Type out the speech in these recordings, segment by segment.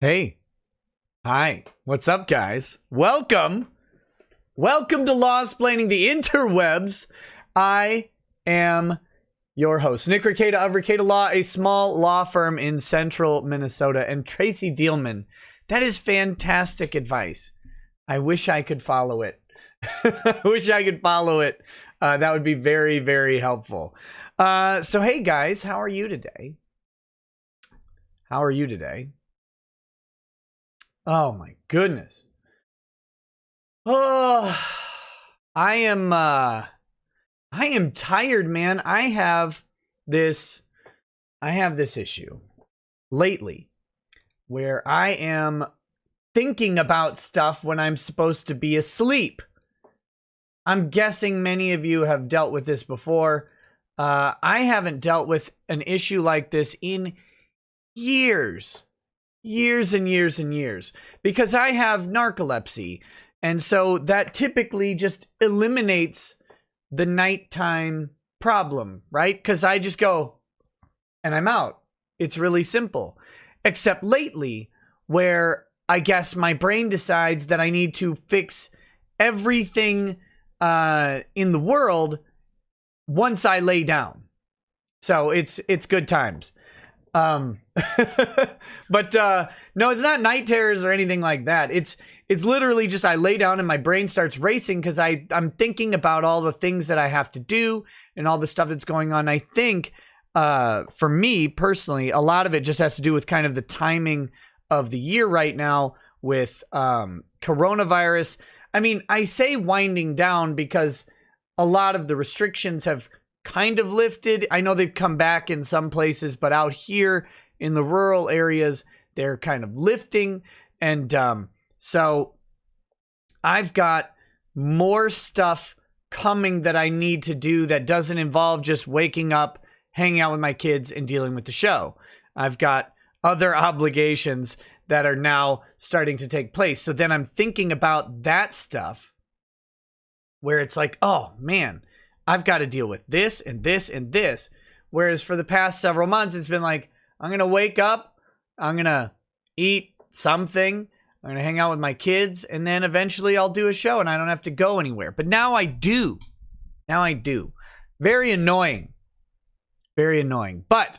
Hey, hi, what's up, guys? Welcome to Law-Splaining the Interwebs. I am your host, Nick Rekieta of Rekieta Law, a small law firm in central Minnesota, and Tracy Dealman. That is fantastic advice. I wish I could follow it. That would be very, very helpful. So, hey, guys, how are you today? Oh my goodness. Oh, I am tired, man. I have this issue lately where I am thinking about stuff when I'm supposed to be asleep. I'm guessing many of you have dealt with this before. I haven't dealt with an issue like this in years and years, because I have narcolepsy, and so that typically just eliminates the nighttime problem, right? Because I just go and I'm out. It's really simple. Except lately, where I guess my brain decides that I need to fix everything in the world once I lay down. So it's good times. But no, it's not night terrors or anything like that. It's literally just I lay down and my brain starts racing because I'm thinking about all the things that I have to do and all the stuff that's going on. I think for me personally, a lot of it just has to do with kind of the timing of the year right now with coronavirus. I mean, I say winding down because a lot of the restrictions have kind of lifted. I know they've come back in some places, but out here in the rural areas, they're kind of lifting. And so I've got more stuff coming that I need to do that doesn't involve just waking up, hanging out with my kids, and dealing with the show. I've got other obligations that are now starting to take place. So then I'm thinking about that stuff where it's like, oh man, I've got to deal with this and this and this. Whereas for the past several months, it's been like, I'm going to wake up, I'm going to eat something, I'm going to hang out with my kids, and then eventually I'll do a show and I don't have to go anywhere. But now I do. Very annoying. But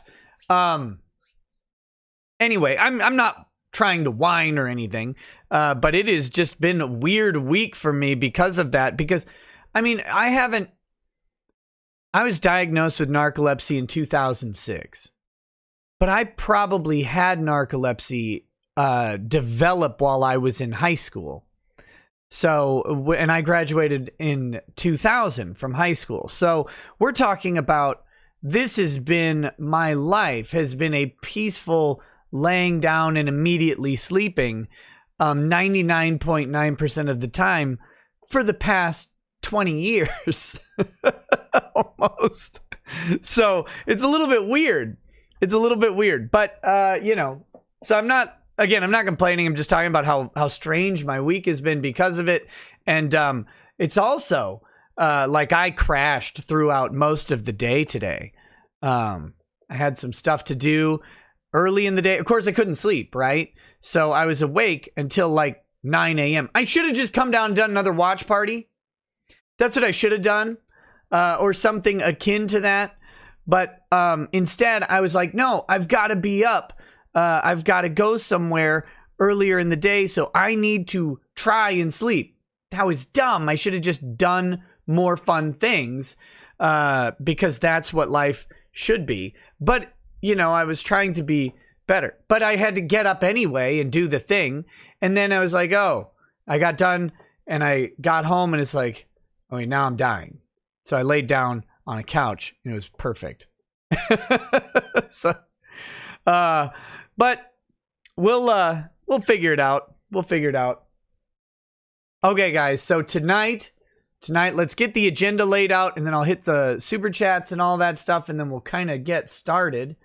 anyway, I'm not trying to whine or anything, but it has just been a weird week for me because of that. Because, I mean, I was diagnosed with narcolepsy in 2006, but I probably had narcolepsy develop while I was in high school. So, and I graduated in 2000 from high school. So we're talking about, this has been, my life has been a peaceful laying down and immediately sleeping 99.9% of the time for the past 20 years. Almost. So it's a little bit weird. But so I'm not complaining. I'm just talking about how strange my week has been because of it. And it's also like I crashed throughout most of the day today. I had some stuff to do early in the day. Of course, I couldn't sleep, right? So I was awake until like 9 a.m. I should have just come down and done another watch party. That's what I should have done. Or something akin to that. But instead, I was like, no, I've got to be up. I've got to go somewhere earlier in the day, so I need to try and sleep. That was dumb. I should have just done more fun things because that's what life should be. But, I was trying to be better. But I had to get up anyway and do the thing. And then I was like, oh, I got done and I got home and it's like, oh, wait, now I'm dying. So I laid down on a couch and it was perfect. So, but we'll figure it out. Okay, guys. So tonight, let's get the agenda laid out, and then I'll hit the super chats and all that stuff, and then we'll kind of get started.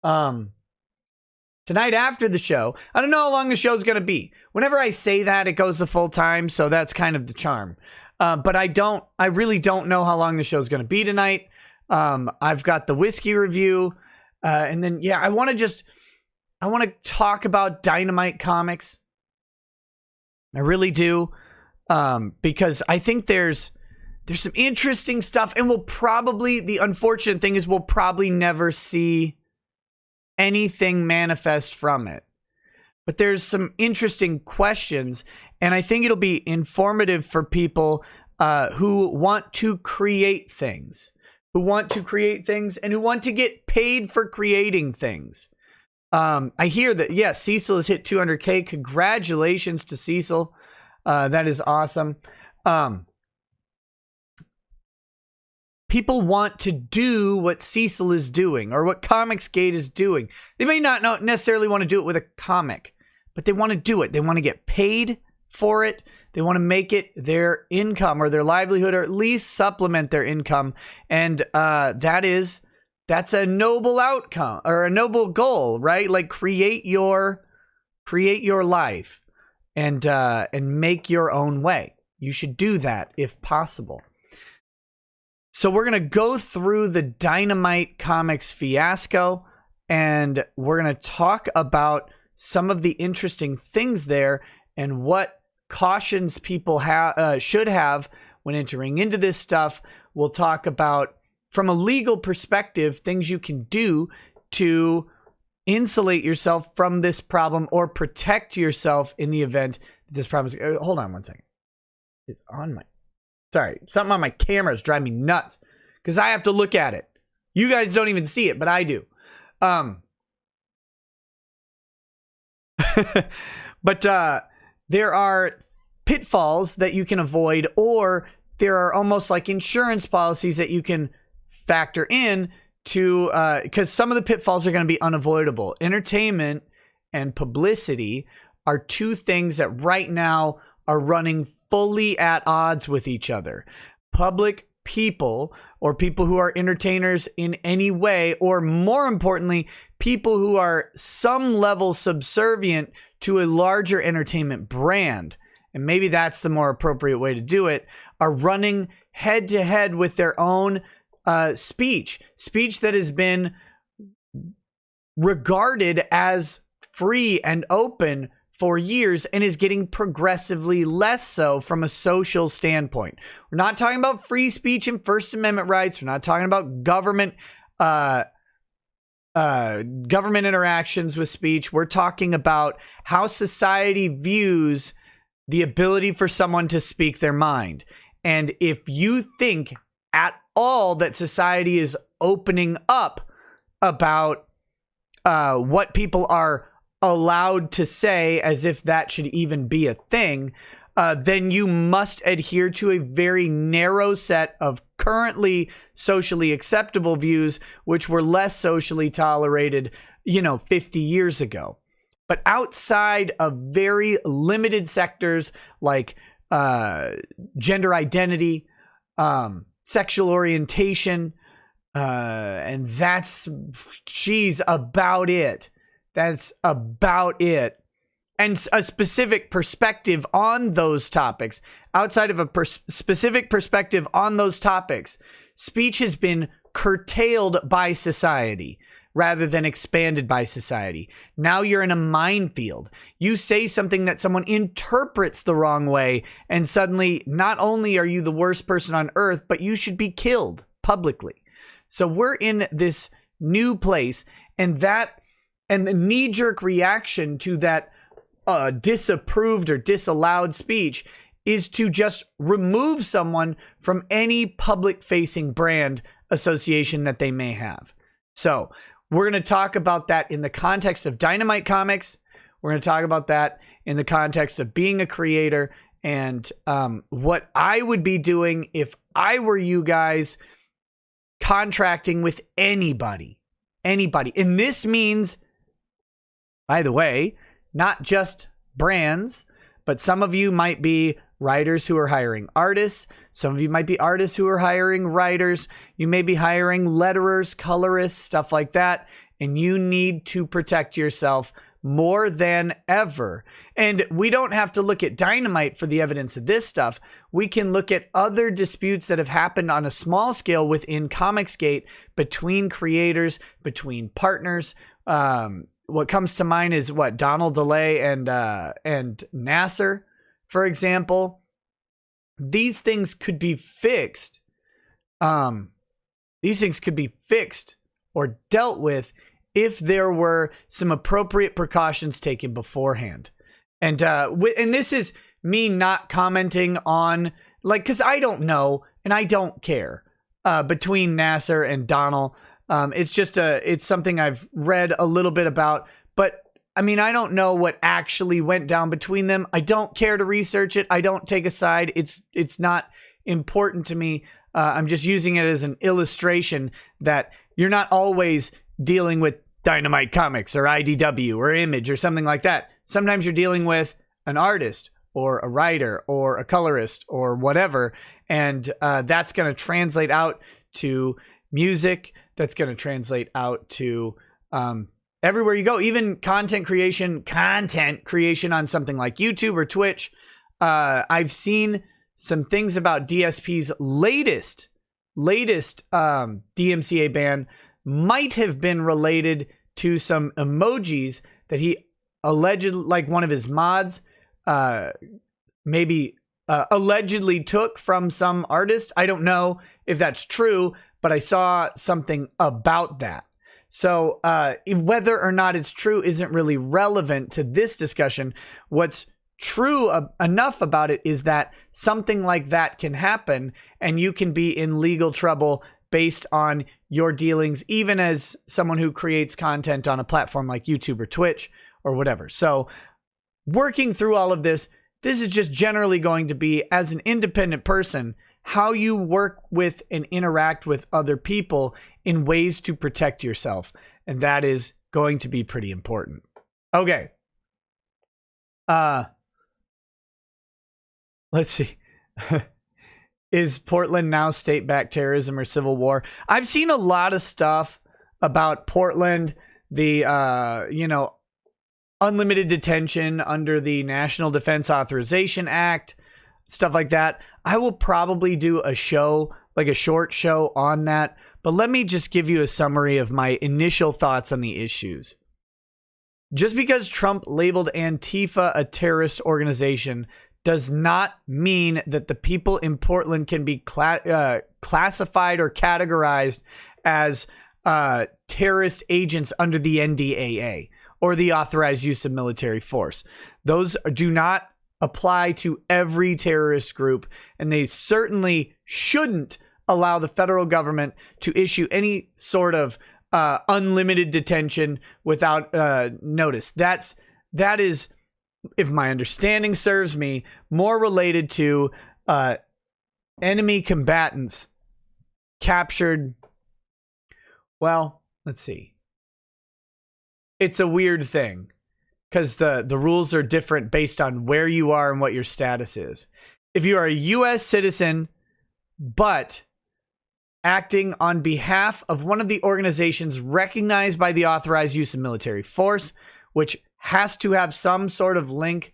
Tonight after the show, I don't know how long the show's going to be. Whenever I say that, it goes the full time, so that's kind of the charm. But I really don't know how long the show's going to be tonight. I've got the whiskey review, and then, I want to just, I want to talk about Dynamite Comics. I really do. Because I think there's some interesting stuff, and the unfortunate thing is we'll probably never see anything manifest from it. But there's some interesting questions, and I think it'll be informative for people who want to create things, and who want to get paid for creating things. I hear that, yes, Cecil has hit 200K. Congratulations to Cecil. That is awesome. People want to do what Cecil is doing or what Comicsgate is doing. They may not necessarily want to do it with a comic, but they want to do it. They want to get paid for it. They want to make it their income or their livelihood, or at least supplement their income. And that's a noble outcome or a noble goal, right? Like create your life and make your own way. You should do that if possible. So we're going to go through the Dynamite Comics fiasco, and we're going to talk about some of the interesting things there and what cautions people should have when entering into this stuff. We'll talk about, from a legal perspective, things you can do to insulate yourself from this problem or protect yourself in the event that this problem is... Hold on one second. It's on my... Sorry, something on my camera is driving me nuts because I have to look at it. You guys don't even see it, but I do. But there are pitfalls that you can avoid, or there are almost like insurance policies that you can factor in to, because some of the pitfalls are going to be unavoidable. Entertainment and publicity are two things that right now are running fully at odds with each other. Public people, or people who are entertainers in any way, or more importantly, people who are some level subservient to a larger entertainment brand, and maybe that's the more appropriate way to do it, are running head to head with their own speech that has been regarded as free and open for years and is getting progressively less so from a social standpoint. We're not talking about free speech and First Amendment rights. We're not talking about government interactions with speech. We're talking about how society views the ability for someone to speak their mind. And if you think at all that society is opening up about what people are allowed to say, as if that should even be a thing, then you must adhere to a very narrow set of currently socially acceptable views, which were less socially tolerated, 50 years ago. But outside of very limited sectors like gender identity, sexual orientation, and that's about it. That's about it. And a specific perspective on those topics. Outside of a specific perspective on those topics, speech has been curtailed by society rather than expanded by society. Now you're in a minefield. You say something that someone interprets the wrong way, and suddenly not only are you the worst person on earth, but you should be killed publicly. So we're in this new place, and the knee-jerk reaction to that disapproved or disallowed speech is to just remove someone from any public-facing brand association that they may have. So we're going to talk about that in the context of Dynamite Comics. We're going to talk about that in the context of being a creator and what I would be doing if I were you guys contracting with anybody. And this means, by the way, not just brands, but some of you might be writers who are hiring artists. Some of you might be artists who are hiring writers. You may be hiring letterers, colorists, stuff like that. And you need to protect yourself more than ever. And we don't have to look at Dynamite for the evidence of this stuff. We can look at other disputes that have happened on a small scale within Comicsgate between creators, between partners, what comes to mind is Donald DeLay and Nasser, for example. These things could be fixed. These things could be fixed or dealt with if there were some appropriate precautions taken beforehand. And this is me not commenting on, like, because I don't know and I don't care between Nasser and Donald. It's something I've read a little bit about, but I mean, I don't know what actually went down between them. I don't care to research it. I don't take a side. It's not important to me. I'm just using it as an illustration that you're not always dealing with Dynamite Comics or IDW or Image or something like that. Sometimes you're dealing with an artist or a writer or a colorist or whatever, and that's going to translate out to music. That's going to translate out to everywhere you go, even content creation on something like YouTube or Twitch. I've seen some things about DSP's latest DMCA ban might have been related to some emojis that he alleged, like one of his mods, allegedly took from some artist. I don't know if that's true, but I saw something about that. So whether or not it's true isn't really relevant to this discussion. What's true enough about it is that something like that can happen and you can be in legal trouble based on your dealings, even as someone who creates content on a platform like YouTube or Twitch or whatever. So working through all of this is just generally going to be, as an independent person, how you work with and interact with other people in ways to protect yourself. And that is going to be pretty important. Okay. Let's see. Is Portland now state-backed terrorism or civil war? I've seen a lot of stuff about Portland, the, unlimited detention under the National Defense Authorization Act, stuff like that. I will probably do a show, like a short show on that. But let me just give you a summary of my initial thoughts on the issues. Just because Trump labeled Antifa a terrorist organization does not mean that the people in Portland can be classified or categorized as terrorist agents under the NDAA or the authorized use of military force. Those do not apply to every terrorist group, and they certainly shouldn't allow the federal government to issue any sort of unlimited detention without notice. That is, if my understanding serves me, more related to enemy combatants captured. Well, let's see. It's a weird thing because the rules are different based on where you are and what your status is. If you are a U.S. citizen, but acting on behalf of one of the organizations recognized by the authorized use of military force, which has to have some sort of link,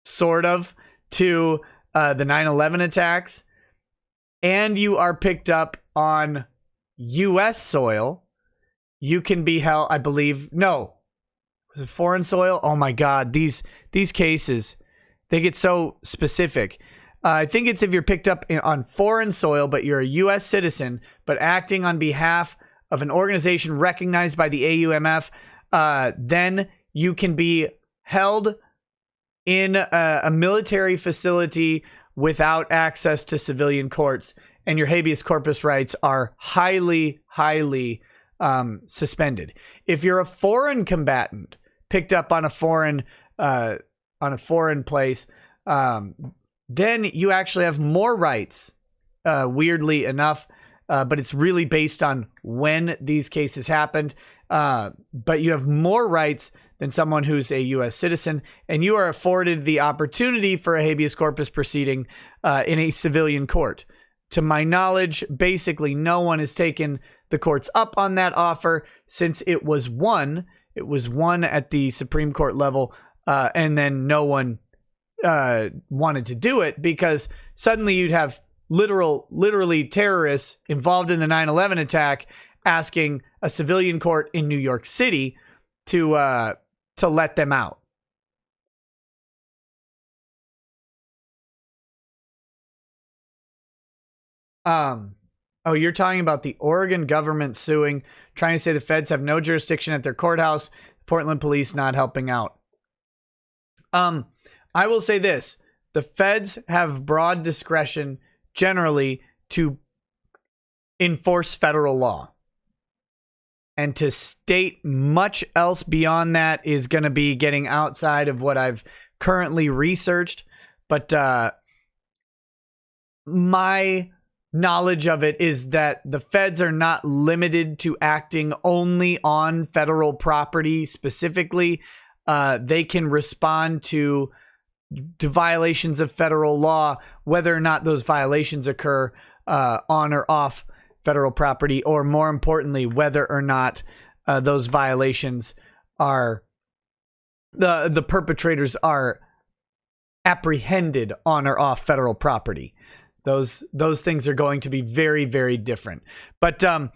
to the 9/11 attacks, and you are picked up on U.S. soil, you can be held, I believe, no, was it foreign soil? Oh my God, these cases, they get so specific. I think it's if you're picked up on foreign soil, but you're a U.S. citizen, but acting on behalf of an organization recognized by the AUMF, then you can be held in a military facility without access to civilian courts, and your habeas corpus rights are highly, highly suspended. If you're a foreign combatant picked up on a foreign place, then you actually have more rights. Weirdly enough, but it's really based on when these cases happened. But you have more rights than someone who's a U.S. citizen, and you are afforded the opportunity for a habeas corpus proceeding in a civilian court. To my knowledge, basically no one has taken the courts up on that offer since it was won. It was won at the Supreme Court level, and then no one wanted to do it because suddenly you'd have literally terrorists involved in the 9/11 attack asking a civilian court in New York City to let them out. Oh, you're talking about the Oregon government suing, trying to say the feds have no jurisdiction at their courthouse, Portland police not helping out. I will say this. The feds have broad discretion generally to enforce federal law. And to state much else beyond that is going to be getting outside of what I've currently researched. But my knowledge of it is that the feds are not limited to acting only on federal property specifically. They can respond to violations of federal law, whether or not those violations occur on or off federal property, or more importantly, whether or not those violations are the perpetrators are apprehended on or off federal property. Those things are going to be very, very different. But I'll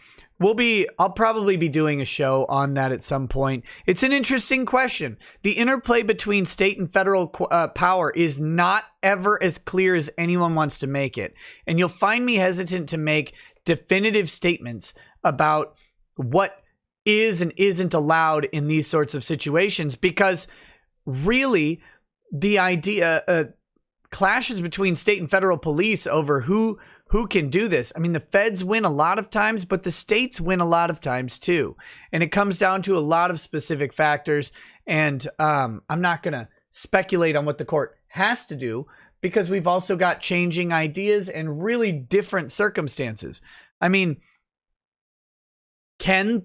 probably be doing a show on that at some point. It's an interesting question. The interplay between state and federal power is not ever as clear as anyone wants to make it. And you'll find me hesitant to make definitive statements about what is and isn't allowed in these sorts of situations, because really the idea clashes between state and federal police over who can do this. I mean, the feds win a lot of times, but the states win a lot of times too. And it comes down to a lot of specific factors. And I'm not going to speculate on what the court has to do, because we've also got changing ideas and really different circumstances. I mean, can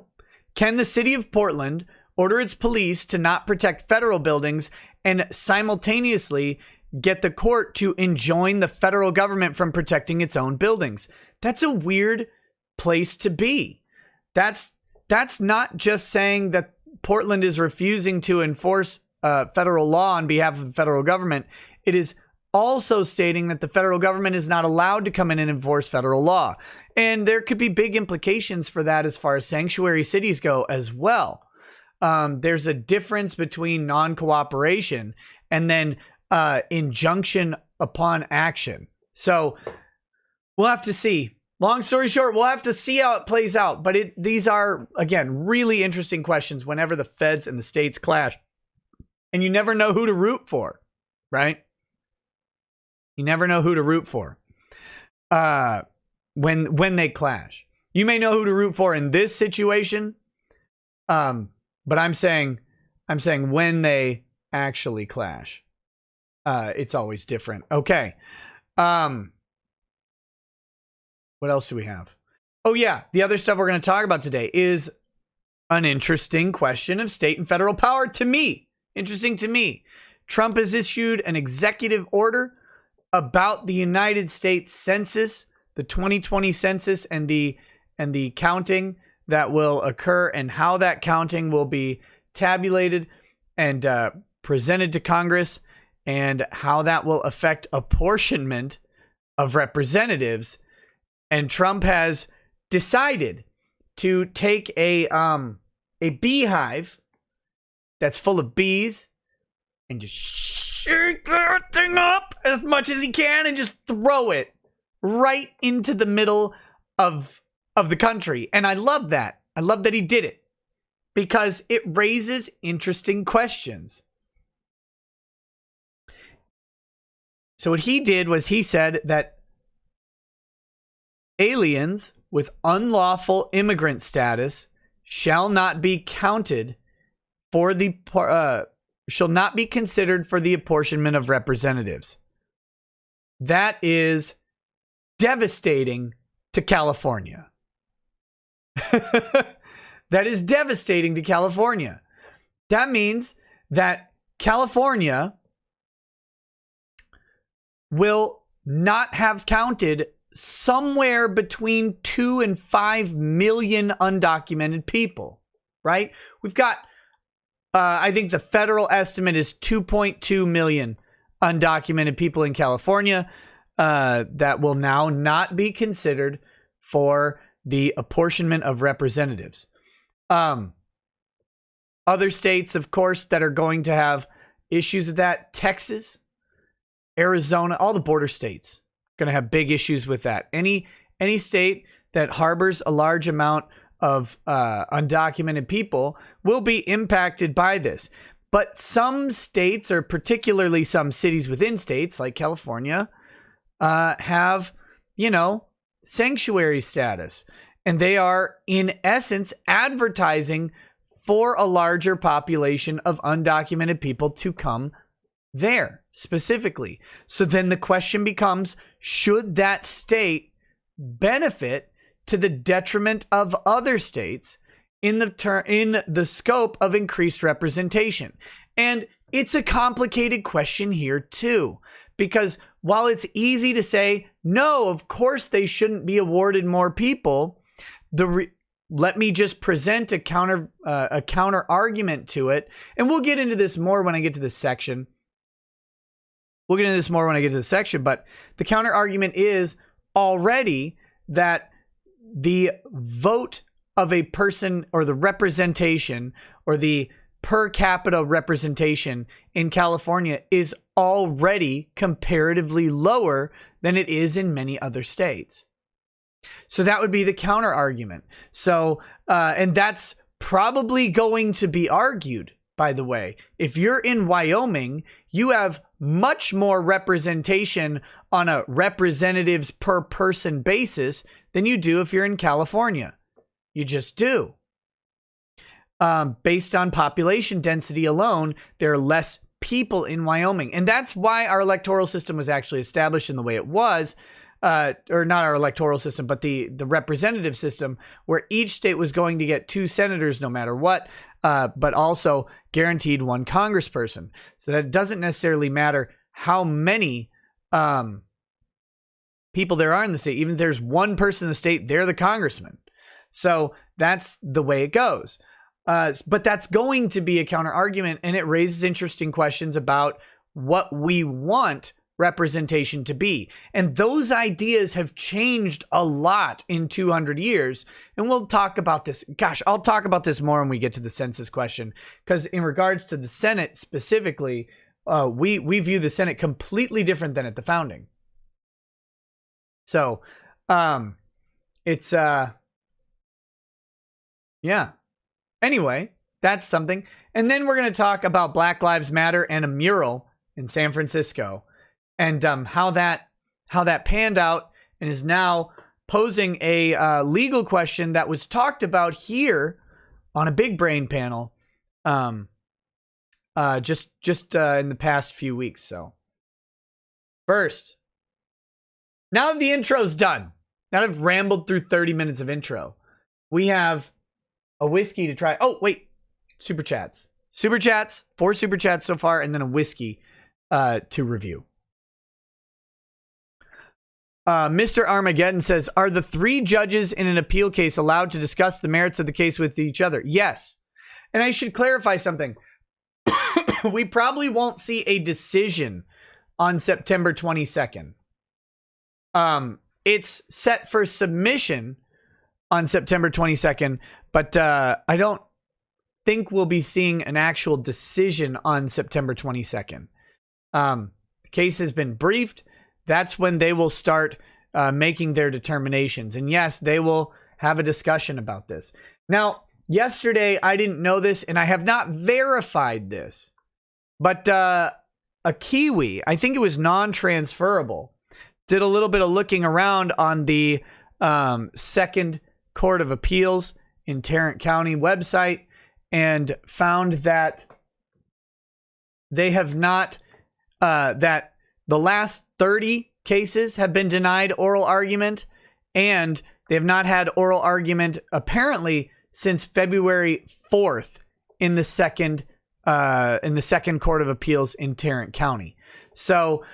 the city of Portland order its police to not protect federal buildings and simultaneously get the court to enjoin the federal government from protecting its own buildings? That's a weird place to be. That's not just saying that Portland is refusing to enforce federal law on behalf of the federal government. It is also stating that the federal government is not allowed to come in and enforce federal law. And there could be big implications for that as far as sanctuary cities go as well. There's a difference between non-cooperation and then injunction upon action. So we'll have to see. Long story short, we'll have to see how it plays out. But these are, again, really interesting questions whenever the feds and the states clash. And you never know who to root for, right? You never know who to root for when they clash. You may know who to root for in this situation, but I'm saying when they actually clash, it's always different. Okay. What else do we have? Oh yeah, the other stuff we're going to talk about today is an interesting question of state and federal power to me. Interesting to me. Trump has issued an executive order about the United States Census, the 2020 census, and the counting that will occur, and how that counting will be tabulated and presented to Congress, and how that will affect apportionment of representatives. And Trump has decided to take a beehive that's full of bees and just shake that thing up as much as he can and just throw it right into the middle of the country. And I love that. I love that he did it, because it raises interesting questions. So what he did was he said that aliens with unlawful immigrant status shall not be counted for shall not be considered for the apportionment of representatives. That is devastating to California. That is devastating to California. That means that California will not have counted somewhere between 2 and 5 million undocumented people, right? We've got, I think the federal estimate is 2.2 million undocumented people in California that will now not be considered for the apportionment of representatives. Other states, of course, that are going to have issues with that, Texas, Arizona, all the border states, going to have big issues with that. Any state that harbors a large amount of undocumented people will be impacted by this. But some states, or particularly some cities within states like California, have, sanctuary status. And they are, in essence, advertising for a larger population of undocumented people to come there specifically. So then the question becomes, should that state benefit to the detriment of other states in the scope of increased representation? And it's a complicated question here too, because while it's easy to say, no, of course they shouldn't be awarded more people, let me just present a counter argument to it. And we'll get into this more when I get to this section. But the counter argument is already that the vote of a person, or the representation, or the per capita representation in California is already comparatively lower than it is in many other states. So that would be the counter argument. So, and that's probably going to be argued, by the way. If you're in Wyoming, you have much more representation on a representatives per person basis than you do if you're in California. You just do. Based on population density alone, there are less people in Wyoming. And that's why our electoral system was actually established in the way it was. Or not our electoral system, but the representative system, where each state was going to get 2 senators no matter what, but also guaranteed 1 congressperson. So that it doesn't necessarily matter how many people there are in the state. Even if there's 1 person in the state, they're the congressman. So that's the way it goes. But that's going to be a counter argument, and it raises interesting questions about what we want representation to be. And those ideas have changed a lot in 200 years. And we'll talk about this. Gosh, I'll talk about this more when we get to the census question, because in regards to the Senate specifically, we view the Senate completely different than at the founding. So, it's, yeah. Anyway, that's something. And then we're going to talk about Black Lives Matter and a mural in San Francisco, and how that panned out and is now posing a legal question that was talked about here on a Big Brain panel just in the past few weeks. So first, now that the intro's done, now that I've rambled through 30 minutes of intro, we have a whiskey to try. Oh, wait, super chats. 4 super chats so far, and then a whiskey to review. Mr. Armageddon says, are the 3 judges in an appeal case allowed to discuss the merits of the case with each other? Yes. And I should clarify something. We probably won't see a decision on September 22nd. It's set for submission on September 22nd, but I don't think we'll be seeing an actual decision on September 22nd. The case has been briefed. That's when they will start making their determinations. And yes, they will have a discussion about this. Now, yesterday, I didn't know this, and I have not verified this, but a Kiwi, I think it was non-transferable, did a little bit of looking around on the Second Court of Appeals in Tarrant County website and found that they have not, that the last 30 cases have been denied oral argument, and they have not had oral argument apparently since February 4th in the second Court of Appeals in Tarrant County. So,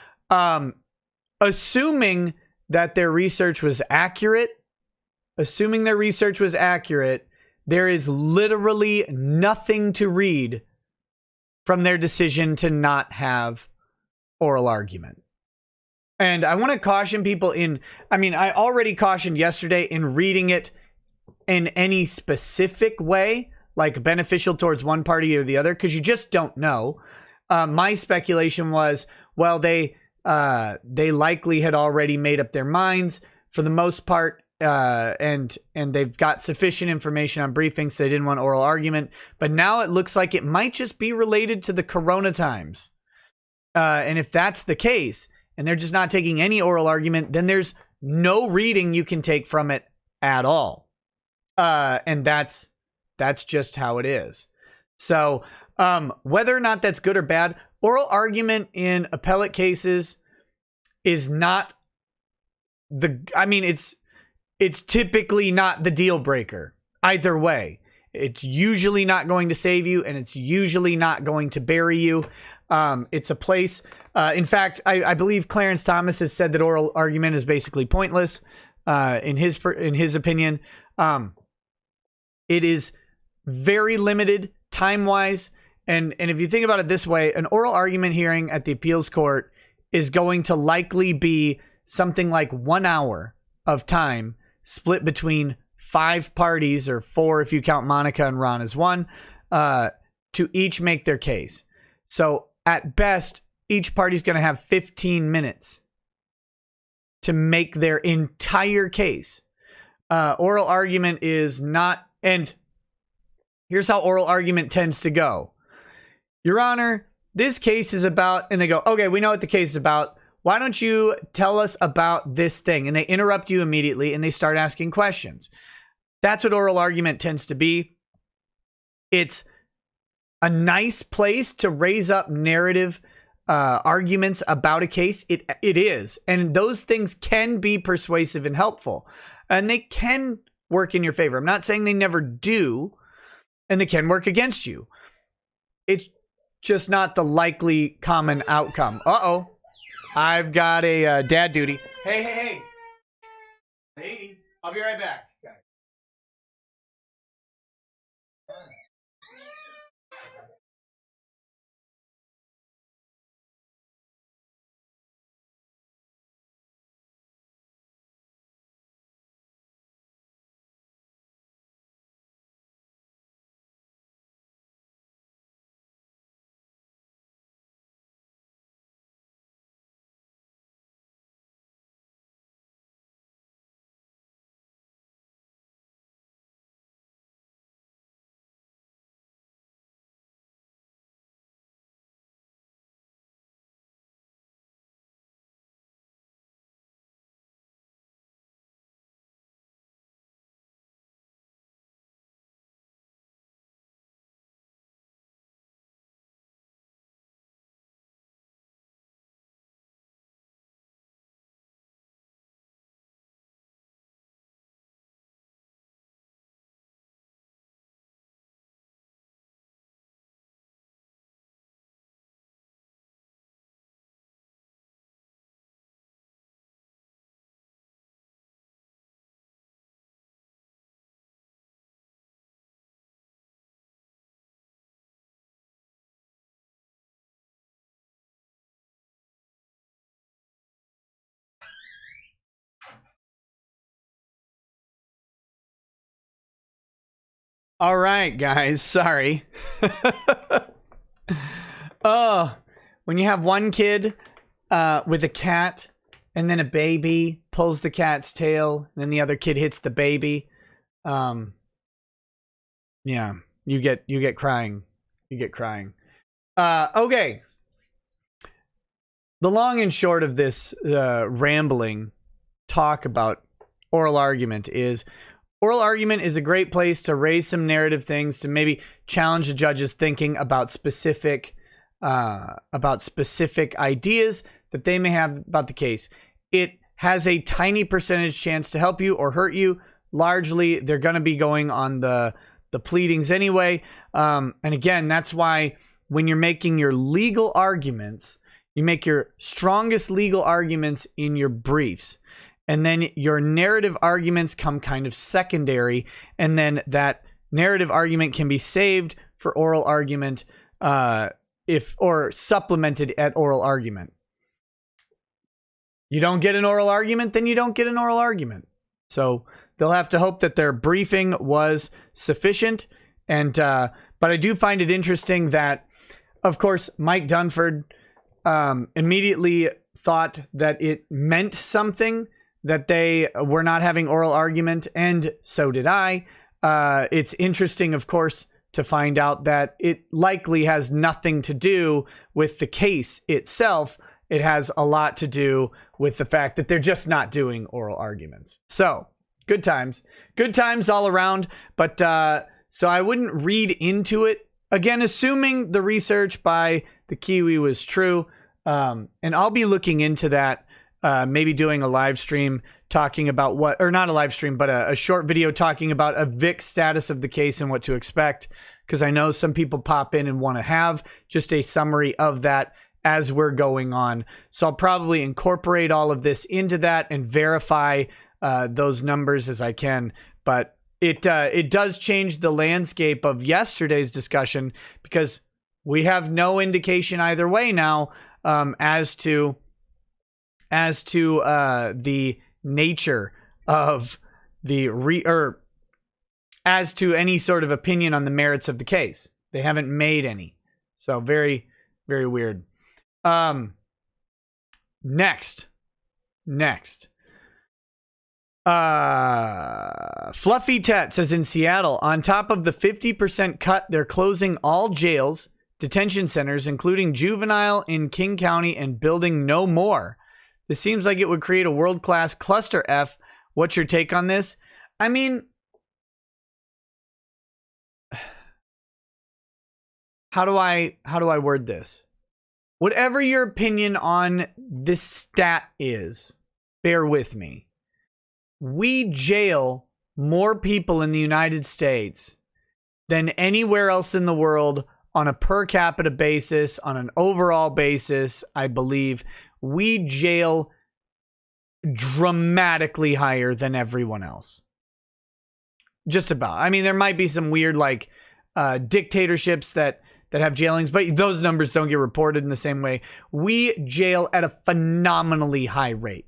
assuming their research was accurate, there is literally nothing to read from their decision to not have oral argument. And I want to caution people I already cautioned yesterday in reading it in any specific way, like beneficial towards one party or the other, because you just don't know. My speculation was, well, they likely had already made up their minds for the most part, and they've got sufficient information on briefings, so they didn't want oral argument. But now it looks like it might just be related to the Corona times. And if that's the case, and they're just not taking any oral argument, then there's no reading you can take from it at all. And that's just how it is. So whether or not that's good or bad, oral argument in appellate cases is not it's typically not the deal breaker either way. It's usually not going to save you, and it's usually not going to bury you. It's a place. In fact, I believe Clarence Thomas has said that oral argument is basically pointless. In his opinion, it is very limited time-wise. And if you think about it this way, an oral argument hearing at the appeals court is going to likely be something like 1 hour of time split between 5 parties, or 4 if you count Monica and Ron as one, to each make their case. So at best, each party's going to have 15 minutes to make their entire case. Oral argument is not, and here's how oral argument tends to go. Your Honor, this case is about, and they go, okay, we know what the case is about. Why don't you tell us about this thing? And they interrupt you immediately and they start asking questions. That's what oral argument tends to be. It's a nice place to raise up narrative arguments about a case. It is. And those things can be persuasive and helpful. And they can work in your favor. I'm not saying they never do. And they can work against you. It's just not the likely common outcome. Uh-oh. I've got a dad duty. Hey. Hey, I'll be right back. Okay. All right, guys. Sorry. Oh, when you have one kid with a cat and then a baby pulls the cat's tail and then the other kid hits the baby, yeah, you get crying. You get crying. Okay. The long and short of this rambling talk about oral argument is, oral argument is a great place to raise some narrative things, to maybe challenge the judge's thinking about specific ideas that they may have about the case. It has a tiny percentage chance to help you or hurt you. Largely, they're going to be going on the pleadings anyway. And again, that's why when you're making your legal arguments, you make your strongest legal arguments in your briefs. And then your narrative arguments come kind of secondary. And then that narrative argument can be saved for oral argument or supplemented at oral argument. You don't get an oral argument, then you don't get an oral argument. So they'll have to hope that their briefing was sufficient. And but I do find it interesting that, of course, Mike Dunford immediately thought that it meant something that they were not having oral argument, and so did I. It's interesting, of course, to find out that it likely has nothing to do with the case itself. It has a lot to do with the fact that they're just not doing oral arguments. So, good times all around. But so I wouldn't read into it. Again, assuming the research by the Kiwi was true. And I'll be looking into that, maybe doing a live stream talking about what, or not a live stream, but a short video talking about a VIC status of the case and what to expect. Because I know some people pop in and want to have just a summary of that as we're going on. So I'll probably incorporate all of this into that and verify those numbers as I can. But it does change the landscape of yesterday's discussion, because we have no indication either way now as to the nature of the as to any sort of opinion on the merits of the case. They haven't made any. So very, very weird. Next. Fluffy Tet says, in Seattle, on top of the 50% cut, they're closing all jails, detention centers, including juvenile in King County, and building no more. This seems like it would create a world-class cluster F. What's your take on this? I mean, how do I word this? Whatever your opinion on this stat is, bear with me. We jail more people in the United States than anywhere else in the world on a per capita basis, on an overall basis, I believe. We jail dramatically higher than everyone else. Just about. I mean, there might be some weird like dictatorships that have jailings, but those numbers don't get reported in the same way. We jail at a phenomenally high rate.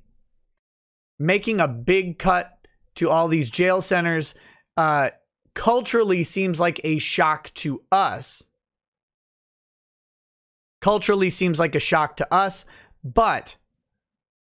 Making a big cut to all these jail centers culturally seems like a shock to us. But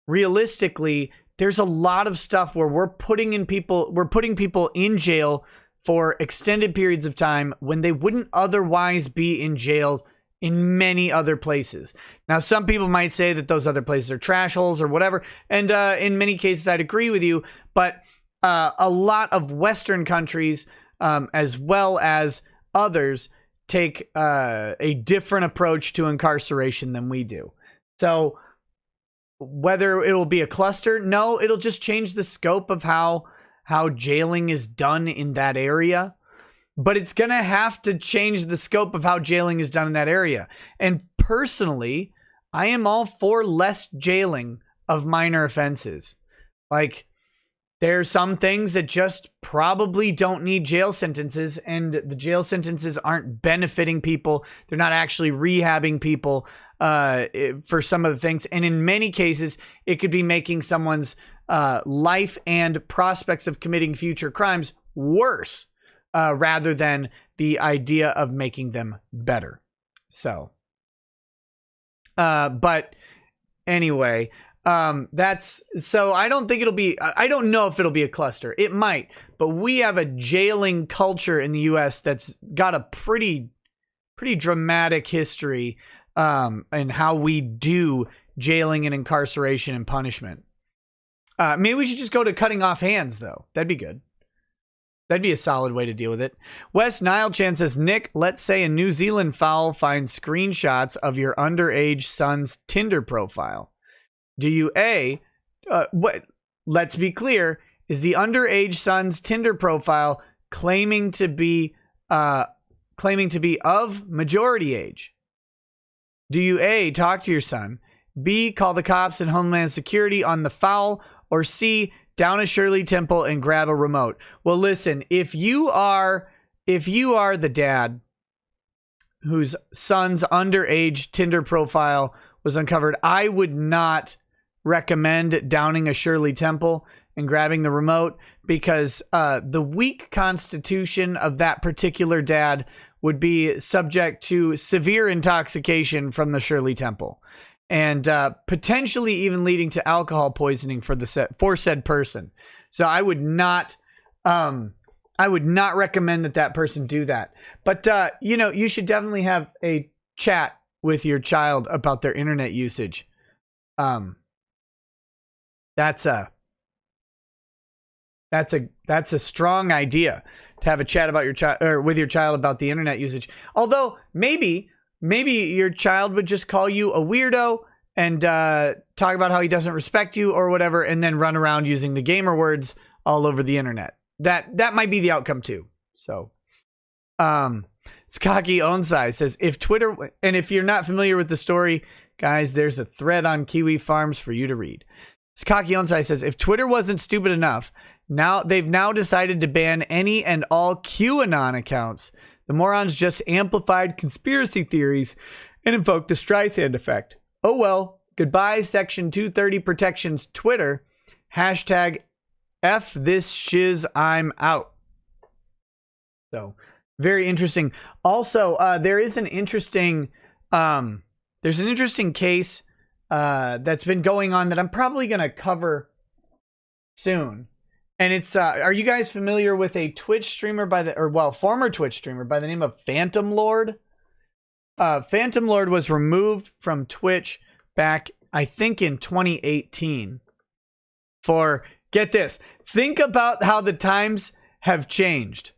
realistically, there's a lot of stuff where we're putting people in jail for extended periods of time when they wouldn't otherwise be in jail in many other places. Now, some people might say that those other places are trash holes or whatever, and in many cases I'd agree with you, but a lot of Western countries, as well as others, take a different approach to incarceration than we do. So whether it'll be a cluster, no, it'll just change the scope of how jailing is done in that area. But it's going to have to change the scope of how jailing is done in that area. And personally, I am all for less jailing of minor offenses. Like, there are some things that just probably don't need jail sentences, and the jail sentences aren't benefiting people. They're not actually rehabbing people for some of the things. And in many cases, it could be making someone's life and prospects of committing future crimes worse. Rather than the idea of making them better. So, but anyway, that's, so I don't think I don't know if it'll be a cluster. It might, but we have a jailing culture in the US that's got a pretty dramatic history, in how we do jailing and incarceration and punishment. Maybe we should just go to cutting off hands though. That'd be good. That'd be a solid way to deal with it. Wes Nilechan says, Nick, let's say a New Zealand fowl finds screenshots of your underage son's Tinder profile. Do you let's be clear, is the underage son's Tinder profile claiming to be of majority age? Do you A, talk to your son, B, call the cops and Homeland Security on the fowl, or C, down a Shirley Temple and grab a remote? Well, listen, if you are the dad whose son's underage Tinder profile was uncovered, I would not recommend downing a Shirley Temple and grabbing the remote, because the weak constitution of that particular dad would be subject to severe intoxication from the Shirley Temple, and potentially even leading to alcohol poisoning for said person. So I would not recommend that person do that. But you should definitely have a chat with your child about their internet usage. That's a strong idea, to have a chat about your child, or with your child, about the internet usage. Although maybe your child would just call you a weirdo and talk about how he doesn't respect you or whatever, and then run around using the gamer words all over the internet. That might be the outcome too. So, Skaki Onsai says, if Twitter, and if you're not familiar with the story, guys, there's a thread on Kiwi Farms for you to read. Skaki Onsai says, if Twitter wasn't stupid enough, they've now decided to ban any and all QAnon accounts. The morons just amplified conspiracy theories and invoked the Streisand effect. Oh well, goodbye Section 230 protections Twitter. Hashtag F this shiz, I'm out. So, very interesting. Also, there's an interesting case that's been going on that I'm probably going to cover soon. And it's, are you guys familiar with a Twitch streamer former Twitch streamer by the name of Phantom Lord? Phantom Lord was removed from Twitch back, I think, in 2018 for, get this, think about how the times have changed.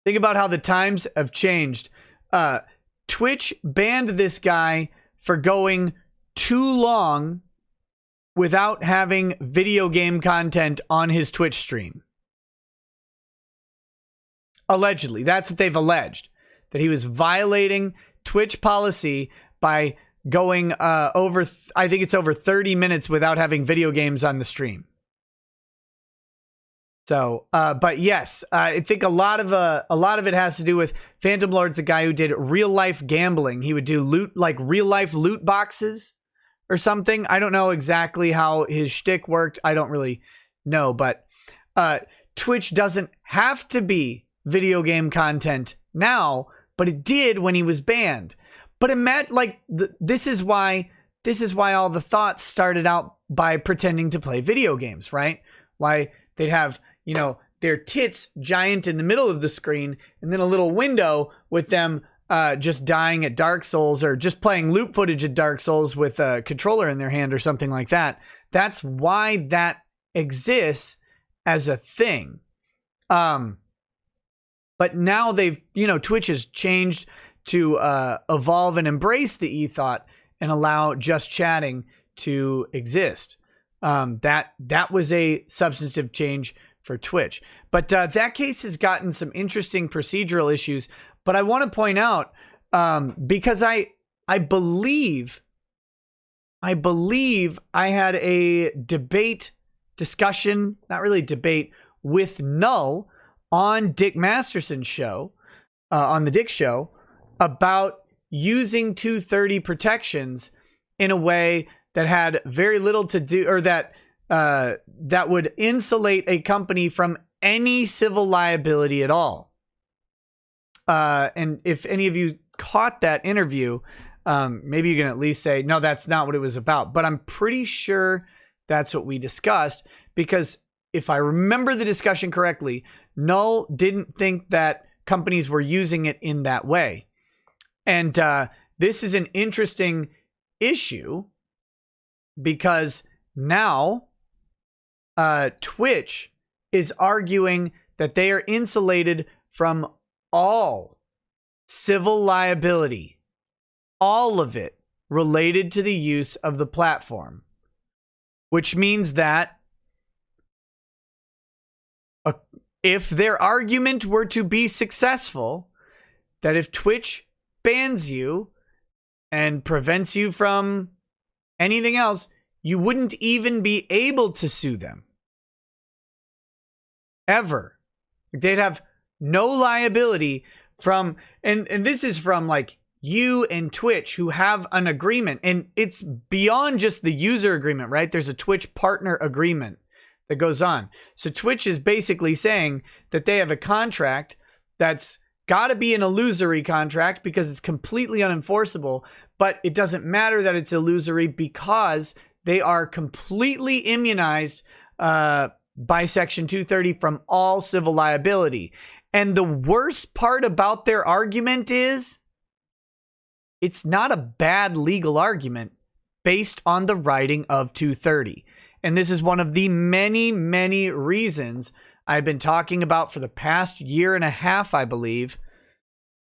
Think about how the times have changed. Twitch banned this guy for going too long without having video game content on his Twitch stream. Allegedly. That's what they've alleged. That he was violating Twitch policy by going over 30 minutes without having video games on the stream. So, but yes, I think a lot of it has to do with Phantom Lord's a guy who did real life gambling. He would do real life loot boxes or something. I don't know exactly how his shtick worked. I don't really know, but Twitch doesn't have to be video game content now, but it did when he was banned. But this is why all the thoughts started out by pretending to play video games, right? Why they'd have, their tits giant in the middle of the screen, and then a little window with them just dying at Dark Souls, or just playing loot footage at Dark Souls with a controller in their hand or something like that. That's why that exists as a thing. But now Twitch has changed to evolve and embrace the e-thought and allow just chatting to exist. That was a substantive change for Twitch. But that case has gotten some interesting procedural issues. But I want to point out, because I believe I had a discussion, not really debate, with Null on Dick Masterson's show, on the Dick Show, about using 230 protections in a way that had very little to do, or that would insulate a company from any civil liability at all. And if any of you caught that interview, maybe you can at least say, no, that's not what it was about. But I'm pretty sure that's what we discussed, because if I remember the discussion correctly, Null didn't think that companies were using it in that way. And this is an interesting issue, because now Twitch is arguing that they are insulated from all civil liability, all of it related to the use of the platform, which means that if their argument were to be successful, that if Twitch bans you and prevents you from anything else, you wouldn't even be able to sue them. Ever. They'd have no liability from, and this is from you and Twitch, who have an agreement, and it's beyond just the user agreement, right? There's a Twitch partner agreement that goes on. So Twitch is basically saying that they have a contract that's got to be an illusory contract because it's completely unenforceable, but it doesn't matter that it's illusory because they are completely immunized by Section 230 from all civil liability. And the worst part about their argument is it's not a bad legal argument based on the writing of 230. And this is one of the many, many reasons I've been talking about for the past year and a half, I believe,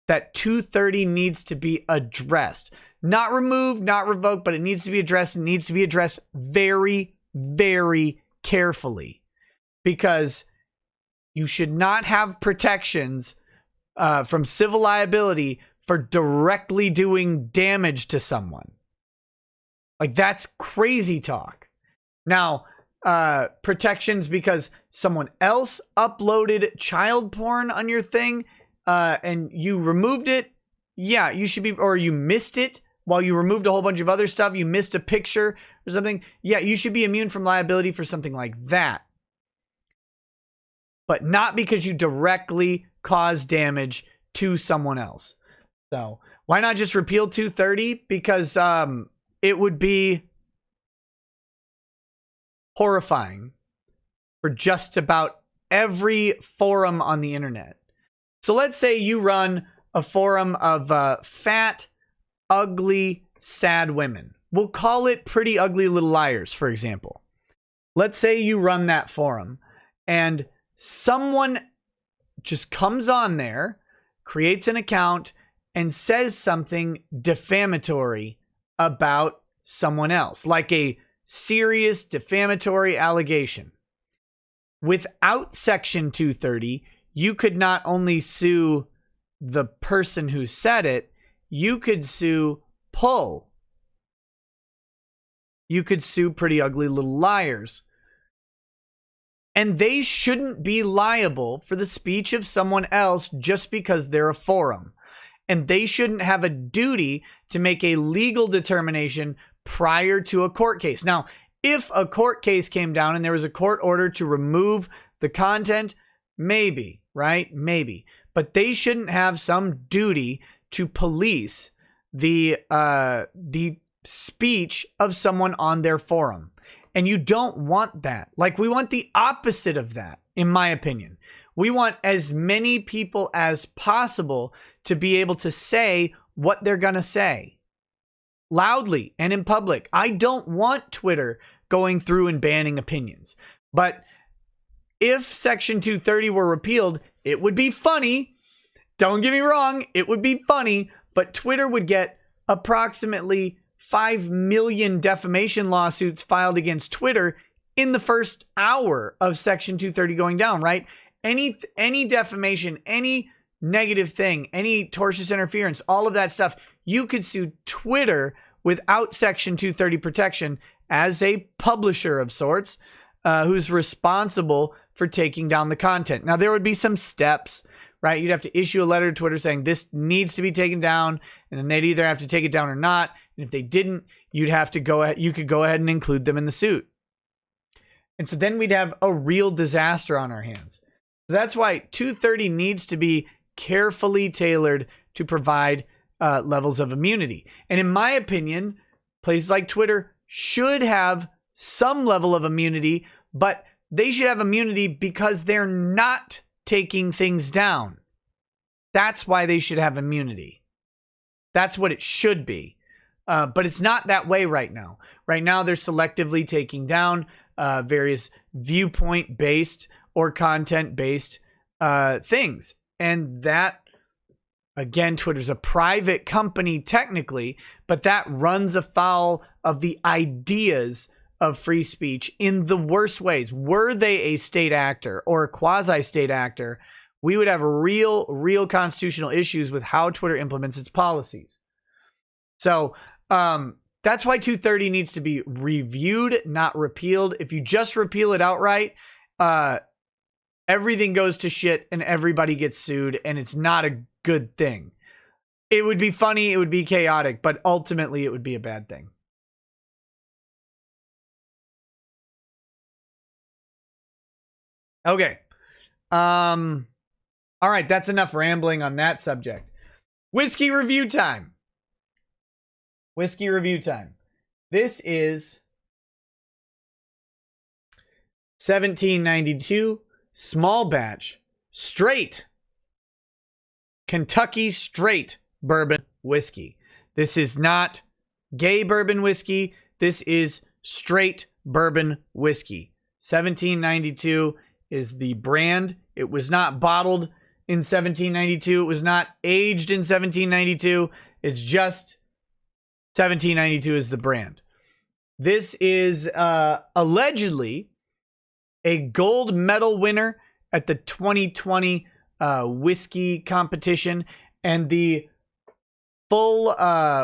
that 230 needs to be addressed. Not removed, not revoked, but it needs to be addressed. It needs to be addressed very, very carefully. Because you should not have protections from civil liability for directly doing damage to someone. Like, that's crazy talk. Now, protections because someone else uploaded child porn on your thing and you removed it. Yeah, you should be, or you missed it while you removed a whole bunch of other stuff. You missed a picture or something. Yeah, you should be immune from liability for something like that. But not because you directly cause damage to someone else. So why not just repeal 230? Because it would be horrifying for just about every forum on the internet. So let's say you run a forum of fat, ugly, sad women. We'll call it Pretty Ugly Little Liars, for example. Let's say you run that forum and someone just comes on there, creates an account, and says something defamatory about someone else, like a serious defamatory allegation. Without Section 230, you could not only sue the person who said it, you could sue Pull. You could sue Pretty Ugly Little Liars. And they shouldn't be liable for the speech of someone else just because they're a forum. And they shouldn't have a duty to make a legal determination prior to a court case. Now, if a court case came down and there was a court order to remove the content, maybe, right? Maybe. But they shouldn't have some duty to police the speech of someone on their forum. And you don't want that. Like, we want the opposite of that, in my opinion. We want as many people as possible to be able to say what they're going to say loudly and in public. I don't want Twitter going through and banning opinions. But if Section 230 were repealed, it would be funny. Don't get me wrong, it would be funny, but Twitter would get approximately 5 million defamation lawsuits filed against Twitter in the first hour of Section 230 going down, right? Any defamation, any negative thing, any tortious interference, all of that stuff, you could sue Twitter without Section 230 protection as a publisher of sorts who's responsible for taking down the content. Now, there would be some steps, right? You'd have to issue a letter to Twitter saying this needs to be taken down, and then they'd either have to take it down or not. And if they didn't, you could go ahead and include them in the suit. And so then we'd have a real disaster on our hands. So that's why 230 needs to be carefully tailored to provide levels of immunity. And in my opinion, places like Twitter should have some level of immunity, but they should have immunity because they're not taking things down. That's why they should have immunity. That's what it should be. But it's not that way right now. Right now, they're selectively taking down various viewpoint-based or content-based things. And that, again, Twitter's a private company technically, but that runs afoul of the ideas of free speech in the worst ways. Were they a state actor or a quasi-state actor, we would have real constitutional issues with how Twitter implements its policies. So that's why 230 needs to be reviewed, not repealed. If you just repeal it outright, everything goes to shit and everybody gets sued, and it's not a good thing. It would be funny, it would be chaotic, but ultimately it would be a bad thing. Okay. All right, that's enough rambling on that subject. Whiskey review time. Whiskey review time. This is 1792 small batch straight Kentucky straight bourbon whiskey. This is not gay bourbon whiskey. This is straight bourbon whiskey. 1792 is the brand. It was not bottled in 1792. It was not aged in 1792. It's just 1792 is the brand. This is allegedly a gold medal winner at the 2020 whiskey competition, and the full,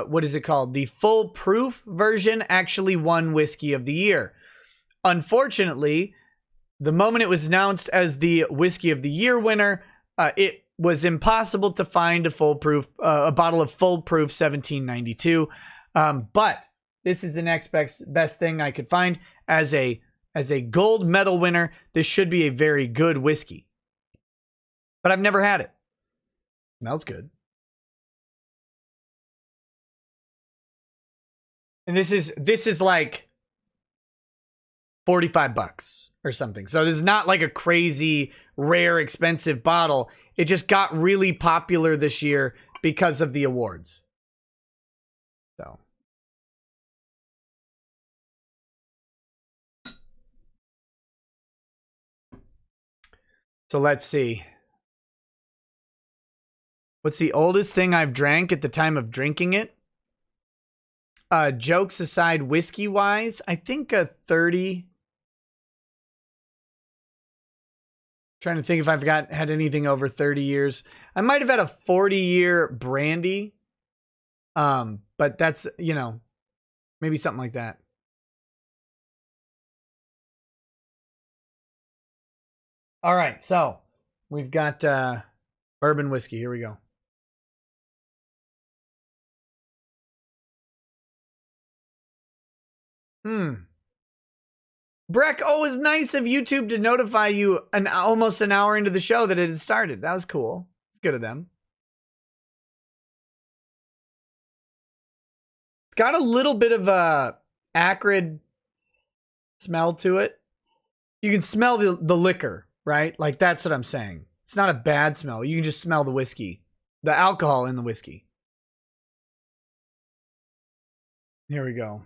what is it called? The full proof version actually won Whiskey of the Year. Unfortunately, the moment it was announced as the Whiskey of the Year winner, it was impossible to find a bottle of full proof 1792. But this is the next best thing I could find as a gold medal winner. This should be a very good whiskey, but I've never had it. Smells good. And this is like $45 or something. So this is not like a crazy rare expensive bottle. It just got really popular this year because of the awards. So let's see. What's the oldest thing I've drank at the time of drinking it? Jokes aside, whiskey wise, I think a 30. Trying to think if I've had anything over 30 years. I might have had a 40-year brandy. But that's, maybe something like that. All right, so we've got bourbon whiskey. Here we go. Breck, it's nice of YouTube to notify you almost an hour into the show that it had started. That was cool. It's good of them. It's got a little bit of a acrid smell to it. You can smell the liquor, right? Like, that's what I'm saying. It's not a bad smell. You can just smell the whiskey, the alcohol in the whiskey. Here we go.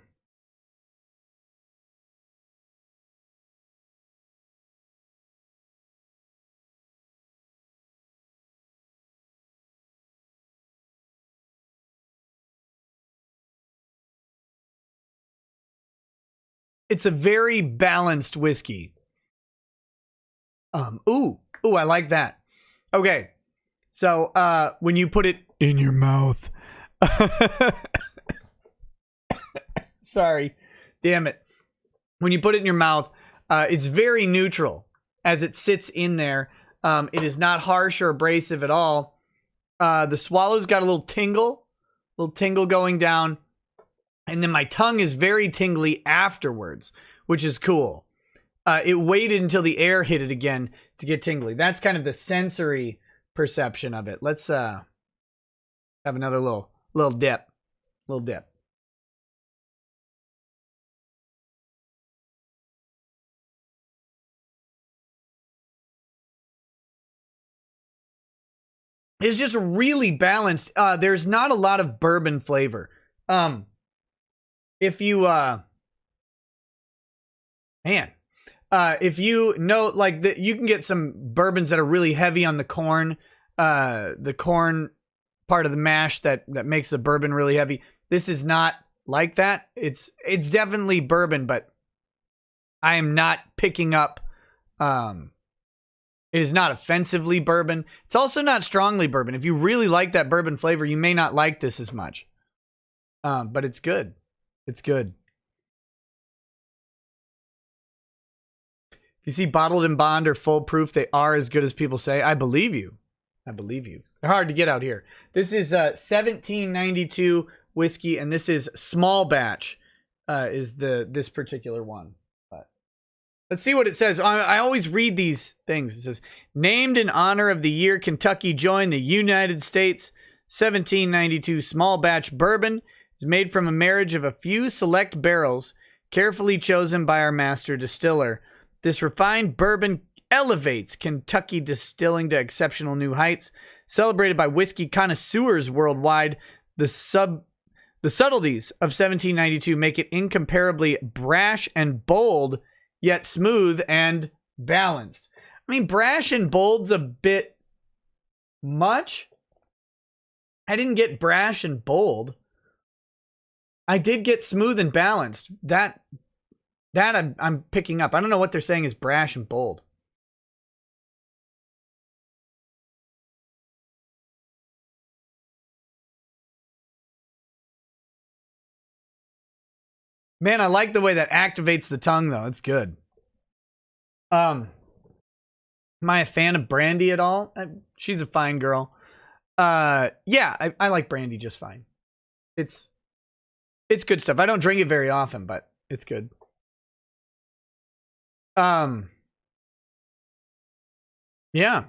It's a very balanced whiskey. Ooh, I like that. Okay. So, when you put it in your mouth. Sorry. Damn it. When you put it in your mouth, it's very neutral as it sits in there. It is not harsh or abrasive at all. The swallow's got a little tingle going down. And then my tongue is very tingly afterwards, which is cool. It waited until the air hit it again to get tingly. That's kind of the sensory perception of it. Let's have another little dip. Little dip. It's just really balanced. There's not a lot of bourbon flavor. If you if you know, like, you can get some bourbons that are really heavy on the corn part of the mash that makes the bourbon really heavy. This is not like that. It's definitely bourbon, but I am not picking up it is not offensively bourbon. It's also not strongly bourbon. If you really like that bourbon flavor, you may not like this as much. But it's good. It's good. If you see bottled in bond or full proof, they are as good as people say. I believe you. They're hard to get out here. This is 1792 whiskey, and this is small batch. Is this particular one? But Let's see what it says. I always read these things. It says, named in honor of the year Kentucky joined the United States, 1792 small batch bourbon is made from a marriage of a few select barrels carefully chosen by our master distiller. This refined bourbon elevates Kentucky distilling to exceptional new heights. Celebrated by whiskey connoisseurs worldwide, the subtleties of 1792 make it incomparably brash and bold, yet smooth and balanced. I mean, brash and bold's a bit much. I didn't get brash and bold. I did get smooth and balanced. That I'm picking up. I don't know what they're saying is brash and bold. Man, I like the way that activates the tongue, though. It's good. Am I a fan of Brandy at all? She's a fine girl. Yeah, I like Brandy just fine. It's good stuff. I don't drink it very often, but it's good. Yeah.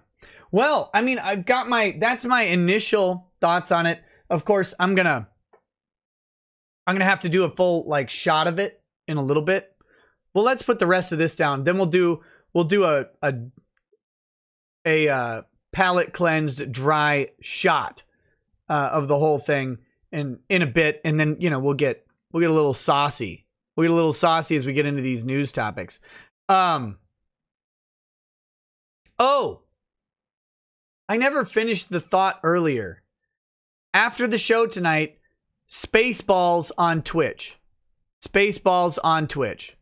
Well, I mean, I've got that's my initial thoughts on it. Of course, I'm gonna have to do a full like shot of it in a little bit. Well, let's put the rest of this down. Then we'll do a palate cleansed dry shot of the whole thing in a bit, and then we'll get a little saucy. We'll get a little saucy as we get into these news topics. Oh, I never finished the thought earlier. After the show tonight, Spaceballs on Twitch. Spaceballs on Twitch.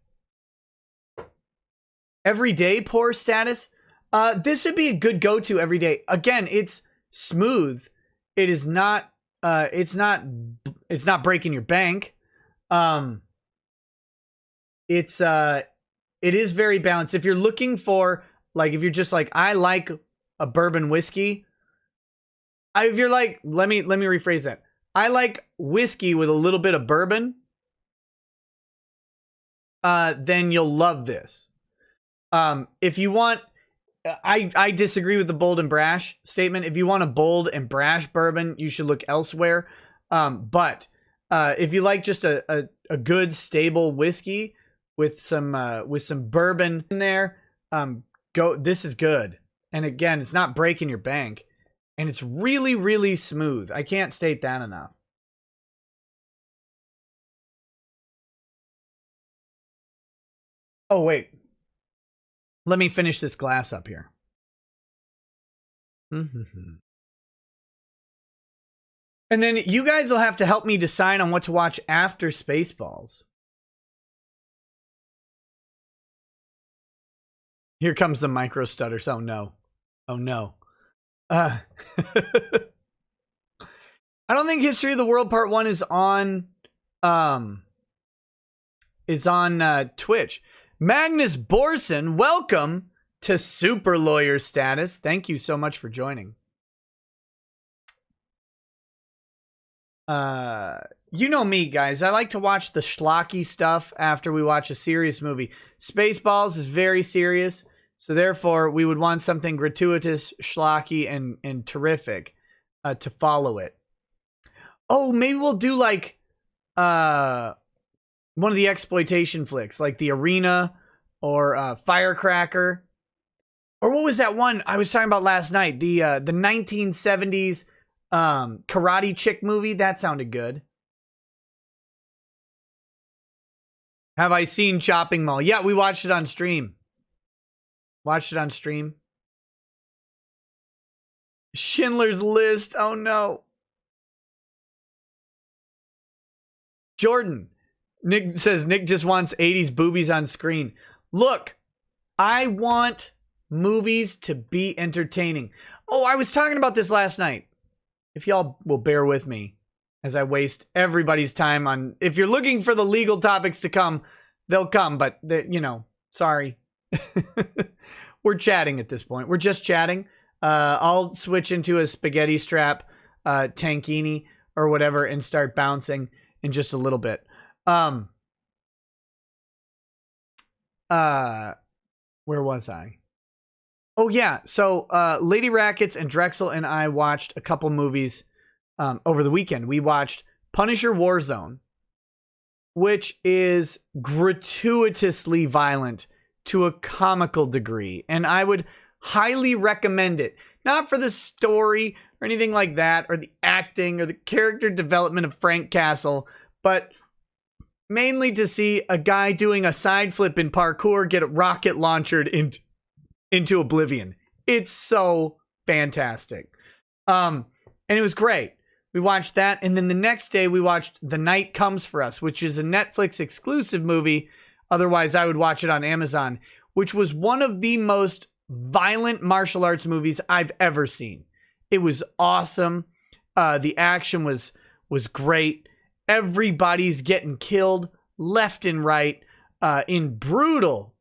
Everyday pour status. This would be a good go-to every day. Again, it's smooth. It is not. It's not breaking your bank. It is very balanced. If you're looking for if you're just like I like a bourbon whiskey. If you're like let me rephrase that. I like whiskey with a little bit of bourbon. Then you'll love this. If you want, I disagree with the bold and brash statement. If you want a bold and brash bourbon, you should look elsewhere. But if you like just a good stable whiskey with some bourbon in there, this is good. And again, it's not breaking your bank. And it's really, really smooth. I can't state that enough. Oh, wait. Let me finish this glass up here. And then you guys will have to help me decide on what to watch after Spaceballs. Here comes the micro stutters. Oh, no. Oh, no. I don't think History of the World Part 1 is on Twitch. Magnus Borson, welcome to Super Lawyer status. Thank you so much for joining. You know me, guys. I like to watch the schlocky stuff after we watch a serious movie. Spaceballs is very serious. So therefore, we would want something gratuitous, schlocky, and terrific to follow it. Oh, maybe we'll do like one of the exploitation flicks, like The Arena or Firecracker. Or what was that one I was talking about last night? The 1970s karate chick movie. That sounded good. Have I seen Chopping Mall? Yeah, we watched it on stream. Watched it on stream. Schindler's List. Oh, no. Jordan. Nick says Nick just wants 80s boobies on screen. Look, I want movies to be entertaining. Oh, I was talking about this last night. If y'all will bear with me as I waste everybody's time on... If you're looking for the legal topics to come, they'll come. But, sorry. We're chatting at this point. We're just chatting. I'll switch into a spaghetti strap tankini or whatever and start bouncing in just a little bit. Where was I? Oh, yeah. So Lady Rackets and Drexel and I watched a couple movies over the weekend. We watched Punisher Warzone, which is gratuitously violent to a comical degree. And I would highly recommend it. Not for the story or anything like that, or the acting or the character development of Frank Castle, but mainly to see a guy doing a side flip in parkour get a rocket launched into oblivion. It's so fantastic. And it was great. We watched that, and then the next day we watched The Night Comes For Us, which is a Netflix exclusive movie. Otherwise, I would watch it on Amazon, which was one of the most violent martial arts movies I've ever seen. It was awesome. The action was great. Everybody's getting killed left and right in brutal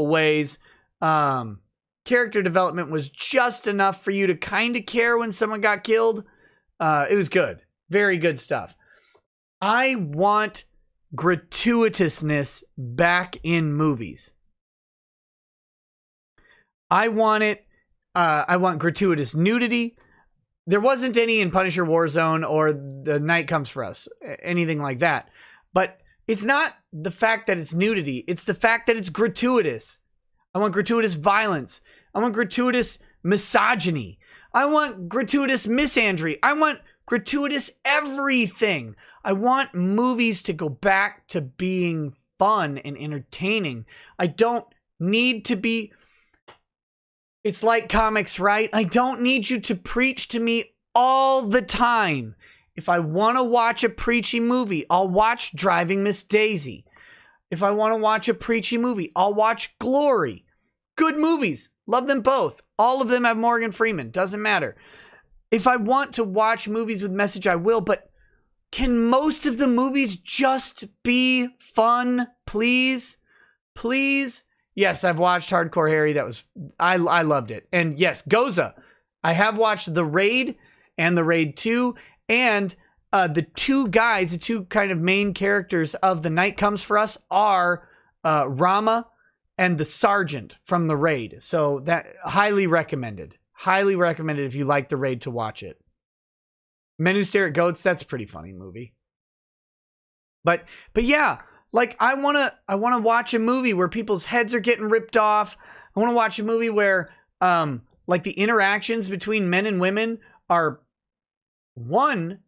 ways. Character development was just enough for you to kind of care when someone got killed. It was good. Very good stuff. I want gratuitousness back in movies. I want it. I want gratuitous nudity. There wasn't any in Punisher Warzone or The Night Comes For Us, anything like that. But it's not the fact that it's nudity. It's the fact that it's gratuitous. I want gratuitous violence. I want gratuitous misogyny. I want gratuitous misandry. I want gratuitous everything. I want movies to go back to being fun and entertaining. I don't need to be... It's like comics, right? I don't need you to preach to me all the time. If I want to watch a preachy movie, I'll watch Driving Miss Daisy. If I want to watch a preachy movie, I'll watch Glory. Good movies. Love them both. All of them have Morgan Freeman. Doesn't matter. If I want to watch movies with message, I will. But can most of the movies just be fun, please? Please? Yes, I've watched Hardcore Harry. I loved it. And yes, Goza. I have watched The Raid and The Raid 2. And the two kind of main characters of The Night Comes For Us are Rama and the Sergeant from The Raid. So that highly recommended. Highly recommended if you like The Raid to watch it. Men Who Stare at Goats, that's a pretty funny movie. But yeah, like I wanna watch a movie where people's heads are getting ripped off. I wanna watch a movie where like the interactions between men and women are one,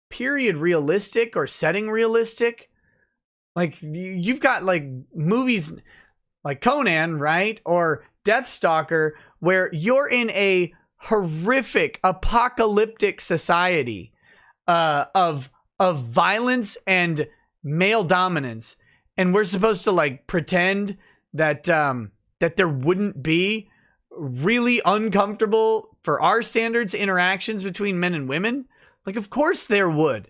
period realistic or setting realistic. Like you've got like movies like Conan, right? Or Deathstalker, where you're in a horrific apocalyptic society of violence and male dominance, and we're supposed to like pretend that that there wouldn't be really uncomfortable for our standards interactions between men and women. Like, of course there would,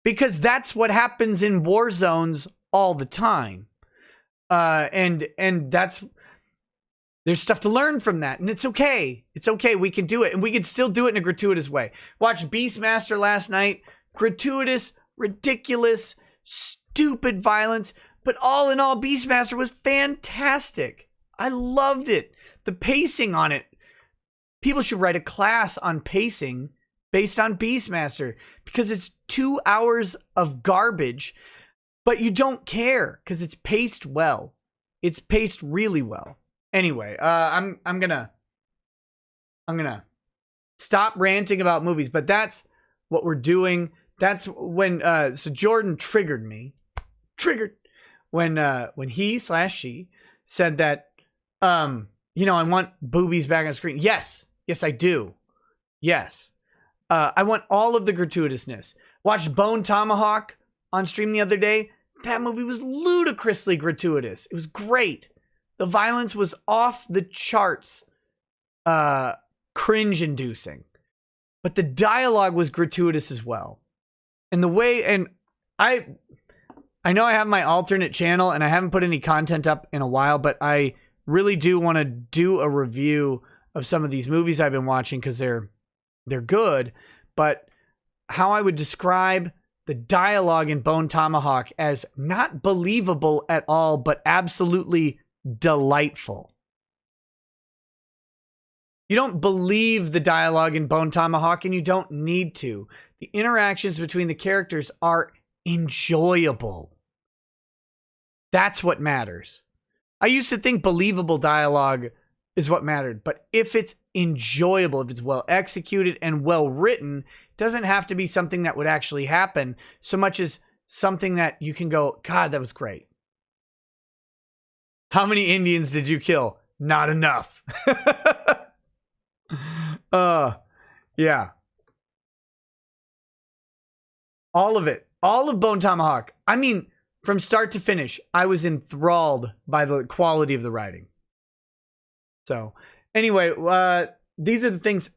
because that's what happens in war zones all the time. And that's, there's stuff to learn from that, and it's okay. It's okay. We can do it, and we can still do it in a gratuitous way. Watched Beastmaster last night. Gratuitous, ridiculous, stupid violence, but all in all, Beastmaster was fantastic. I loved it. The pacing on it. People should write a class on pacing based on Beastmaster, because it's 2 hours of garbage, but you don't care because it's paced well. It's paced really well. Anyway, I'm gonna stop ranting about movies, but that's what we're doing. That's when so Jordan triggered me. When he/she said that I want boobies back on screen. Yes, I do. Yes. I want all of the gratuitousness. Watched Bone Tomahawk on stream the other day. That movie was ludicrously gratuitous. It was great. The violence was off the charts, cringe-inducing. But the dialogue was gratuitous as well. And the way, and I know I have my alternate channel and I haven't put any content up in a while, but I really do want to do a review of some of these movies I've been watching because they're good. But how I would describe the dialogue in Bone Tomahawk as not believable at all, but absolutely delightful. You don't believe the dialogue in Bone Tomahawk, and you don't need to. The interactions between the characters are enjoyable. That's what matters. I used to think believable dialogue is what mattered, but if it's enjoyable, if it's well executed and well written, it doesn't have to be something that would actually happen so much as something that you can go, God, that was great. How many Indians did you kill? Not enough. Yeah. All of it. All of Bone Tomahawk. I mean, from start to finish, I was enthralled by the quality of the writing. So, anyway, these are the things.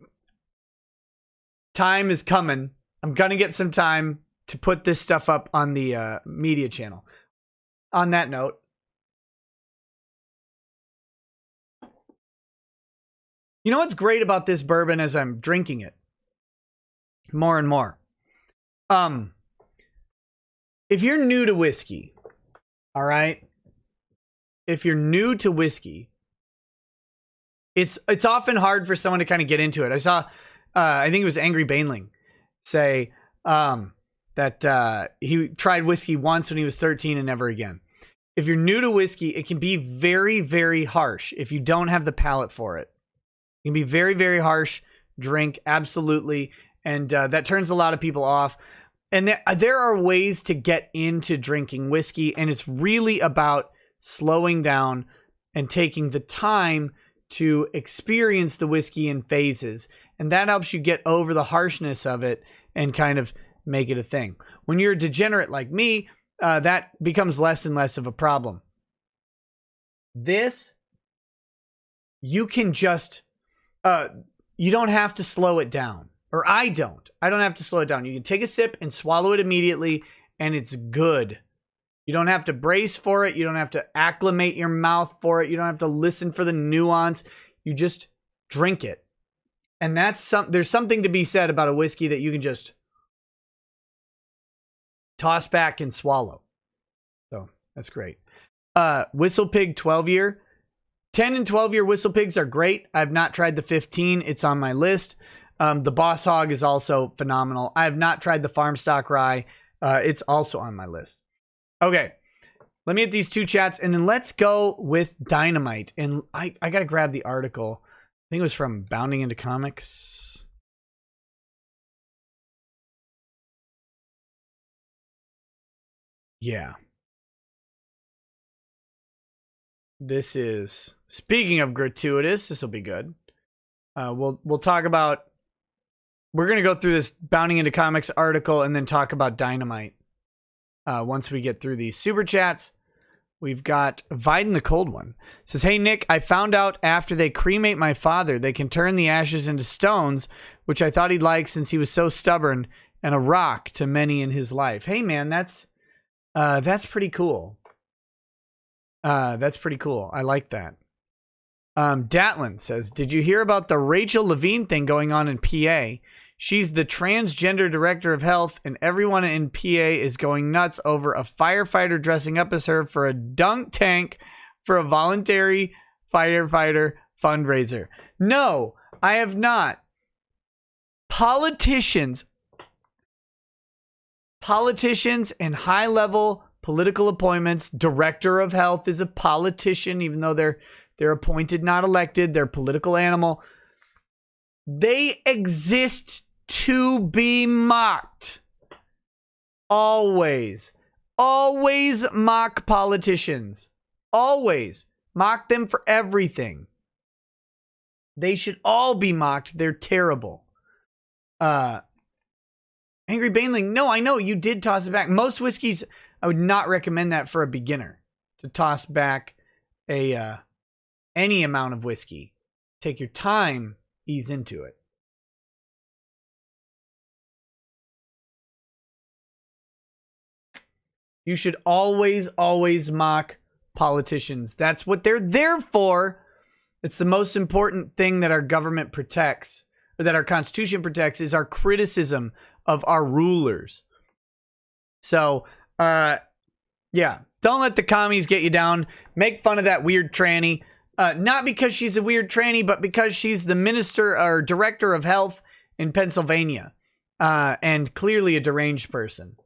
Time is coming. I'm going to get some time to put this stuff up on the media channel. On that note, you know what's great about this bourbon as I'm drinking it? More and more. If you're new to whiskey, all right? If you're new to whiskey, it's often hard for someone to kind of get into it. I saw, I think it was Angry Baneling say that he tried whiskey once when he was 13 and never again. If you're new to whiskey, it can be very, very harsh if you don't have the palate for it. It can be very, very harsh drink, absolutely. And that turns a lot of people off. And there are ways to get into drinking whiskey, and it's really about slowing down and taking the time to experience the whiskey in phases. And that helps you get over the harshness of it and kind of make it a thing. When you're a degenerate like me, that becomes less and less of a problem. This, you can just, you don't have to slow it down. Or I don't have to slow it down. You can take a sip and swallow it immediately, and it's good. You don't have to brace for it. You don't have to acclimate your mouth for it. You don't have to listen for the nuance. You just drink it. And there's something to be said about a whiskey that you can just toss back and swallow. So that's great. Whistle Pig 12-year. 10 and 12-year Whistle Pigs are great. I've not tried the 15. It's on my list. The Boss Hog is also phenomenal. I have not tried the Farm Stock Rye. It's also on my list. Okay, let me hit these two chats, and then let's go with Dynamite. And I got to grab the article. I think it was from Bounding Into Comics. Yeah. This is, speaking of gratuitous, this will be good. We'll talk about, we're going to go through this Bounding Into Comics article and then talk about Dynamite. Once we get through these super chats, we've got Viden the Cold One. Says, hey, Nick, I found out after they cremate my father, they can turn the ashes into stones, which I thought he'd like since he was so stubborn, and a rock to many in his life. Hey, man, that's pretty cool. That's pretty cool. I like that. Datlin says, did you hear about the Rachel Levine thing going on in PA? She's the transgender director of health, and everyone in PA is going nuts over a firefighter dressing up as her for a dunk tank for a voluntary firefighter fundraiser. No, I have not. Politicians and high-level political appointments, director of health is a politician, even though they're appointed, not elected. They're a political animal. They exist to be mocked. Always mock politicians. Always mock them for everything. They should all be mocked. They're terrible. Angry Baneling, no, I know you did toss it back. Most whiskeys, I would not recommend that for a beginner, to toss back any amount of whiskey. Take your time, ease into it. You should always mock politicians. That's what they're there for. It's the most important thing that our government protects, or that our Constitution protects, is our criticism of our rulers. So, yeah, don't let the commies get you down. Make fun of that weird tranny. Not because she's a weird tranny, but because she's the minister or director of health in Pennsylvania. And clearly a deranged person.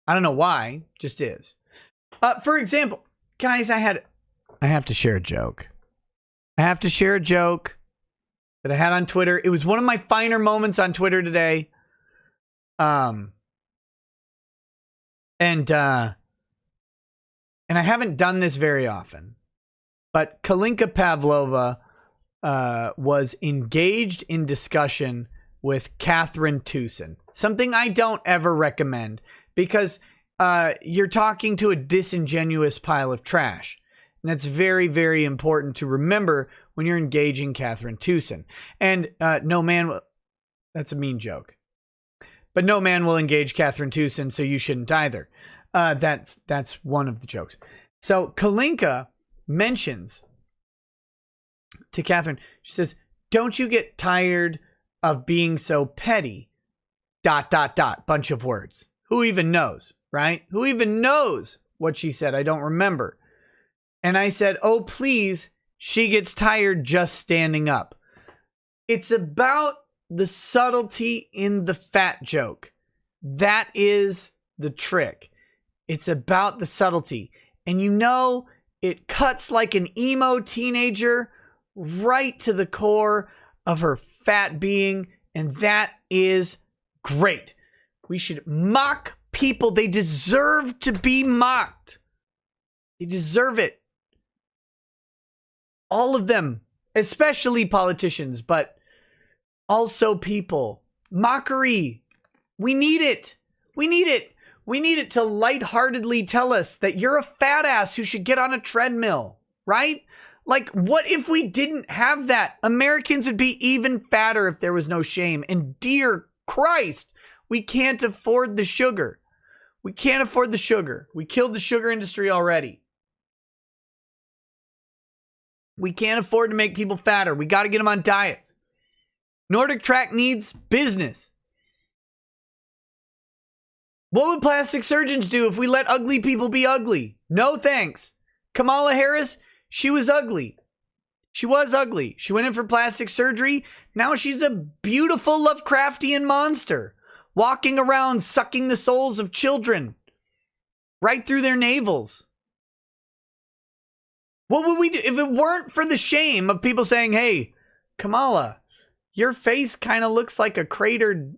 I don't know why, just is. For example, guys, I have to share a joke. I have to share a joke that I had on Twitter. It was one of my finer moments on Twitter today. And I haven't done this very often. But Kalinka Pavlova was engaged in discussion with Catherine Tewson. Something I don't ever recommend because you're talking to a disingenuous pile of trash. And that's very, very important to remember when you're engaging Catherine Tewson. And that's a mean joke. But no man will engage Catherine Tewson, so you shouldn't either. That's one of the jokes. So Kalinka mentions to Catherine, she says, "Don't you get tired of being so petty? ... Bunch of words. Who even knows, right? Who even knows what she said? I don't remember." And I said, "Oh, please, she gets tired just standing up." It's about the subtlety in the fat joke. That is the trick. It's about the subtlety. And it cuts like an emo teenager right to the core of her fat being. And that is great. We should mock people. They deserve to be mocked. They deserve it. All of them, especially politicians, but also people. Mockery. We need it. We need it. We need it to lightheartedly tell us that you're a fat ass who should get on a treadmill, right? Like, what if we didn't have that? Americans would be even fatter if there was no shame. And dear Christ, we can't afford the sugar. We can't afford the sugar. We killed the sugar industry already. We can't afford to make people fatter. We got to get them on diets. Nordic Track needs business. What would plastic surgeons do if we let ugly people be ugly? No thanks. Kamala Harris, she was ugly. She was ugly. She went in for plastic surgery. Now she's a beautiful Lovecraftian monster, walking around sucking the souls of children right through their navels. What would we do if it weren't for the shame of people saying, "Hey, Kamala, your face kind of looks like a cratered,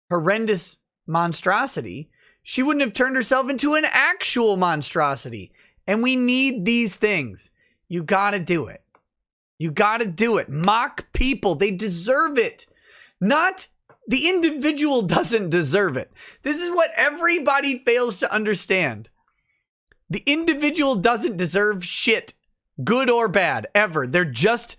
horrendous monstrosity." She wouldn't have turned herself into an actual monstrosity. And we need these things. You gotta do it. You gotta do it. Mock people. They deserve it. Not the individual doesn't deserve it. This is what everybody fails to understand. The individual doesn't deserve shit, good or bad, ever. They're just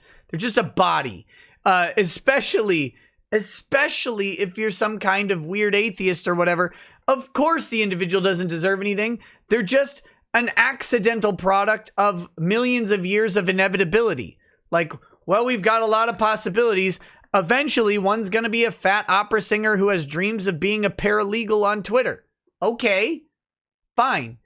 a body. Especially if you're some kind of weird atheist or whatever. Of course the individual doesn't deserve anything. They're just an accidental product of millions of years of inevitability. Like, well, we've got a lot of possibilities. Eventually, one's going to be a fat opera singer who has dreams of being a paralegal on Twitter. Okay, fine.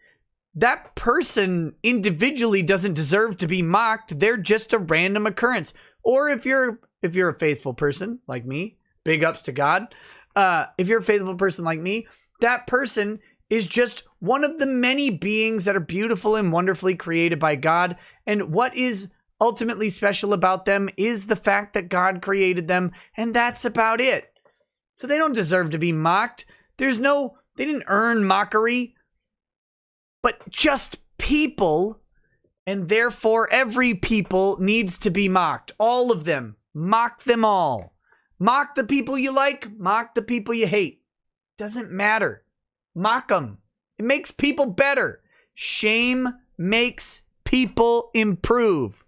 That person individually doesn't deserve to be mocked. They're just a random occurrence. Or if you're a faithful person like me, big ups to God. If you're a faithful person like me, that person is just one of the many beings that are beautiful and wonderfully created by God. And what is ultimately special about them is the fact that God created them, and that's about it. So they don't deserve to be mocked. They didn't earn mockery, but just people, and therefore every people needs to be mocked. All of them. Mock them all. Mock the people you like, mock the people you hate. Doesn't matter. Mock them. It makes people better. Shame makes people improve.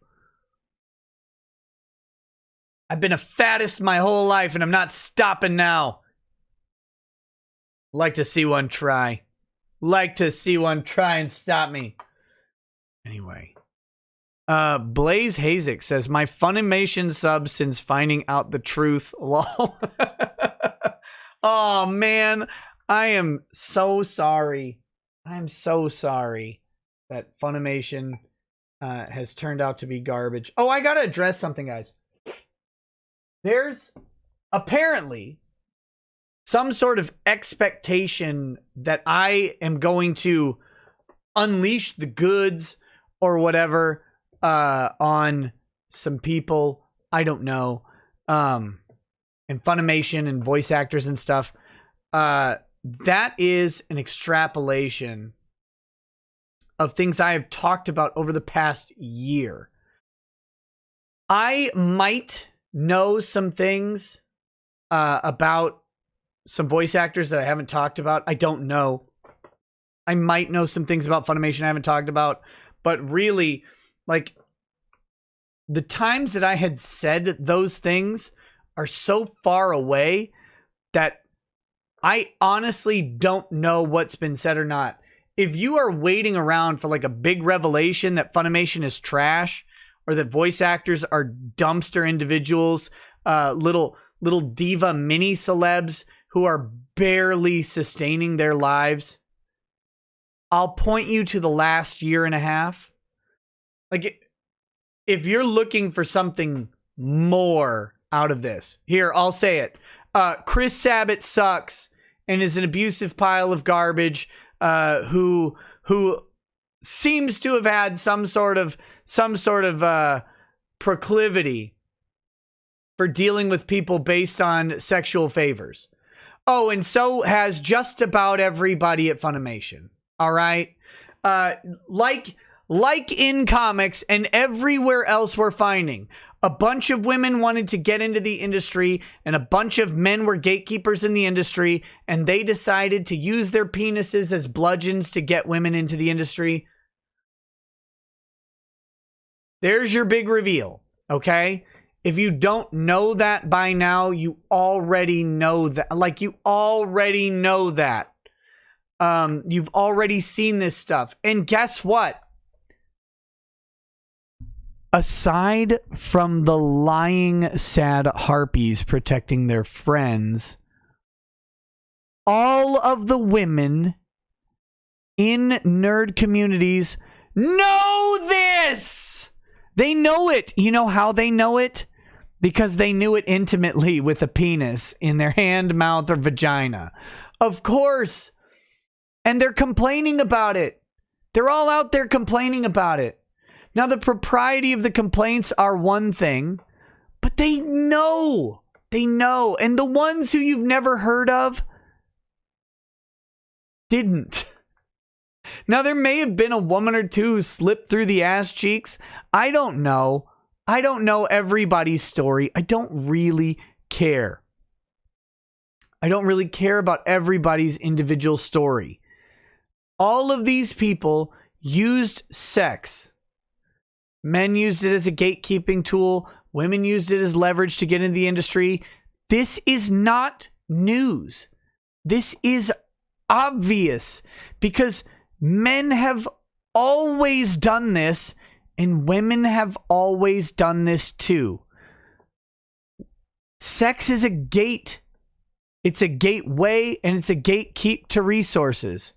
I've been a fattest my whole life and I'm not stopping now. Like to see one try. Like to see one try and stop me. Anyway. Blaze Hazik says, my Funimation sub since finding out the truth. Lol. Oh, man. I am so sorry. I'm so sorry that Funimation has turned out to be garbage. Oh, I gotta address something, guys. There's apparently some sort of expectation that I am going to unleash the goods or whatever on some people. I don't know. And Funimation and voice actors and stuff. That is an extrapolation of things I have talked about over the past year. I might know some things about some voice actors that I haven't talked about. I don't know. I might know some things about Funimation I haven't talked about. But really, like, the times that I had said those things are so far away that I honestly don't know what's been said or not. If you are waiting around for like a big revelation that Funimation is trash or that voice actors are dumpster individuals, little diva mini celebs who are barely sustaining their lives, I'll point you to the last year and a half. Like, if you're looking for something more out of this, here, I'll say it. Chris Sabat sucks and is an abusive pile of garbage who seems to have had some sort of proclivity for dealing with people based on sexual favors. Oh, and so has just about everybody at Funimation. All right? Like in comics and everywhere else we're finding, a bunch of women wanted to get into the industry and a bunch of men were gatekeepers in the industry, and they decided to use their penises as bludgeons to get women into the industry. There's your big reveal, okay? If you don't know that by now, you already know that. Like, you already know that. You've already seen this stuff. And guess what? Aside from the lying, sad harpies protecting their friends, all of the women in nerd communities know this! They know it. You know how they know it? Because they knew it intimately with a penis in their hand, mouth, or vagina. Of course. And they're complaining about it. They're all out there complaining about it. Now, the propriety of the complaints are one thing, but they know. They know. And the ones who you've never heard of didn't. Now, there may have been a woman or two who slipped through the ass cheeks. I don't know. I don't know everybody's story. I don't really care. I don't really care about everybody's individual story. All of these people used sex. Men used it as a gatekeeping tool. Women used it as leverage to get into the industry. This is not news. This is obvious because men have always done this and women have always done this too. Sex is a gate. It's a gateway and it's a gatekeep to resources.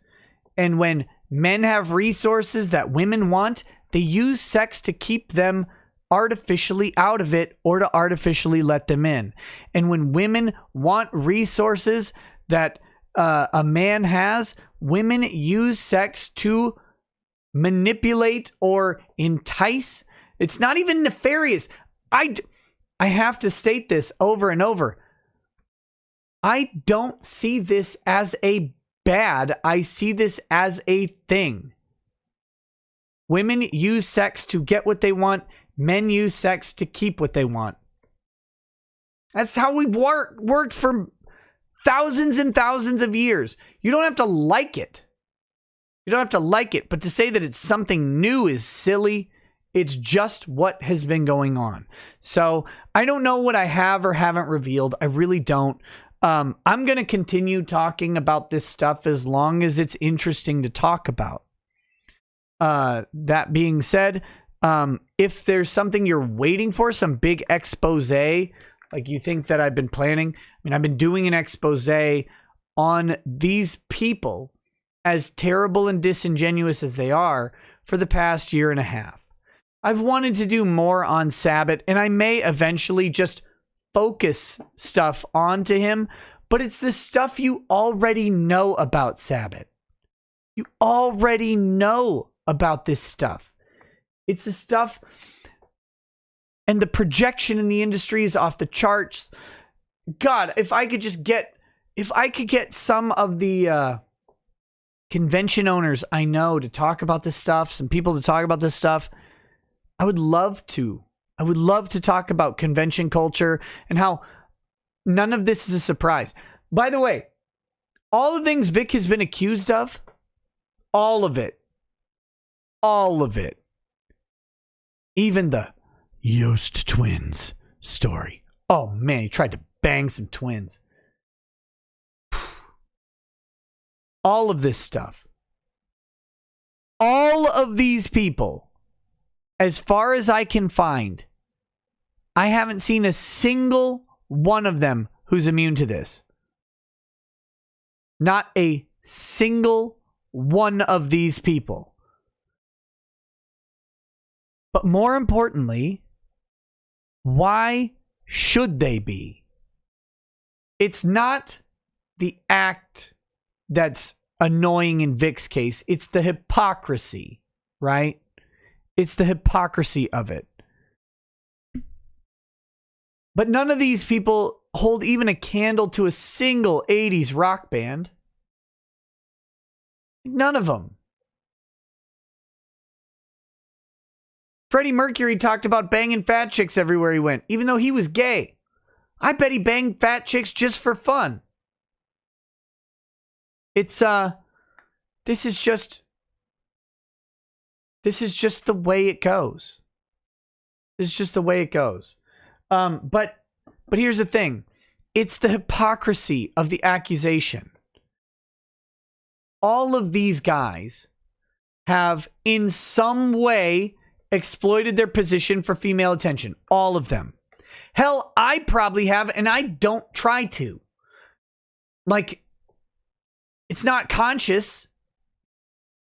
And when men have resources that women want, they use sex to keep them artificially out of it or to artificially let them in. And when women want resources that a man has, women use sex to manipulate or entice. It's not even nefarious. I have to state this over and over. I don't see this as a bad. I see this as a thing. Women use sex to get what they want. Men use sex to keep what they want. That's how we've worked for thousands and thousands of years. You don't have to like it. You don't have to like it. But to say that it's something new is silly. It's just what has been going on. So I don't know what I have or haven't revealed. I really don't. I'm going to continue talking about this stuff as long as it's interesting to talk about. That being said, if there's something you're waiting for, some big expose, like you think that I've been planning, I mean, I've been doing an expose on these people, as terrible and disingenuous as they are, for the past year and a half. I've wanted to do more on Sabbath, and I may eventually just focus stuff onto him, but it's the stuff you already know about Sabbath. You already know about this stuff. It's the stuff, and the projection in the industry is off the charts. God, if I could get some of the convention owners I know to talk about this stuff, some people to talk about this stuff, I would love to. I would love to talk about convention culture and how none of this is a surprise. By the way, all the things Vic has been accused of, all of it, even the Yost twins story. Oh man, he tried to bang some twins. All of this stuff. All of these people, as far as I can find, I haven't seen a single one of them who's immune to this. Not a single one of these people. But more importantly, why should they be? It's not the act that's annoying in Vic's case. It's the hypocrisy, right? It's the hypocrisy of it. But none of these people hold even a candle to a single 80s rock band. None of them. Freddie Mercury talked about banging fat chicks everywhere he went, even though he was gay. I bet he banged fat chicks just for fun. It's, this is just the way it goes. This is just the way it goes. But here's the thing. It's the hypocrisy of the accusation. All of these guys have in some way exploited their position for female attention. All of them. Hell, I probably have, and I don't try to. Like, it's not conscious,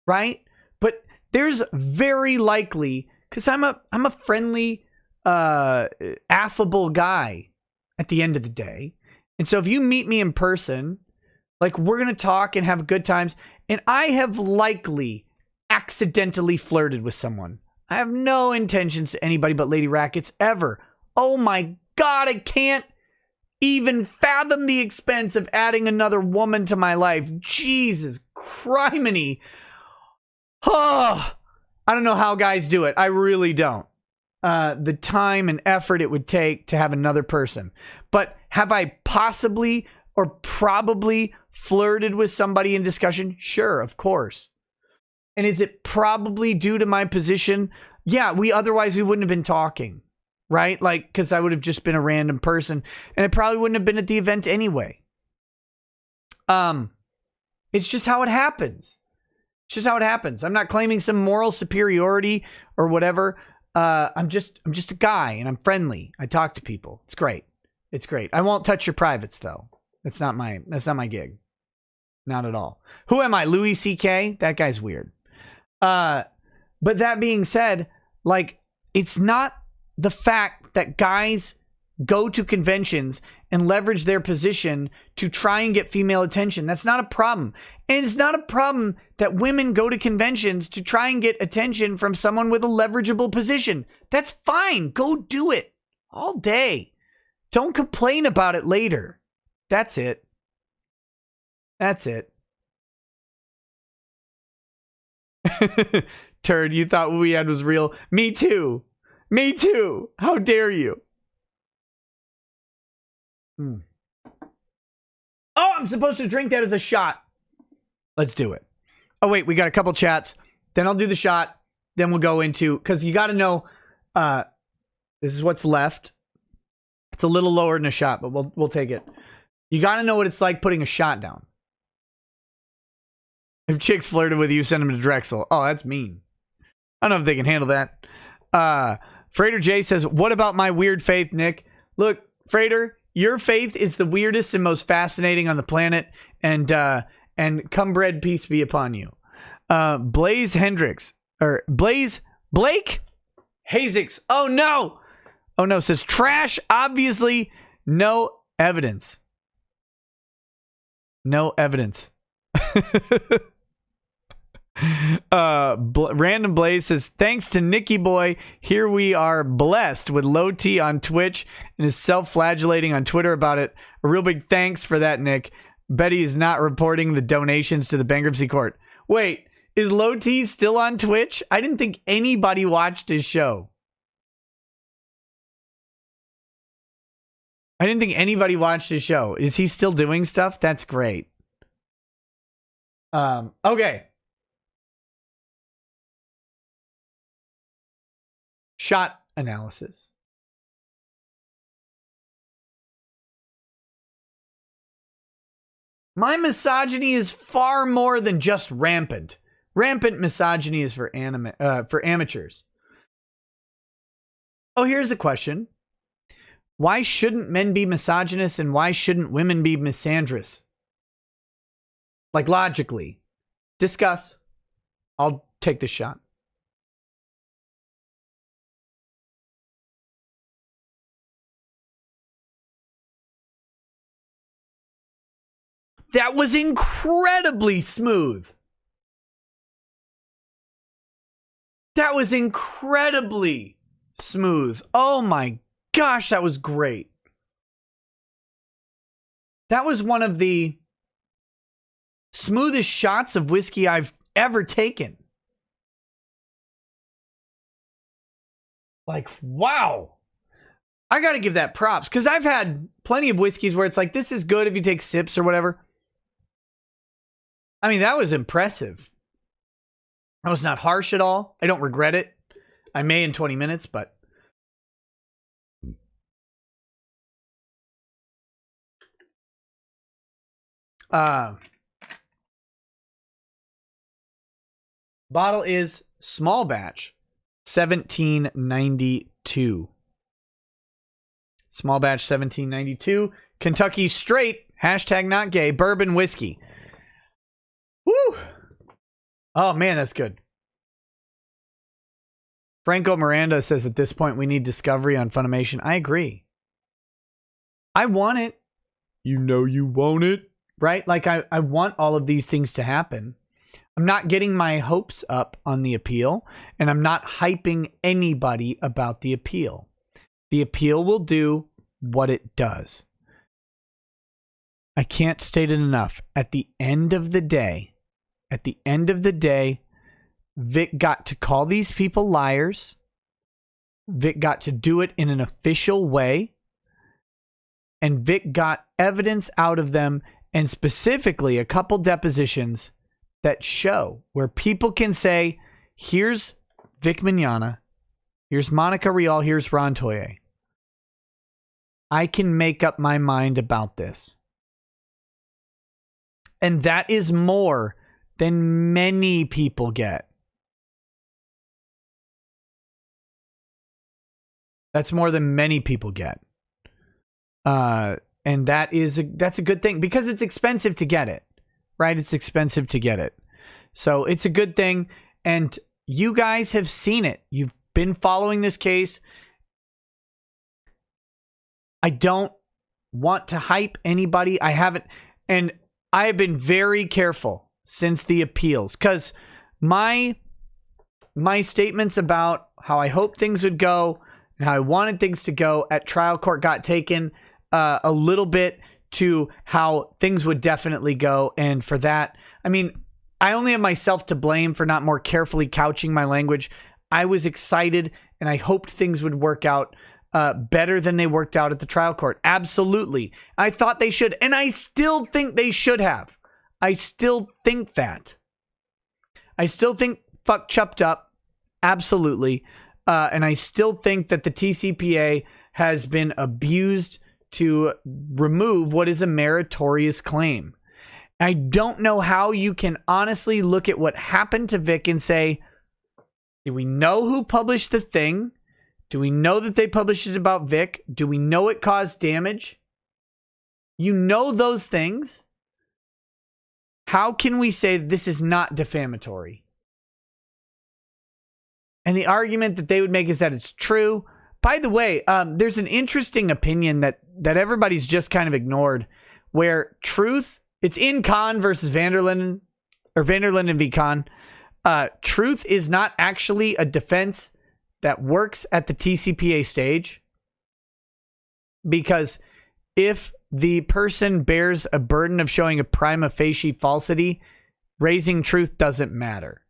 right? But there's very likely, because I'm a friendly, affable guy at the end of the day. And so if you meet me in person, like, we're going to talk and have good times. And I have likely accidentally flirted with someone. I have no intentions to anybody but Lady Rackets ever. Oh my God, I can't even fathom the expense of adding another woman to my life. Jesus criminy. Oh, I don't know how guys do it. I really don't. The time and effort it would take to have another person. But have I possibly or probably flirted with somebody in discussion? Sure, of course. And is it probably due to my position? Yeah, otherwise we wouldn't have been talking, right? Like, because I would have just been a random person, and it probably wouldn't have been at the event anyway. It's just how it happens. It's just how it happens. I'm not claiming some moral superiority or whatever. I'm just a guy, and I'm friendly. I talk to people. It's great. It's great. I won't touch your privates though. That's not my gig. Not at all. Who am I? Louis C.K.? That guy's weird. But that being said, like, it's not the fact that guys go to conventions and leverage their position to try and get female attention. That's not a problem. And it's not a problem that women go to conventions to try and get attention from someone with a leverageable position. That's fine. Go do it all day. Don't complain about it later. That's it. That's it. Turd, you thought what we had was real. Me too. Me too. How dare you? Oh, I'm supposed to drink that as a shot. Let's do it. Oh, wait, we got a couple chats. Then I'll do the shot. Then we'll go into, because you got to know, this is what's left. It's a little lower than a shot, but we'll take it. You got to know what it's like putting a shot down. If chicks flirted with you, send them to Drexel. Oh, that's mean. I don't know if they can handle that. Frater J says, what about my weird faith, Nick? Look, Frater, your faith is the weirdest and most fascinating on the planet. And come bread, peace be upon you. Blaze Hendricks. Or Blake? Hazix. Oh no. Oh no. Says trash. Obviously, no evidence. No evidence. Random Blaze says, thanks to Nicky Boy, here we are blessed with low T on Twitch and is self-flagellating on Twitter about it. A real big thanks for that, Nick. Betty is not reporting the donations to the bankruptcy court. Wait, is low T still on Twitch? I didn't think anybody watched his show. I didn't think anybody watched his show. Is he still doing stuff? That's great. Okay. Shot analysis. My misogyny is far more than just rampant. Rampant misogyny is for amateurs. Oh, here's a question. Why shouldn't men be misogynists and why shouldn't women be misandrous? Like logically. Discuss. I'll take this shot. That was incredibly smooth. That was incredibly smooth. Oh my gosh, that was great. That was one of the smoothest shots of whiskey I've ever taken. Like, wow. I got to give that props because I've had plenty of whiskeys where it's like, this is good if you take sips or whatever. I mean, that was impressive. That was not harsh at all. I don't regret it. I may in 20 minutes, but. Bottle is small batch, 1792. Small batch, 1792. Kentucky straight, hashtag not gay, bourbon whiskey. Woo! Oh, man, that's good. Franco Miranda says at this point we need Discovery on Funimation. I agree. I want it. You know you want it. Right? Like, I want all of these things to happen. I'm not getting my hopes up on the appeal, and I'm not hyping anybody about the appeal. The appeal will do what it does. I can't state it enough. At the end of the day, Vic got to call these people liars. Vic got to do it in an official way. And Vic got evidence out of them, and specifically a couple depositions that show where people can say, here's Vic Mignogna, here's Monica Rial, here's Ron Toye. I can make up my mind about this. And that is more than many people get. That's more than many people get. And that's a good thing because it's expensive to get it, right? It's expensive to get it. So it's a good thing. And you guys have seen it. You've been following this case. I don't want to hype anybody. I haven't. And I have been very careful since the appeals because my statements about how I hoped things would go and how I wanted things to go at trial court got taken a little bit to how things would definitely go. And for that, I mean, I only have myself to blame for not more carefully couching my language. I was excited and I hoped things would work out better than they worked out at the trial court. Absolutely. I thought they should. And I still think they should have. I still think that. I still think fuck chupped up. Absolutely. And I still think that the TCPA has been abused to remove what is a meritorious claim. I don't know how you can honestly look at what happened to Vic and say, do we know who published the thing? Do we know that they published it about Vic? Do we know it caused damage? You know those things. How can we say this is not defamatory? And the argument that they would make is that it's true. By the way, there's an interesting opinion that everybody's just kind of ignored, where truth, it's in Kahn versus Vanderlinden, or Vanderlinden v. Kahn. Truth is not actually a defense that works at the TCPA stage, because if the person bears a burden of showing a prima facie falsity, raising truth doesn't matter.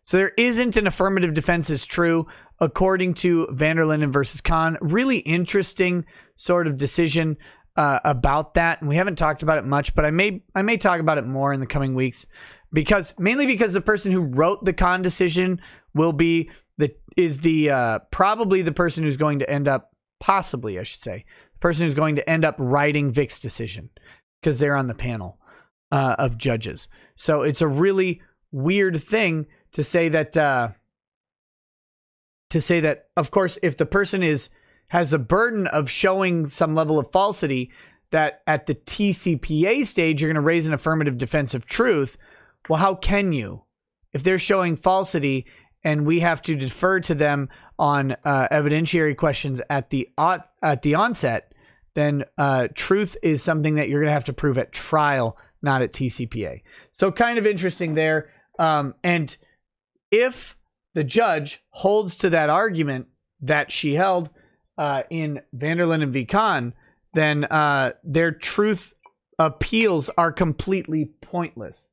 So there isn't an affirmative defense is true, according to Vanderlinden versus Kahn. Really interesting sort of decision about that, and we haven't talked about it much, but I may talk about it more in the coming weeks, mainly because the person who wrote the Kahn decision will be probably the person who's going to end up, possibly I should say, the person who's going to end up writing Vic's decision, because they're on the panel of judges. So it's a really weird thing to say that of course, if the person has a burden of showing some level of falsity, that at the TCPA stage you're going to raise an affirmative defense of truth. Well, how can you, if they're showing falsity and we have to defer to them on evidentiary questions at the onset? Then truth is something that you're going to have to prove at trial, not at TCPA. So kind of interesting there. And if the judge holds to that argument that she held in Vanderlinden v. Kahn, then their truth appeals are completely pointless.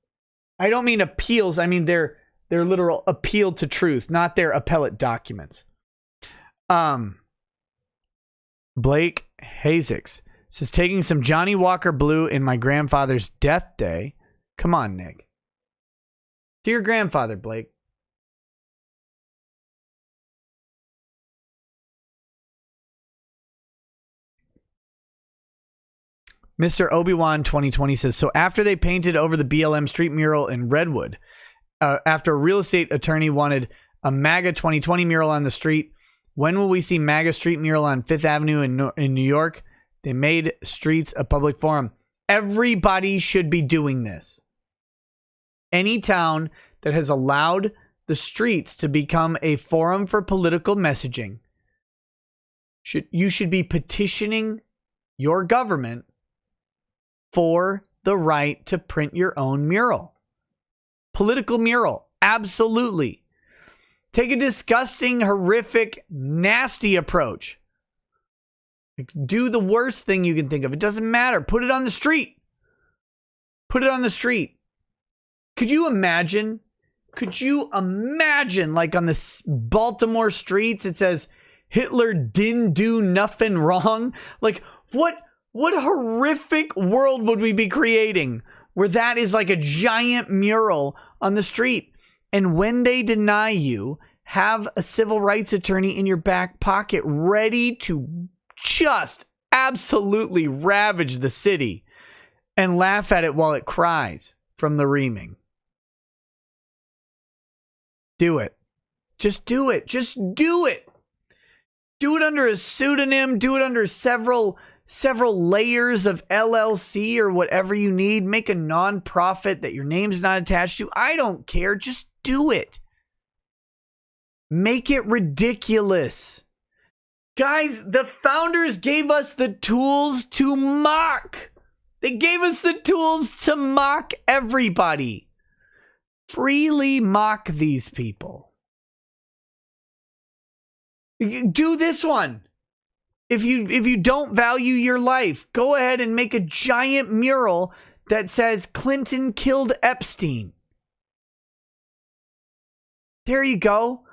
I don't mean appeals. I mean their literal appeal to truth, not their appellate documents. Blake Hazix says, taking some Johnny Walker Blue in my grandfather's death day. Come on, Nick. To your grandfather, Blake. Mr. Obi-Wan 2020 says, so after they painted over the BLM street mural in Redwood, after a real estate attorney wanted a MAGA 2020 mural on the street, when will we see MAGA street mural on Fifth Avenue in New York? They made streets a public forum. Everybody should be doing this. Any town that has allowed the streets to become a forum for political messaging, you should be petitioning your government for the right to print your own mural. Political mural, absolutely. Take a disgusting, horrific, nasty approach. Do the worst thing you can think of. It doesn't matter. Put it on the street. Put it on the street. Could you imagine, like on the Baltimore streets, it says, Hitler didn't do nothing wrong? Like, what horrific world would we be creating where that is like a giant mural on the street? And when they deny you, have a civil rights attorney in your back pocket ready to just absolutely ravage the city and laugh at it while it cries from the reaming. Do it. Just do it. Just do it. Do it under a pseudonym. Do it under several layers of LLC or whatever you need. Make a nonprofit that your name's not attached to. I don't care. Just do it. Make it ridiculous. Guys, the founders gave us the tools to mock. They gave us the tools to mock everybody. Freely mock these people. Do this one. If you don't value your life, go ahead and make a giant mural that says Clinton killed Epstein. There you go.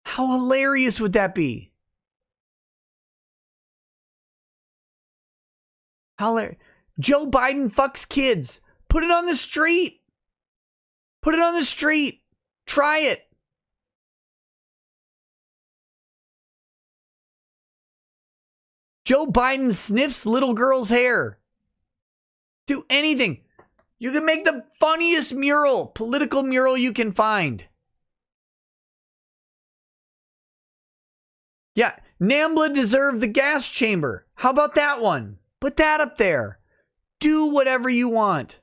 How hilarious would that be? Joe Biden fucks kids. Put it on the street. Put it on the street. Try it. Joe Biden sniffs little girls' hair. Do anything. You can make the funniest mural, political mural you can find. Yeah, NAMBLA deserved the gas chamber. How about that one? Put that up there. Do whatever you want.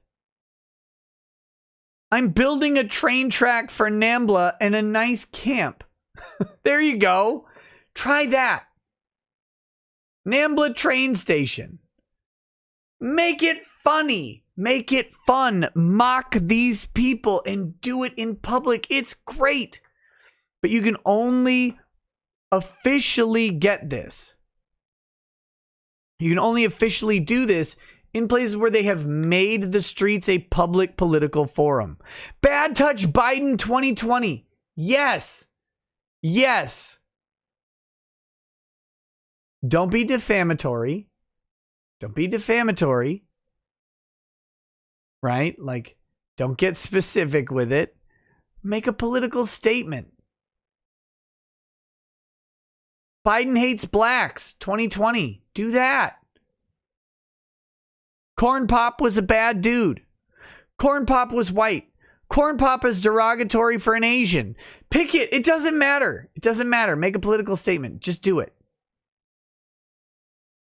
I'm building a train track for NAMBLA and a nice camp. There you go. Try that. Nambla train station. Make it funny. Make it fun. Mock these people and do it in public. It's great. But you can only officially get this. You can only officially do this in places where they have made the streets a public political forum. Bad touch Biden 2020. Yes. Yes. Don't be defamatory. Don't be defamatory. Right? Like, don't get specific with it. Make a political statement. Biden hates blacks 2020. Do that. Corn Pop was a bad dude. Corn Pop was white. Corn Pop is derogatory for an Asian. Pick it. It doesn't matter. It doesn't matter. Make a political statement. Just do it.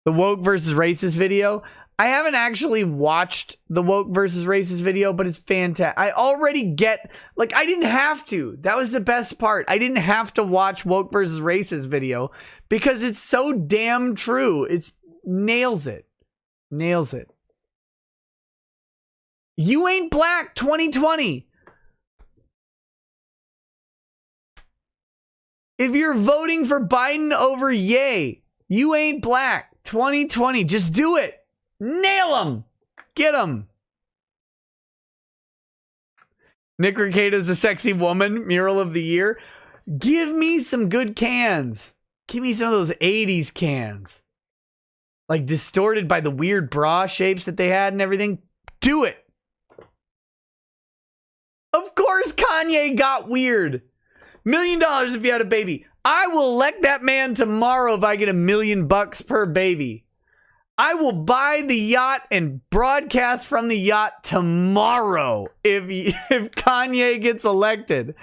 The woke versus racist video. I haven't actually watched the woke versus racist video, but it's fantastic. I already get, like, I didn't have to. That was the best part. I didn't have to watch woke versus racist video because it's so damn true. It's nails it. Nails it. You ain't black 2020. If you're voting for Biden over Ye, you ain't black 2020. Just do it. Nail them. Get them. Nick Rekieta's a sexy woman. Mural of the year. Give me some good cans. Give me some of those 80s cans. Like distorted by the weird bra shapes that they had and everything. Do it. Of course Kanye got weird. $1 million if you had a baby. I will elect that man tomorrow if I get $1 million per baby. I will buy the yacht and broadcast from the yacht tomorrow if Kanye gets elected.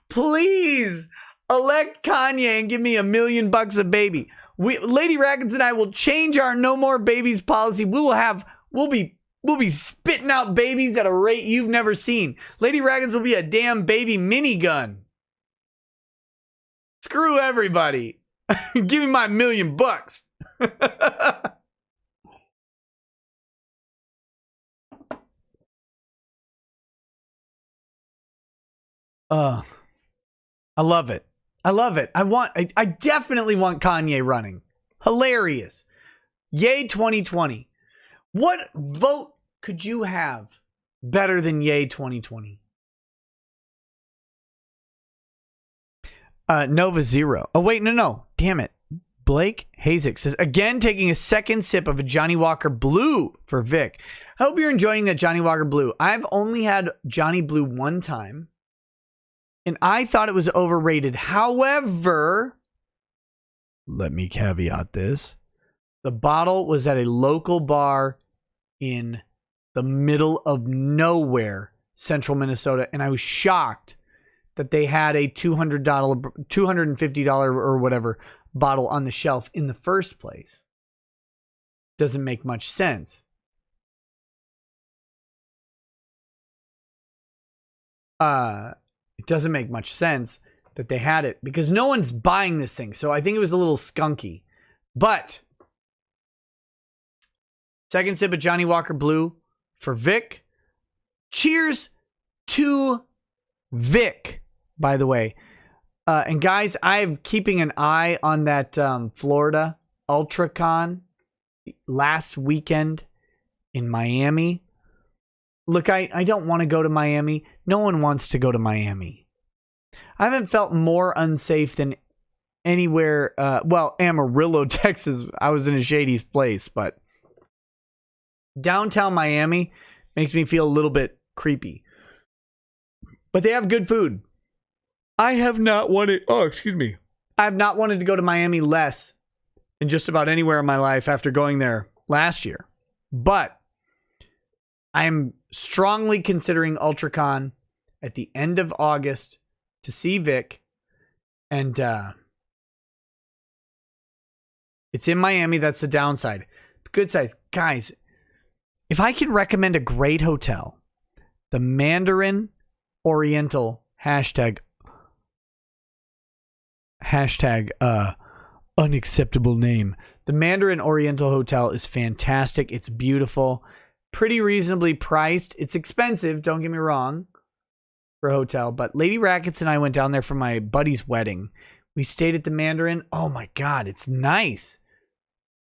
Please elect Kanye and give me $1 million a baby. Lady Rackets and I will change our no more babies policy. We'll be spitting out babies at a rate you've never seen. Lady Rackets will be a damn baby minigun. Screw everybody. Give me my $1 million. I love it. I love it. I definitely want Kanye running. Hilarious. Yay 2020. What vote could you have better than Yay 2020? Nova Zero. Oh, wait, no. Damn it. Blake Hazik says, again, taking a second sip of a Johnny Walker Blue for Vic. I hope you're enjoying that Johnny Walker Blue. I've only had Johnny Blue one time, and I thought it was overrated. However, let me caveat this. The bottle was at a local bar in the middle of nowhere, central Minnesota, and I was shocked that they had a $200, $250 or whatever bottle on the shelf in the first place. Doesn't make much sense. It doesn't make much sense that they had it because no one's buying this thing. So I think it was a little skunky. But second sip of Johnny Walker Blue for Vic. Cheers to Vic, by the way. And guys, I'm keeping an eye on that Florida UltraCon last weekend in Miami. Look, I don't want to go to Miami. No one wants to go to Miami. I haven't felt more unsafe than anywhere. Amarillo, Texas. I was in a shady place, but downtown Miami makes me feel a little bit creepy. But they have good food. I have not wanted... I have not wanted to go to Miami less than just about anywhere in my life after going there last year. But I'm strongly considering UltraCon at the end of August to see Vic. And it's in Miami. That's the downside. The good side, guys, if I can recommend a great hotel, the Mandarin Oriental #, Hashtag unacceptable name. The Mandarin Oriental Hotel is fantastic. It's beautiful. Pretty reasonably priced. It's expensive, don't get me wrong, for a hotel. But Lady Rackets and I went down there for my buddy's wedding. We stayed at the Mandarin. Oh my God, it's nice.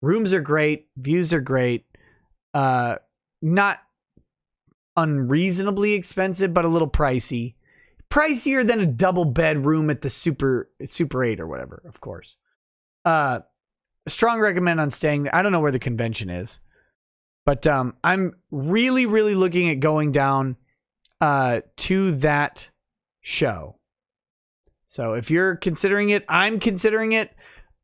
Rooms are great. Views are great. Not unreasonably expensive, but a little pricey. Pricier than a double bedroom at the Super 8 or whatever, of course. Strong recommend on staying there. I don't know where the convention is, but I'm really, really looking at going down to that show. So if you're considering it, I'm considering it.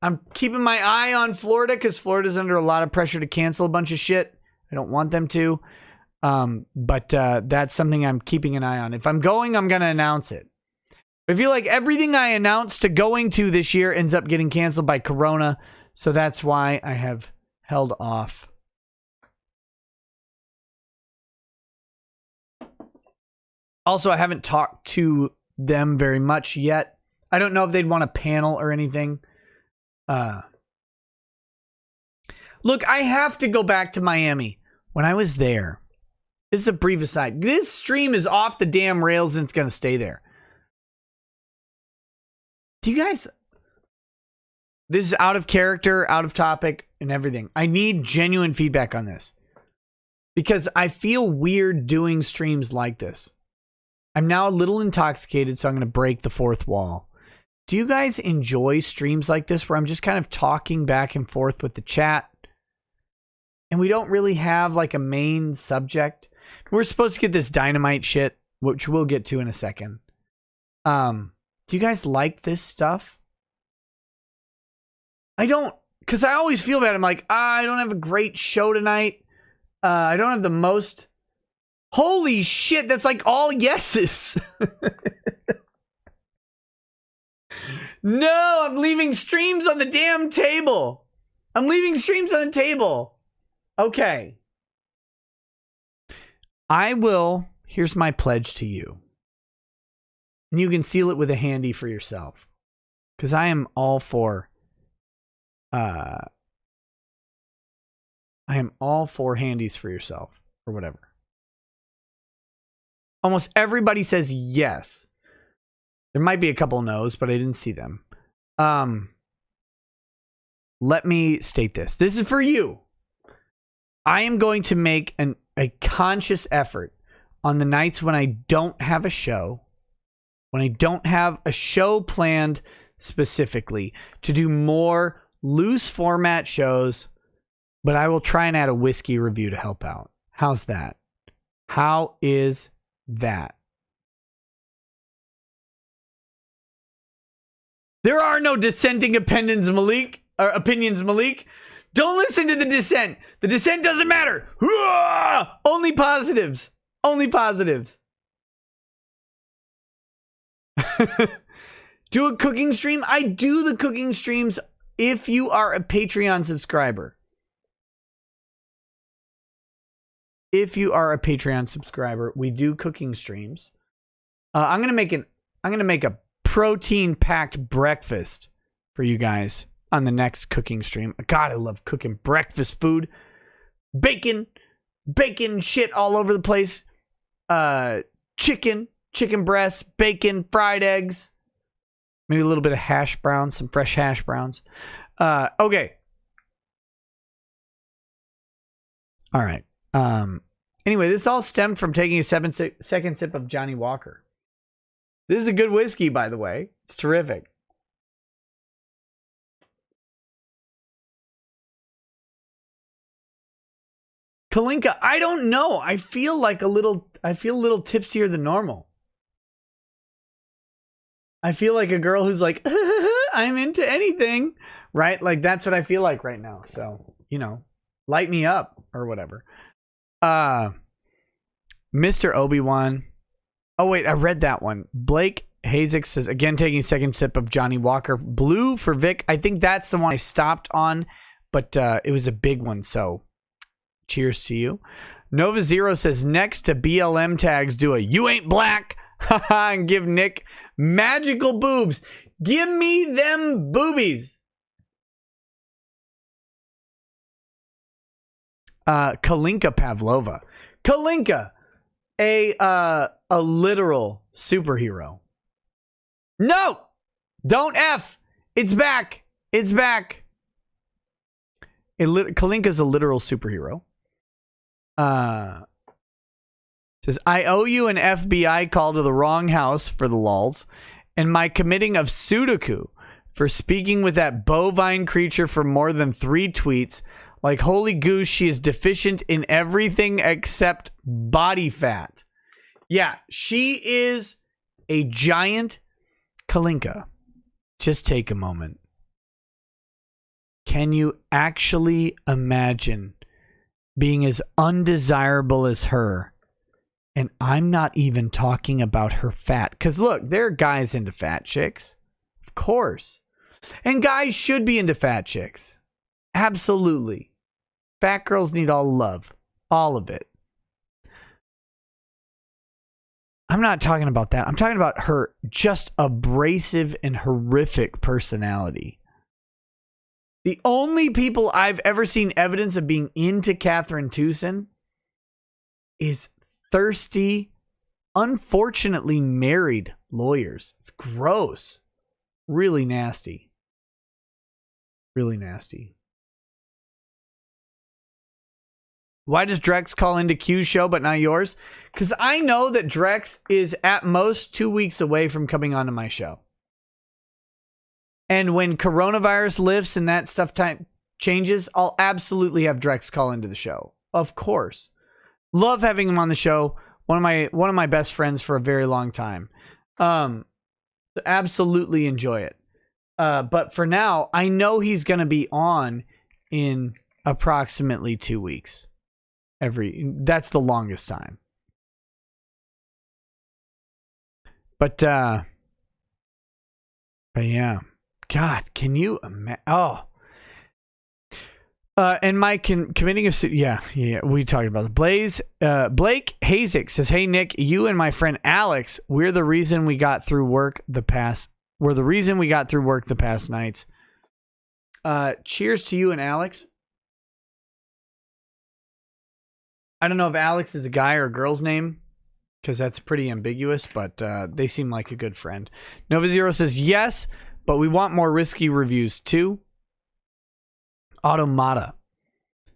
I'm keeping my eye on Florida because Florida's under a lot of pressure to cancel a bunch of shit. I don't want them to. But that's something I'm keeping an eye on. If I'm going, I'm going to announce it. I feel like everything I announced to going to this year ends up getting canceled by Corona. So that's why I have held off. Also, I haven't talked to them very much yet. I don't know if they'd want a panel or anything. Look, I have to go back to Miami. When I was there, this is a brief aside. This stream is off the damn rails and it's going to stay there. Do you guys... This is out of character, out of topic, and everything. I need genuine feedback on this. Because I feel weird doing streams like this. I'm now a little intoxicated, so I'm going to break the fourth wall. Do you guys enjoy streams like this where I'm just kind of talking back and forth with the chat? And we don't really have like a main subject. We're supposed to get this Dynamite shit, which we'll get to in a second. Do you guys like this stuff? I don't, because I always feel bad. I'm like, I don't have a great show tonight. I don't have the most. Holy shit, that's like all yeses. No, I'm leaving streams on the damn table. I'm leaving streams on the table. Okay. I will, here's my pledge to you. And you can seal it with a handy for yourself. Because I am all for handies for yourself or whatever. Almost everybody says yes. There might be a couple no's, but I didn't see them. Let me state this. This is for you. I am going to make a conscious effort on the nights when I don't have a show, when I don't have a show planned specifically, to do more loose format shows, but I will try and add a whiskey review to help out. How's that? How is that? There are no dissenting opinions, Malik. Don't listen to the dissent. The dissent doesn't matter. Only positives. Only positives. Do a cooking stream? I do the cooking streams if you are a Patreon subscriber. If you are a Patreon subscriber, we do cooking streams. I'm gonna make a protein-packed breakfast for you guys on the next cooking stream. God, I love cooking breakfast food. Bacon shit all over the place. Chicken breasts, bacon, fried eggs. Maybe a little bit of hash browns, some fresh hash browns. Okay. All right. Anyway, this all stemmed from taking a second sip of Johnny Walker. This is a good whiskey, by the way. It's terrific. Kalinka, I don't know. I feel a little tipsier than normal. I feel like a girl who's like, I'm into anything, right? Like that's what I feel like right now. So, light me up or whatever. Mr. Obi-Wan. Oh, wait, I read that one. Blake Hazik says, again, taking second sip of Johnny Walker. Blue for Vic. I think that's the one I stopped on, but it was a big one, so cheers to you. Nova Zero says, next to BLM tags, do a you ain't black, and give Nick magical boobs. Give me them boobies. Kalinka Pavlova. Kalinka, a literal superhero. No! Don't F! It's back! It's back! Kalinka's a literal superhero. Says, I owe you an FBI call to the wrong house for the lulz, and my committing of Sudoku for speaking with that bovine creature for more than 3 tweets. Like, holy goose, she is deficient in everything except body fat. Yeah, she is a giant. Kalinka, just take a moment. Can you actually imagine being as undesirable as her? And I'm not even talking about her fat. Because look, there are guys into fat chicks. Of course. And guys should be into fat chicks. Absolutely. Fat girls need all the love. All of it. I'm not talking about that. I'm talking about her just abrasive and horrific personality. The only people I've ever seen evidence of being into Catherine Tewson is thirsty, unfortunately married lawyers. It's gross. Really nasty. Really nasty. Why does Drex call into Q's show but not yours? Because I know that Drex is at most 2 weeks away from coming onto my show. And when coronavirus lifts and that stuff changes, I'll absolutely have Drex call into the show. Of course. Love having him on the show. One of my best friends for a very long time. Absolutely enjoy it. But for now, I know he's going to be on in approximately 2 weeks. That's the longest time. But yeah. God, can you imagine? Oh. And my committing of... Yeah, we talked about it. Blake Hazik says, hey, Nick, you and my friend Alex, we're the reason we got through work the past nights. Cheers to you and Alex. I don't know if Alex is a guy or a girl's name, because that's pretty ambiguous, but they seem like a good friend. Nova Zero says, yes, but we want more risky reviews too. Automata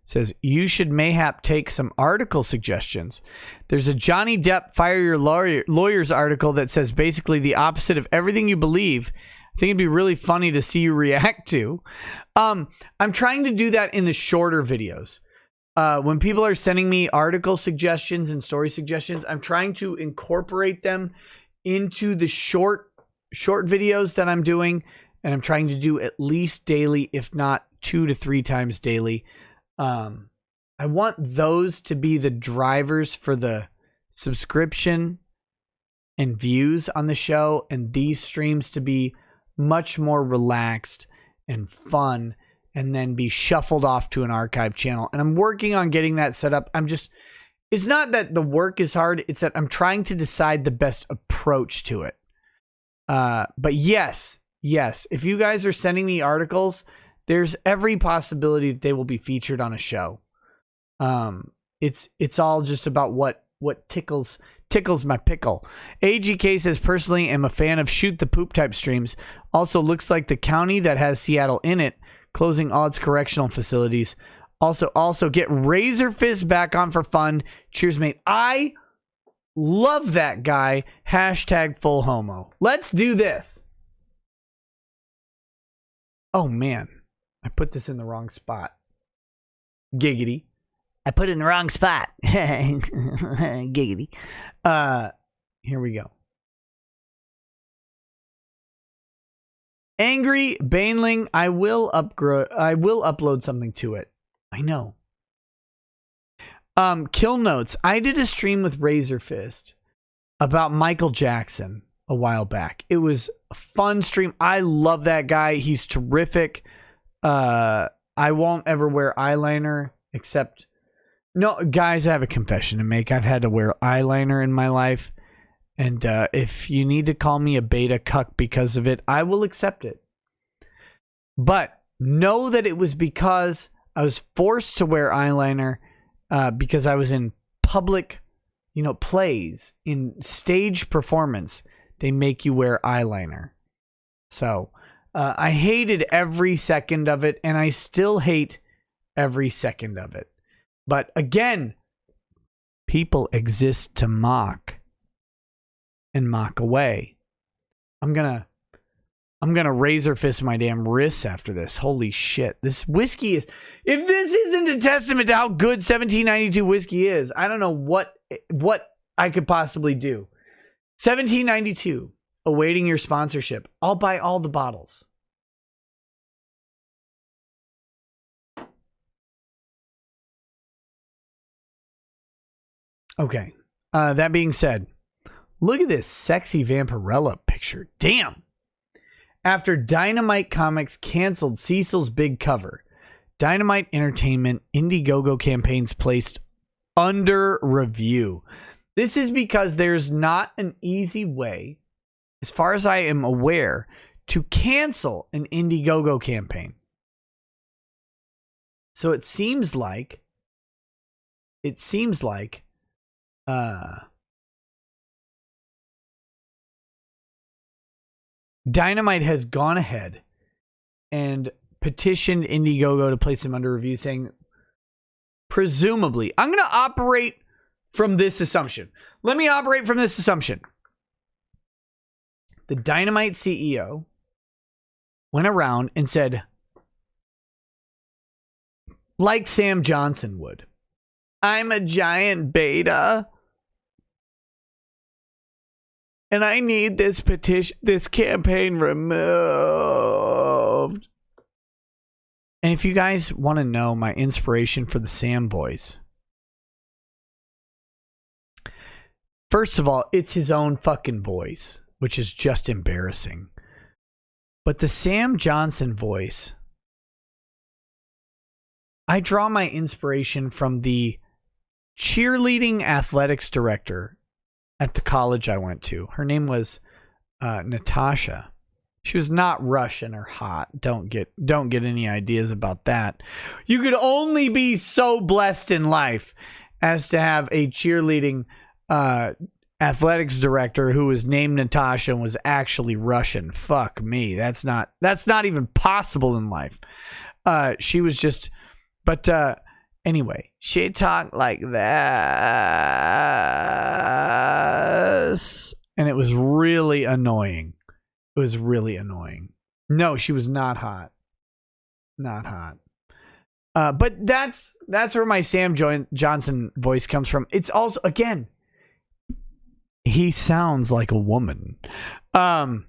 says, you should mayhap take some article suggestions. There's a Johnny Depp Fire Your Lawyers article that says basically the opposite of everything you believe. I think it'd be really funny to see you react to. I'm trying to do that in the shorter videos. When people are sending me article suggestions and story suggestions, I'm trying to incorporate them into the short videos that I'm doing. And I'm trying to do at least daily, if not 2 to 3 times daily. I want those to be the drivers for the subscription and views on the show, and these streams to be much more relaxed and fun, and then be shuffled off to an archive channel. And I'm working on getting that set up. It's not that the work is hard, it's that I'm trying to decide the best approach to it. But yes, if you guys are sending me articles, there's every possibility that they will be featured on a show. It's all just about what tickles my pickle. AGK says, personally, am a fan of shoot the poop type streams. Also looks like the county that has Seattle in it, closing all its correctional facilities. Also get Razor Fist back on for fun. Cheers, mate. I love that guy. Hashtag full homo. Let's do this. Oh, man. I put this in the wrong spot. Giggity. I put it in the wrong spot. Giggity. Here we go. Angry Baneling, I will upload something to it. I know. Kill notes. I did a stream with Razor Fist about Michael Jackson a while back. It was a fun stream. I love that guy. He's terrific. I won't ever wear eyeliner except... No, guys, I have a confession to make. I've had to wear eyeliner in my life. And if you need to call me a beta cuck because of it, I will accept it. But know that it was because I was forced to wear eyeliner because I was in public, plays, in stage performance. They make you wear eyeliner. So I hated every second of it, and I still hate every second of it. But again, people exist to mock and mock away. I'm gonna razor fist my damn wrists after this. Holy shit. This whiskey is... If this isn't a testament to how good 1792 whiskey is, I don't know what I could possibly do. 1792, awaiting your sponsorship. I'll buy all the bottles. Okay. That being said, look at this sexy Vampirella picture. Damn. After Dynamite Comics canceled Cecil's big cover, Dynamite Entertainment Indiegogo campaigns placed under review. This is because there's not an easy way, as far as I am aware, to cancel an Indiegogo campaign. So it seems like Dynamite has gone ahead and petitioned Indiegogo to place him under review, saying, presumably, I'm going to operate from this assumption. Let me operate from this assumption. The Dynamite CEO went around and said, like Sam Johnson would, I'm a giant beta, and I need this campaign removed. And if you guys want to know my inspiration for the Sam voice, first of all, it's his own fucking voice, which is just embarrassing. But the Sam Johnson voice, I draw my inspiration from the cheerleading athletics director at the college I went to. Her name was Natasha. She was not Russian or hot. Don't get any ideas about that. You could only be so blessed in life as to have a cheerleading athletics director who was named Natasha and was actually Russian. Fuck me. That's not even possible in life. She was just, but anyway, she talked like this, and it was really annoying. It was really annoying. No, she was not hot. Not hot. But that's where my Sam Johnson voice comes from. It's also, again, he sounds like a woman. But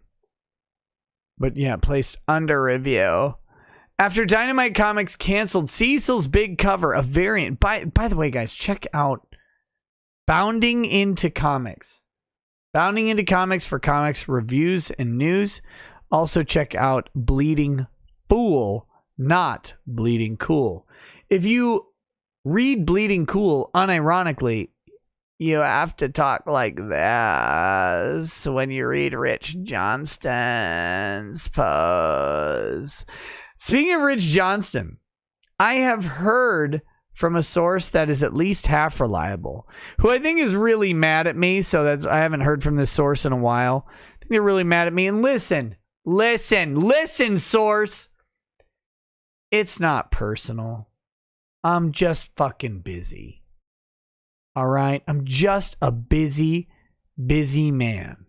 yeah, placed under review. After Dynamite Comics canceled Cecil's big cover, a variant. By the way, guys, check out Bounding Into Comics. Bounding Into Comics for comics reviews and news. Also check out Bleeding Fool, not Bleeding Cool. If you read Bleeding Cool unironically, you have to talk like this when you read Rich Johnston's post. Speaking of Rich Johnston, I have heard from a source that is at least half reliable, who I think is really mad at me. So I haven't heard from this source in a while. I think they're really mad at me. And listen, source. It's not personal. I'm just fucking busy. All right? I'm just a busy man.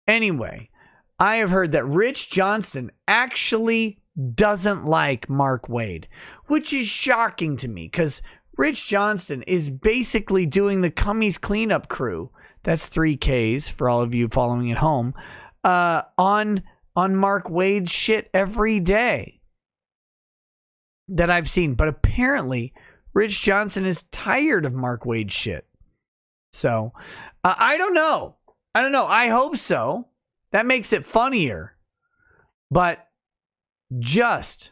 Anyway, I have heard that Rich Johnston actually doesn't like Mark Waid, which is shocking to me because Rich Johnston is basically doing the Cummies cleanup crew. That's 3Ks for all of you following at home, on Mark Waid's shit every day that I've seen. But apparently Rich Johnston is tired of Mark Waid's shit. So I don't know. I hope so. That makes it funnier. But just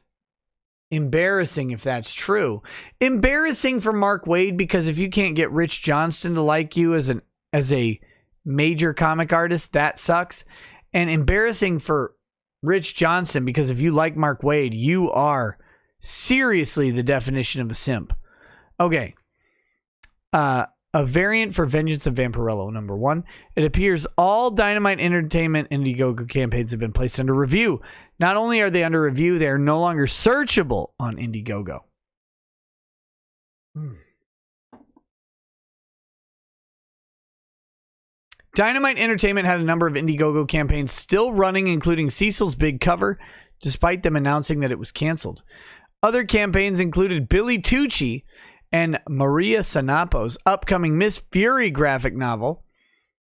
embarrassing if that's true. Embarrassing for Mark Waid, because if you can't get Rich Johnston to like you as a major comic artists. That sucks. And embarrassing for Rich Johnson, because if you like Mark Waid, you are seriously the definition of a simp. Okay. A variant for Vengeance of Vampirello, number 1. It appears all Dynamite Entertainment Indiegogo campaigns have been placed under review. Not only are they under review, they are no longer searchable on Indiegogo. Dynamite Entertainment had a number of Indiegogo campaigns still running, including Cecil's Big Cover, despite them announcing that it was canceled. Other campaigns included Billy Tucci and Maria Sanapo's upcoming Miss Fury graphic novel.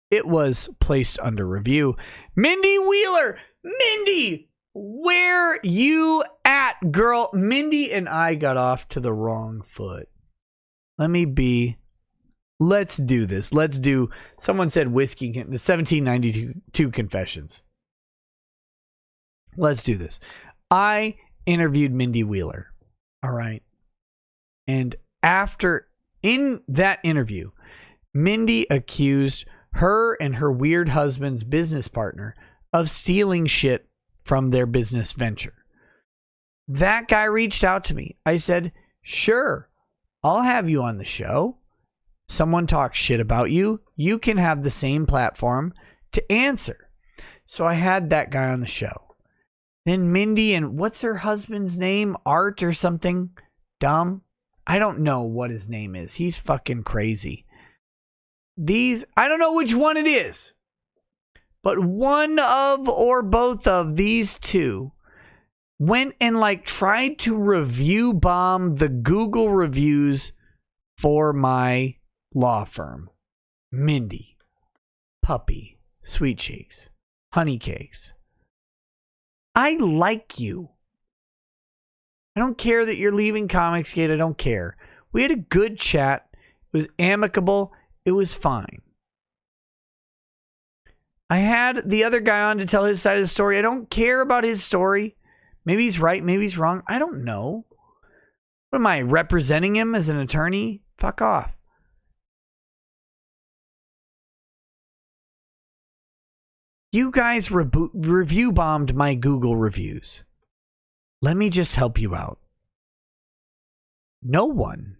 It was placed under review. Mindy Wheeler! Mindy! Where you at, girl? Mindy and I got off to the wrong foot. Let's do this. Let's do, someone said whiskey, 1792 confessions. Let's do this. I interviewed Mindy Wheeler. All right. And in that interview, Mindy accused her and her weird husband's business partner of stealing shit from their business venture. That guy reached out to me. I said, sure, I'll have you on the show. Someone talks shit about you. You can have the same platform to answer. So I had that guy on the show. Then Mindy and what's her husband's name? Art or something? Dumb. I don't know what his name is. He's fucking crazy. I don't know which one it is. But one of or both of these two went and tried to review bomb the Google reviews for my law firm. Mindy, Puppy, Sweet Cheeks, Honey Cakes. I like you. I don't care that you're leaving Comicsgate. I don't care. We had a good chat. It was amicable. It was fine. I had the other guy on to tell his side of the story. I don't care about his story. Maybe he's right. Maybe he's wrong. I don't know. What am I, representing him as an attorney? Fuck off. You guys review bombed my Google reviews. Let me just help you out. No one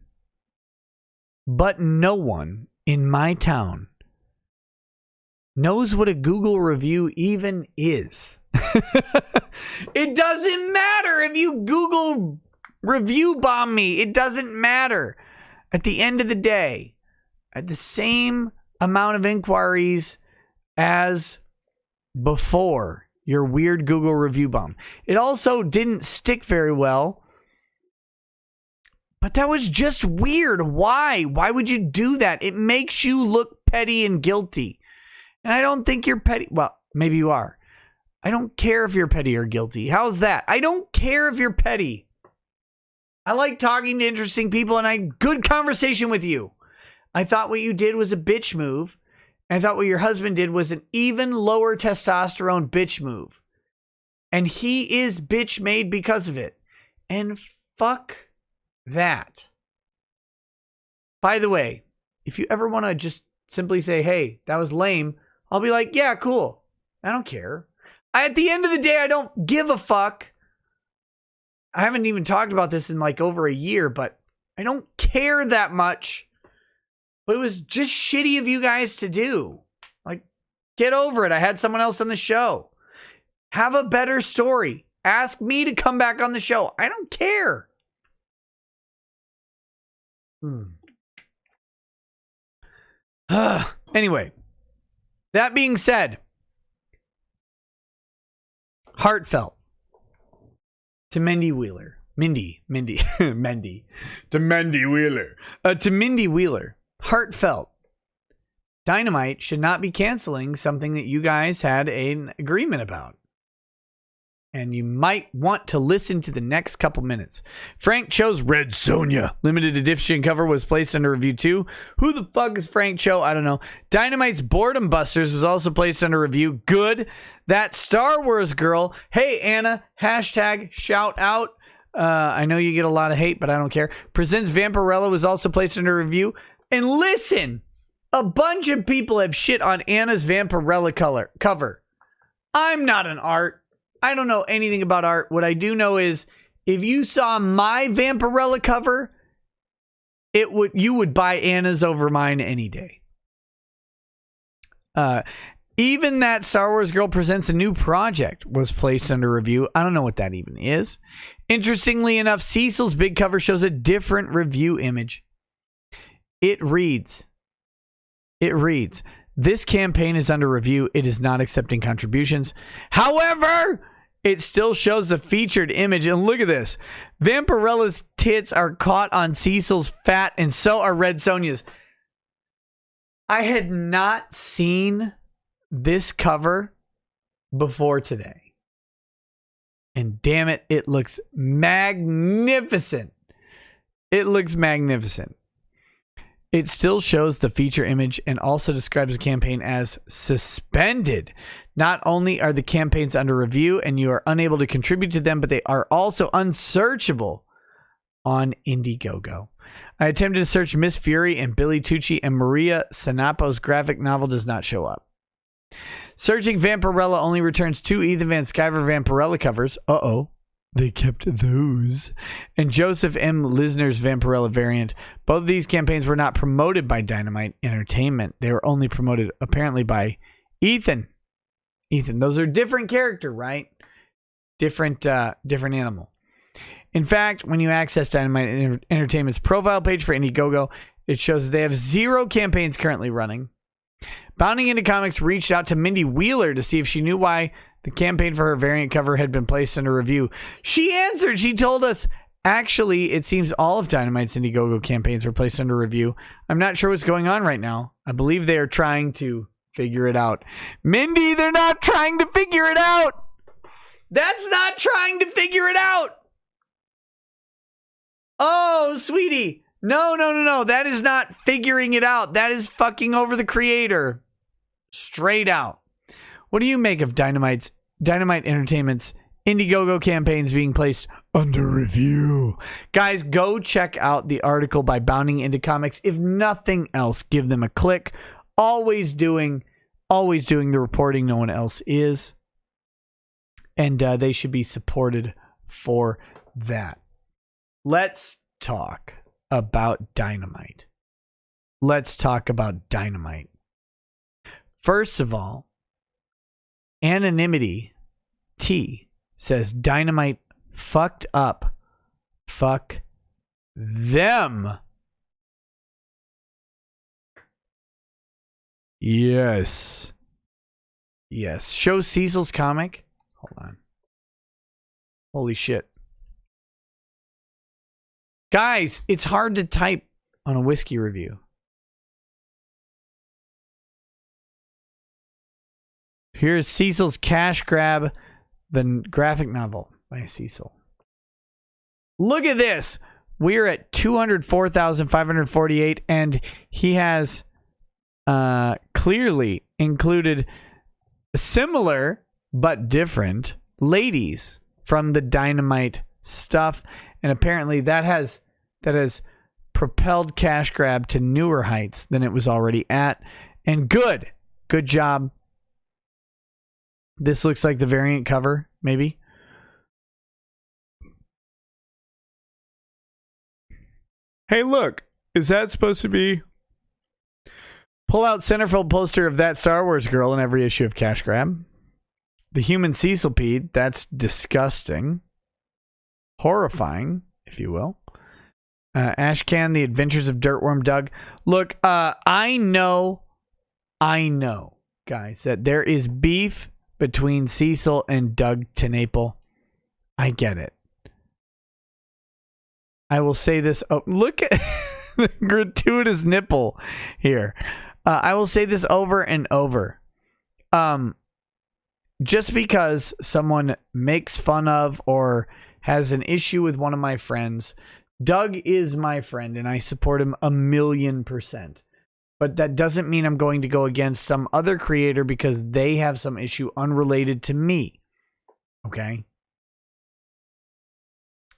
in my town knows what a Google review even is. It doesn't matter if you Google review bomb me. It doesn't matter. At the end of the day, I had the same amount of inquiries as before your weird Google review bomb. It also didn't stick very well. But that was just weird. Why? Why would you do that? It makes you look petty and guilty. And I don't think you're petty. Well, maybe you are. I don't care if you're petty or guilty. How's that? I don't care if you're petty. I like talking to interesting people and I had good conversation with you. I thought what you did was a bitch move. I thought what your husband did was an even lower testosterone bitch move. And he is bitch made because of it. And fuck that. By the way, if you ever want to just simply say, hey, that was lame, I'll be like, yeah, cool. I don't care. At the end of the day, I don't give a fuck. I haven't even talked about this in over a year, but I don't care that much. But it was just shitty of you guys to do. Get over it. I had someone else on the show. Have a better story. Ask me to come back on the show. I don't care. Anyway, that being said, heartfelt to Mindy Wheeler. Mindy. To Mindy Wheeler. To Mindy Wheeler. Heartfelt. Dynamite should not be canceling something that you guys had an agreement about. And you might want to listen to the next couple minutes. Frank Cho's Red Sonja limited edition cover was placed under review too. Who the fuck is Frank Cho? I don't know. Dynamite's Boredom Busters was also placed under review. Good. That Star Wars girl. Hey, Anna. Hashtag shout out. I know you get a lot of hate, but I don't care. Presents Vampirello was also placed under review. And listen, A bunch of people have shit on Anna's Vampirella cover. I'm not an art. I don't know anything about art. What I do know is if you saw my Vampirella cover, you would buy Anna's over mine any day. Even that Star Wars Girl Presents a New Project was placed under review. I don't know what that even is. Interestingly enough, Cecil's big cover shows a different review image. It reads, this campaign is under review. It is not accepting contributions. However, it still shows the featured image. And look at this. Vampirella's tits are caught on Cecil's fat, and so are Red Sonja's. I had not seen this cover before today. And damn it, it looks magnificent. It looks magnificent. It still shows the feature image and also describes the campaign as suspended. Not only are the campaigns under review and you are unable to contribute to them, but they are also unsearchable on Indiegogo. I attempted to search Miss Fury and Billy Tucci, and Maria Sanapo's graphic novel does not show up. Searching Vampirella only returns 2 Ethan Van Sciver Vampirella covers. They kept those. And Joseph M. Lisner's Vampirella variant. Both of these campaigns were not promoted by Dynamite Entertainment. They were only promoted, apparently, by Ethan. Those are different character, right? Different animal. In fact, when you access Dynamite Entertainment's profile page for Indiegogo, it shows they have 0 campaigns currently running. Bounding into Comics reached out to Mindy Wheeler to see if she knew why the campaign for her variant cover had been placed under review. She answered. She told us, actually, it seems all of Dynamite's Indiegogo campaigns were placed under review. I'm not sure what's going on right now. I believe they are trying to figure it out. Mindy, they're not trying to figure it out. That's not trying to figure it out. Oh, sweetie. No. That is not figuring it out. That is fucking over the creator. Straight out. What do you make of Dynamite Entertainment's Indiegogo campaigns being placed under review? Guys, go check out the article by Bounding into Comics. If nothing else, give them a click. Always doing the reporting no one else is. And they should be supported for that. Let's talk about Dynamite. First of all, Anonymity T says Dynamite fucked up. Fuck them. Yes. Show Cecil's comic. Hold on. Holy shit. Guys, it's hard to type on a whiskey review. Here's Cecil's Cash Grab, the graphic novel by Cecil. Look at this. We're at 204,548, and he has clearly included similar but different ladies from the Dynamite stuff, and apparently that has propelled Cash Grab to newer heights than it was already at. And good job. This looks like the variant cover, maybe. Hey, look. Is that supposed to be... Pull out centerfold poster of that Star Wars girl in every issue of Cash Grab. The human Cecilpede. That's disgusting. Horrifying, if you will. Ashcan, The Adventures of Dirtworm Doug. Look, I know, guys, that there is beef between Cecil and Doug TenNapel. I get it. I will say this. Oh, look at the gratuitous nipple here. I will say this over and over. Just because someone makes fun of or has an issue with one of my friends, Doug is my friend and I support him 1,000,000%. But that doesn't mean I'm going to go against some other creator because they have some issue unrelated to me. Okay?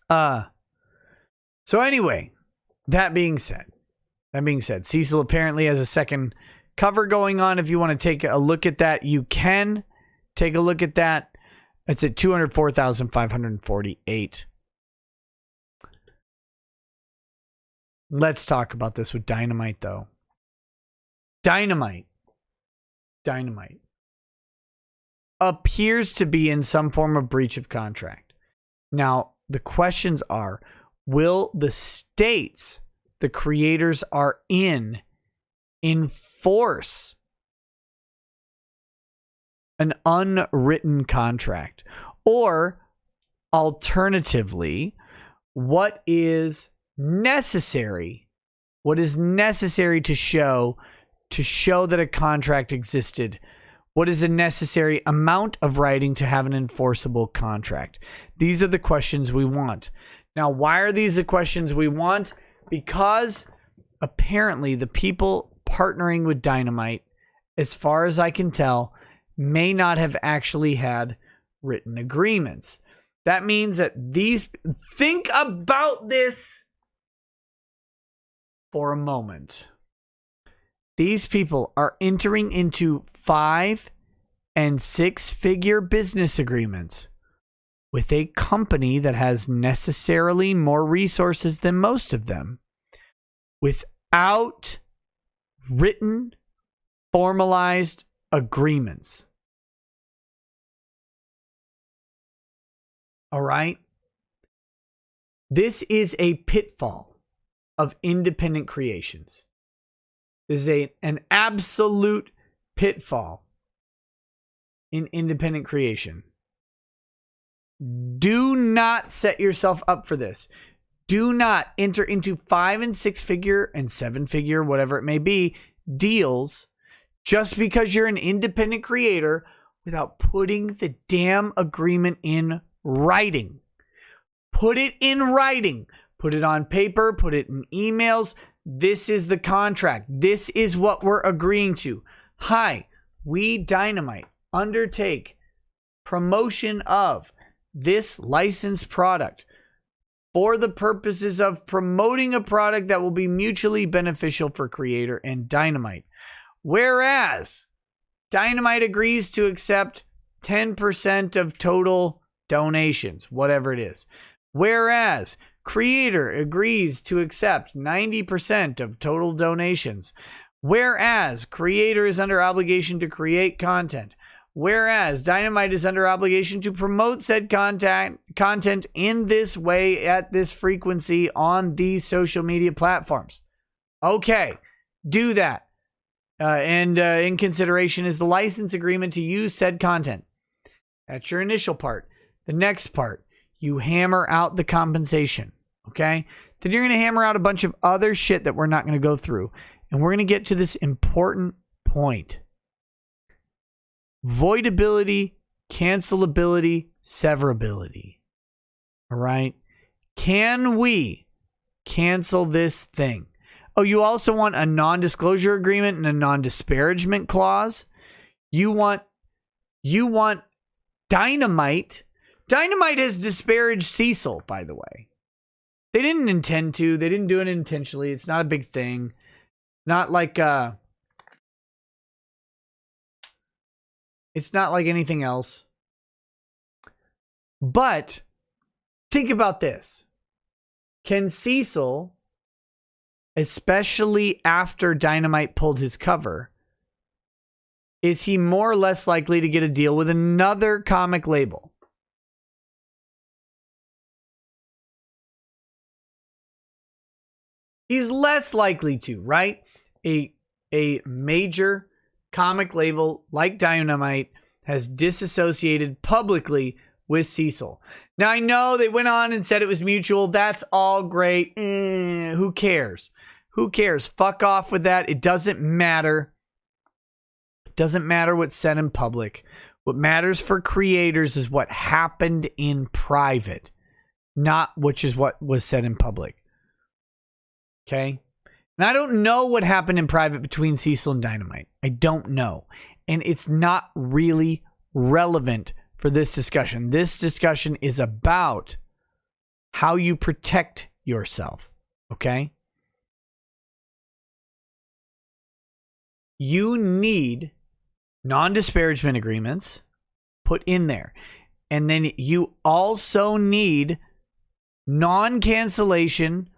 So anyway, that being said, That being said, Cecil apparently has a second cover going on. If you want to take a look at that, you can take a look at that. It's at 204,548. Let's talk about this with Dynamite, though. Dynamite appears to be in some form of breach of contract. Now, the questions are, will the states the creators are in enforce an unwritten contract? Or alternatively, what is necessary to show that a contract existed? What is a necessary amount of writing to have an enforceable contract? These are the questions we want. Now, why are these the questions we want? Because apparently the people partnering with Dynamite, as far as I can tell, may not have actually had written agreements. That means that think about this for a moment. These people are entering into 5- and 6-figure business agreements with a company that has necessarily more resources than most of them, without written, formalized agreements. All right? This is a pitfall of independent creations. This is an absolute pitfall in independent creation. Do not set yourself up for this. Do not enter into 5- and 6-figure and 7-figure, whatever it may be, deals just because you're an independent creator without putting the damn agreement in writing. Put it in writing. Put it on paper. Put it in emails. This is the contract. This is what we're agreeing to. Hi, we Dynamite undertake promotion of this licensed product for the purposes of promoting a product that will be mutually beneficial for creator and Dynamite. Whereas Dynamite agrees to accept 10% of total donations, whatever it is. Whereas creator agrees to accept 90% of total donations. Whereas creator is under obligation to create content. Whereas Dynamite is under obligation to promote said content in this way at this frequency on these social media platforms. Okay, do that. And in consideration is the license agreement to use said content. That's your initial part. The next part, you hammer out the compensation. Okay? Then you're going to hammer out a bunch of other shit that we're not going to go through. And we're going to get to this important point. Voidability, cancelability, severability. All right? Can we cancel this thing? Oh, you also want a non-disclosure agreement and a non-disparagement clause? You want Dynamite. Dynamite has disparaged Cecil, by the way. They didn't intend to. They didn't do it intentionally. It's not a big thing. Not like it's not like anything else. But think about this. Can Cecil, especially after Dynamite pulled his cover, is he more or less likely to get a deal with another comic label? He's less likely to, right? A major comic label like Dynamite has disassociated publicly with Cecil. Now, I know they went on and said it was mutual. That's all great. Who cares? Who cares? Fuck off with that. It doesn't matter. It doesn't matter what's said in public. What matters for creators is what happened in private, not which is what was said in public. Okay? And I don't know what happened in private between Cecil and Dynamite. I don't know. And it's not really relevant for this discussion. This discussion is about how you protect yourself. Okay? you need non-disparagement agreements put in there. And then you also need non-cancellation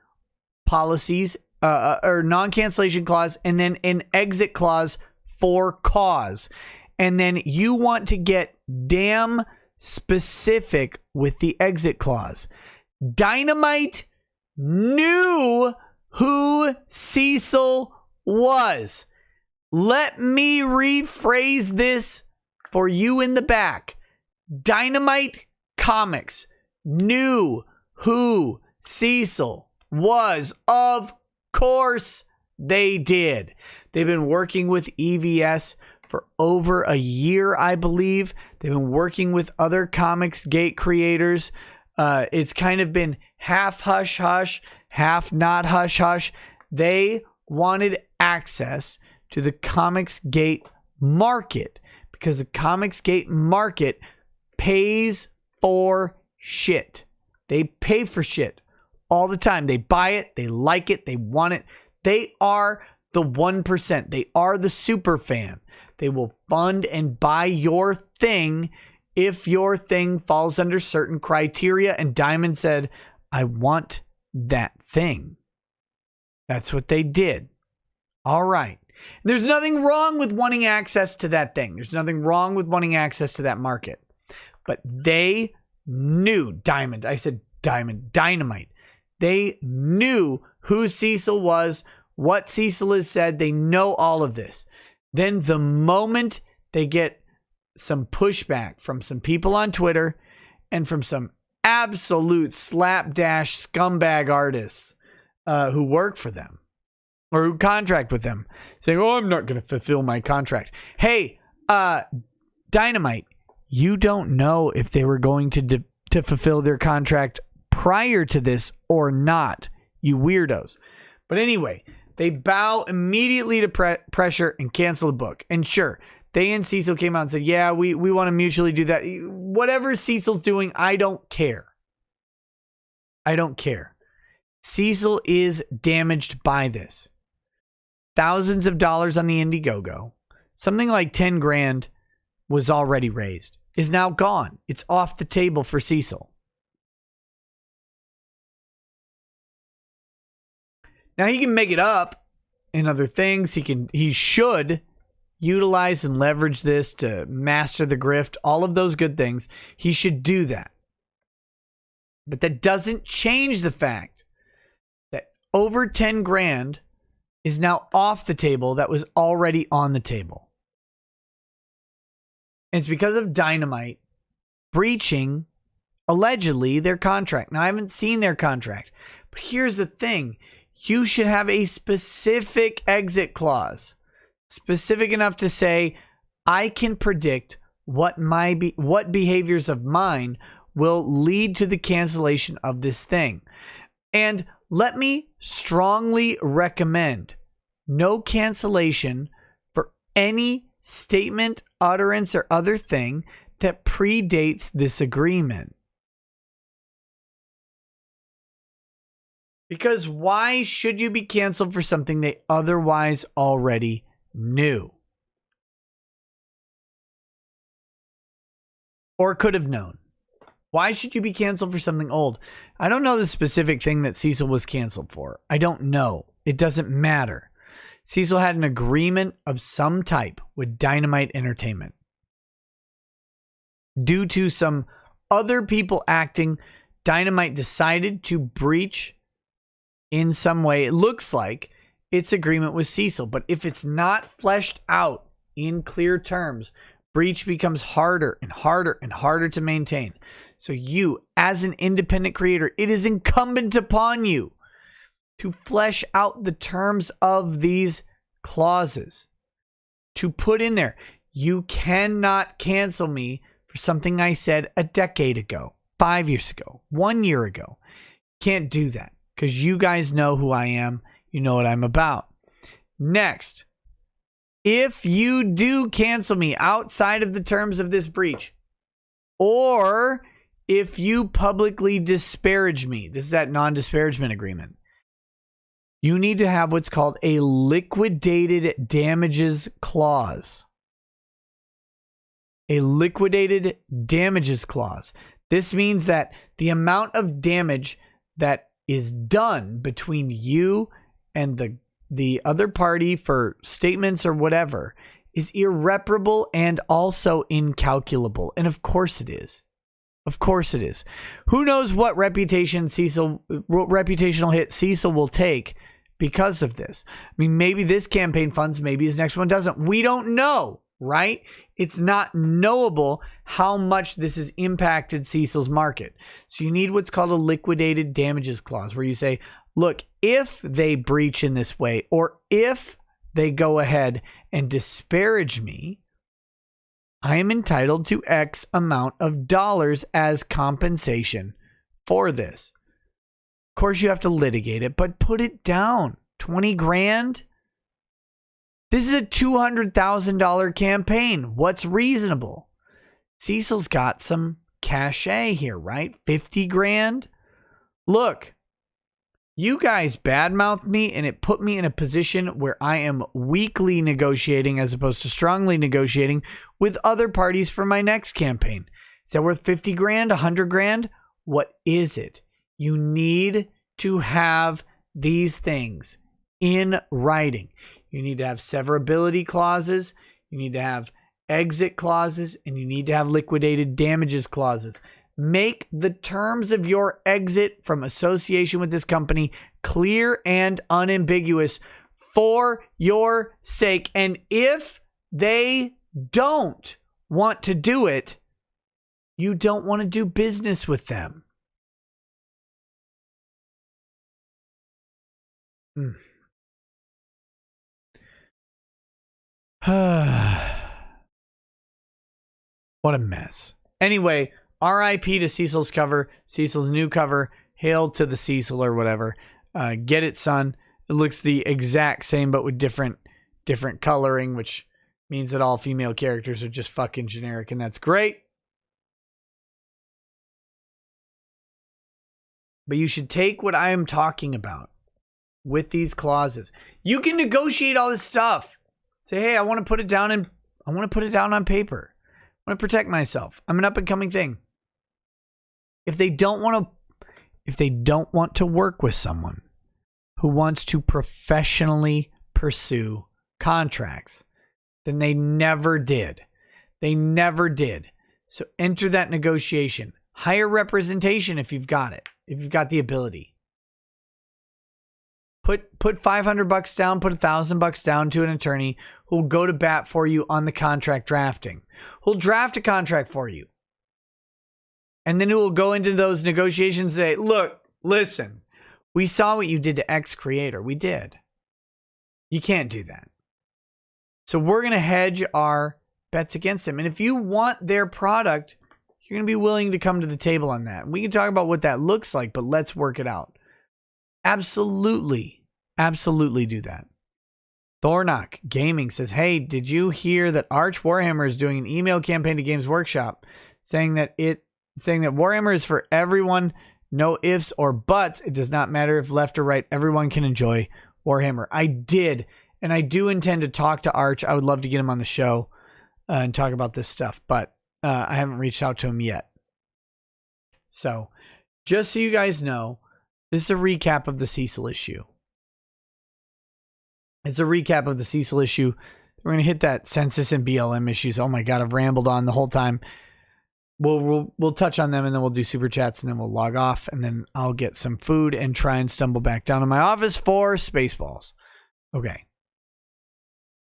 policies or non-cancellation clause, and then an exit clause for cause. And then you want to get damn specific with the exit clause. Dynamite knew who Cecil was. Let me rephrase this for you in the back. Dynamite Comics knew who Cecil was. Of course they did. They've been working with EVS for over a year, I believe. They've been working with other Comics Gate creators. It's kind of been half hush-hush, half not hush-hush. They wanted access to the Comics Gate market because the Comics Gate market pays for shit. They pay for shit all the time. They buy it. They like it. They want it. They are the 1%. They are the super fan. They will fund and buy your thing if your thing falls under certain criteria. And Diamond said, I want that thing. That's what they did. All right. There's nothing wrong with wanting access to that thing. There's nothing wrong with wanting access to that market. But they knew Diamond. I said Diamond. Dynamite. They knew who Cecil was, what Cecil has said. They know all of this. Then the moment they get some pushback from some people on Twitter and from some absolute slapdash scumbag artists who work for them or who contract with them, saying, oh, I'm not going to fulfill my contract. Hey, Dynamite, you don't know if they were going to fulfill their contract prior to this or not, you weirdos. But anyway, they bow immediately to pressure and cancel the book. And sure, they and Cecil came out and said, yeah, we want to mutually do that. Whatever Cecil's doing, I don't care. I don't care. Cecil is damaged by this. Thousands of dollars on the Indiegogo. Something like 10 grand was already raised. Is now gone. It's off the table for Cecil. Now he can make it up in other things. He should utilize and leverage this to master the grift. All of those good things. He should do that. But that doesn't change the fact that over 10 grand is now off the table that was already on the table. And it's because of Dynamite breaching, allegedly, their contract. Now, I haven't seen their contract. But here's the thing. You should have a specific exit clause. Specific enough to say, I can predict what behaviors of mine will lead to the cancellation of this thing. And let me strongly recommend no cancellation for any statement, utterance, or other thing that predates this agreement. Because why should you be canceled for something they otherwise already knew? Or could have known? Why should you be canceled for something old? I don't know the specific thing that Cecil was canceled for. I don't know. It doesn't matter. Cecil had an agreement of some type with Dynamite Entertainment. Due to some other people acting, Dynamite decided to breach in some way. It looks like its agreement with Cecil, but if it's not fleshed out in clear terms, breach becomes harder and harder and harder to maintain. So you, as an independent creator, it is incumbent upon you to flesh out the terms of these clauses. To put in there, you cannot cancel me for something I said a decade ago, 5 years ago, 1 year ago. Can't do that because you guys know who I am. You know what I'm about. Next, if you do cancel me outside of the terms of this breach, or if you publicly disparage me, this is that non-disparagement agreement, You need to have what's called a liquidated damages clause. A liquidated damages clause. This means that the amount of damage that is done between you and the other party for statements or whatever is irreparable and also incalculable. And of course it is. Of course it is. Who knows what reputational hit Cecil will take because of this? I mean, maybe this campaign funds, maybe his next one doesn't. We don't know, right? It's not knowable how much this has impacted Cecil's market. So you need what's called a liquidated damages clause, where you say, look, if they breach in this way, or if they go ahead and disparage me, I am entitled to X amount of dollars as compensation for this. Of course, you have to litigate it, but put it down. 20 grand? This is a $200,000 campaign. What's reasonable? Cecil's got some cachet here, right? 50 grand? Look, you guys badmouthed me, and it put me in a position where I am weakly negotiating as opposed to strongly negotiating with other parties for my next campaign. Is that worth 50 grand, 100 grand? What is it? You need to have these things in writing. You need to have severability clauses. You need to have exit clauses, and you need to have liquidated damages clauses. Make the terms of your exit from association with this company clear and unambiguous for your sake. And if they don't want to do it, you don't want to do business with them. What a mess. Anyway, RIP to Cecil's cover, Cecil's new cover. Hail to the Cecil or whatever. Get it, son. It looks the exact same, but with different coloring, which means that all female characters are just fucking generic, and that's great. But you should take what I am talking about with these clauses. You can negotiate all this stuff. Say, hey, I want to put it down on paper. I want to protect myself. I'm an up and coming thing. If they don't want to work with someone who wants to professionally pursue contracts, then they never did. They never did. So enter that negotiation. Hire representation if you've got it. If you've got the ability. Put $500 down, put $1,000 down to an attorney who will go to bat for you on the contract drafting. Who'll draft a contract for you. And then who will go into those negotiations and say, look, listen, we saw what you did to X creator. We did. You can't do that. So we're going to hedge our bets against them. And if you want their product, you're going to be willing to come to the table on that. And we can talk about what that looks like, but let's work it out. Absolutely do that. Thornock Gaming says, hey, did you hear that Arch Warhammer is doing an email campaign to Games Workshop saying that Warhammer is for everyone, no ifs or buts. It does not matter if left or right. Everyone can enjoy Warhammer. I did, and I do intend to talk to Arch. I would love to get him on the show and talk about this stuff, but I haven't reached out to him yet. So, just so you guys know, this is a recap of the Cecil issue. It's a recap of the Cecil issue. We're going to hit that Census and BLM issues. Oh my God, I've rambled on the whole time. We'll touch on them, and then we'll do super chats, and then we'll log off, and then I'll get some food and try and stumble back down to my office for Spaceballs. Okay.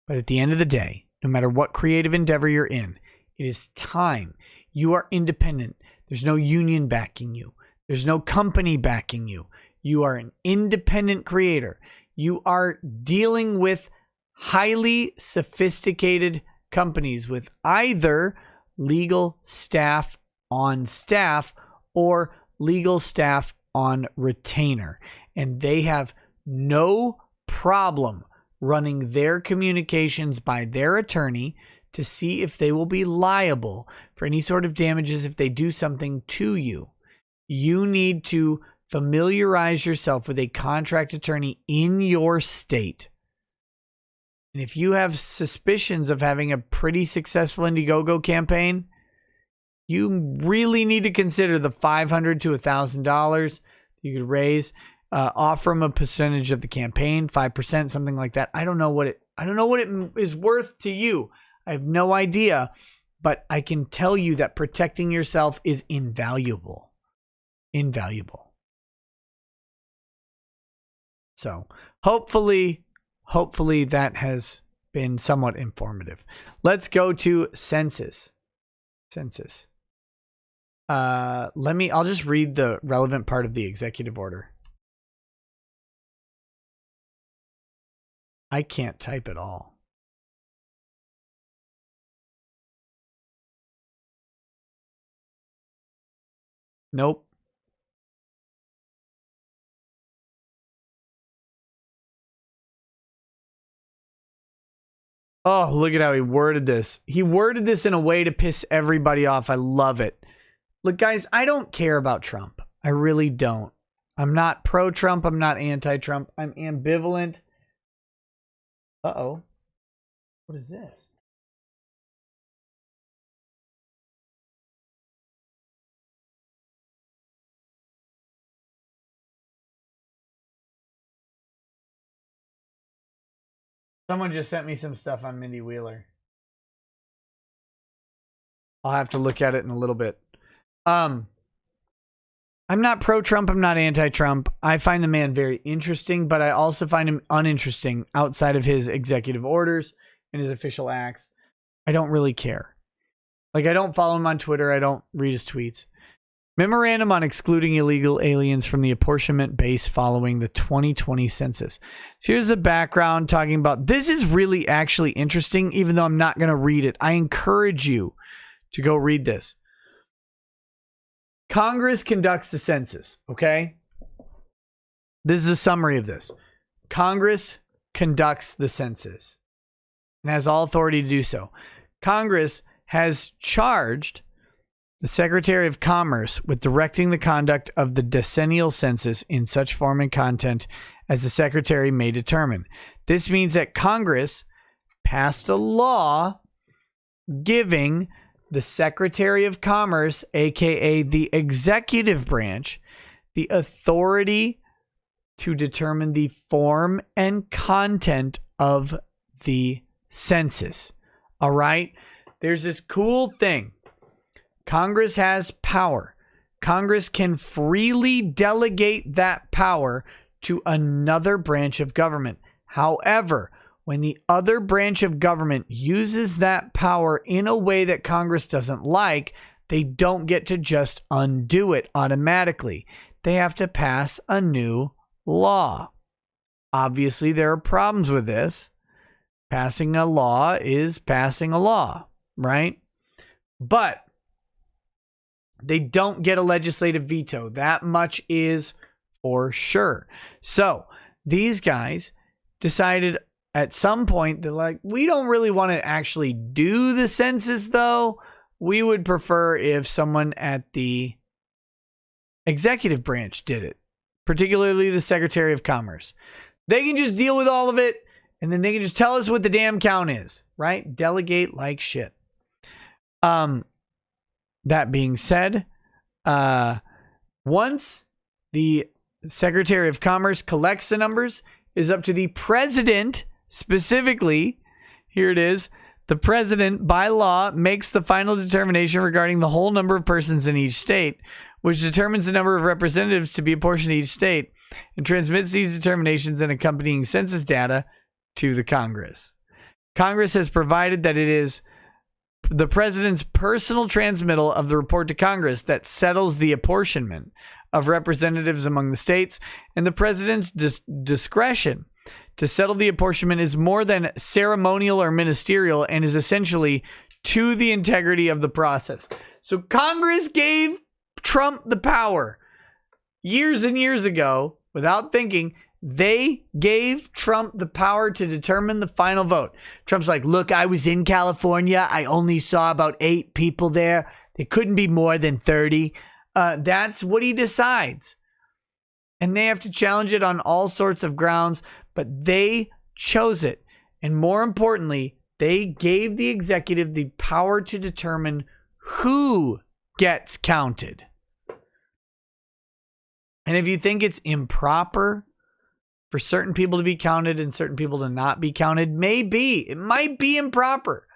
But at the end of the day, no matter what creative endeavor you're in, it is time. You are independent. There's no union backing you. There's no company backing you. You are an independent creator. You are dealing with highly sophisticated companies with either legal staff on staff or legal staff on retainer. And they have no problem running their communications by their attorney to see if they will be liable for any sort of damages if they do something to you. You need to familiarize yourself with a contract attorney in your state. And if you have suspicions of having a pretty successful Indiegogo campaign, you really need to consider the $500 to $1,000 you could raise. Offer them a percentage of the campaign, 5%, something like that. I don't know what it is worth to you. I have no idea, but I can tell you that protecting yourself is invaluable. Invaluable. So hopefully that has been somewhat informative. Let's go to Census. I'll just read the relevant part of the executive order. I can't type at all. Nope. Oh, look at how he worded this. He worded this in a way to piss everybody off. I love it. Look, guys, I don't care about Trump. I really don't. I'm not pro-Trump. I'm not anti-Trump. I'm ambivalent. Uh-oh. What is this? Someone just sent me some stuff on Mindy Wheeler. I'll have to look at it in a little bit. I'm not pro-Trump. I'm not anti-Trump. I find the man very interesting, but I also find him uninteresting outside of his executive orders and his official acts. I don't really care. Like, I don't follow him on Twitter. I don't read his tweets. Memorandum on excluding illegal aliens from the apportionment base following the 2020 census. So here's the background talking about, this is really actually interesting, even though I'm not going to read it. I encourage you to go read this. Congress conducts the census, okay? This is a summary of this. Congress conducts the census and has all authority to do so. Congress has charged the Secretary of Commerce with directing the conduct of the decennial census in such form and content as the Secretary may determine. This means that Congress passed a law giving the Secretary of Commerce, aka the executive branch, the authority to determine the form and content of the census. All right? There's this cool thing. Congress has power. Congress can freely delegate that power to another branch of government. However, when the other branch of government uses that power in a way that Congress doesn't like, they don't get to just undo it automatically. They have to pass a new law. Obviously, there are problems with this. Passing a law is passing a law, right? But they don't get a legislative veto. That much is for sure. So these guys decided at some point, they're like, we don't really want to actually do the census, though. We would prefer if someone at the executive branch did it, particularly the Secretary of Commerce. They can just deal with all of it, and then they can just tell us what the damn count is, right? Delegate like shit. That being said, once the Secretary of Commerce collects the numbers, is up to the president. Specifically, here it is. The president, by law, makes the final determination regarding the whole number of persons in each state, which determines the number of representatives to be apportioned to each state, and transmits these determinations and accompanying census data to the Congress. Congress has provided that it is the president's personal transmittal of the report to Congress that settles the apportionment of representatives among the states, and the president's discretion to settle the apportionment is more than ceremonial or ministerial and is essentially to the integrity of the process. So Congress gave Trump the power years and years ago without thinking. They gave Trump the power to determine the final vote. Trump's like, look, I was in California. I only saw about 8 people there. There couldn't be more than 30. That's what he decides. And they have to challenge it on all sorts of grounds, but they chose it. And more importantly, they gave the executive the power to determine who gets counted. And if you think it's improper for certain people to be counted and certain people to not be counted, maybe. It might be improper.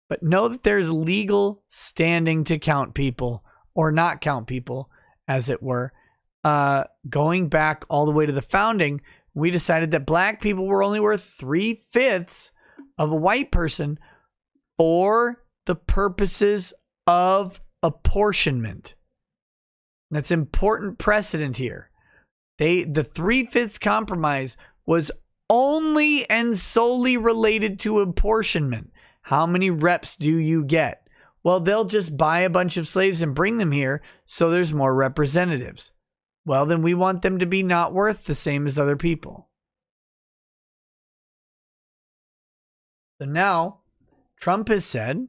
But know that there's legal standing to count people or not count people, as it were. Going back all the way to the founding, we decided that black people were only worth 3/5 of a white person for the purposes of apportionment. That's important precedent here. The 3/5 compromise was only and solely related to apportionment. How many reps do you get? Well, they'll just buy a bunch of slaves and bring them here so there's more representatives. Well, then we want them to be not worth the same as other people. So now, Trump has said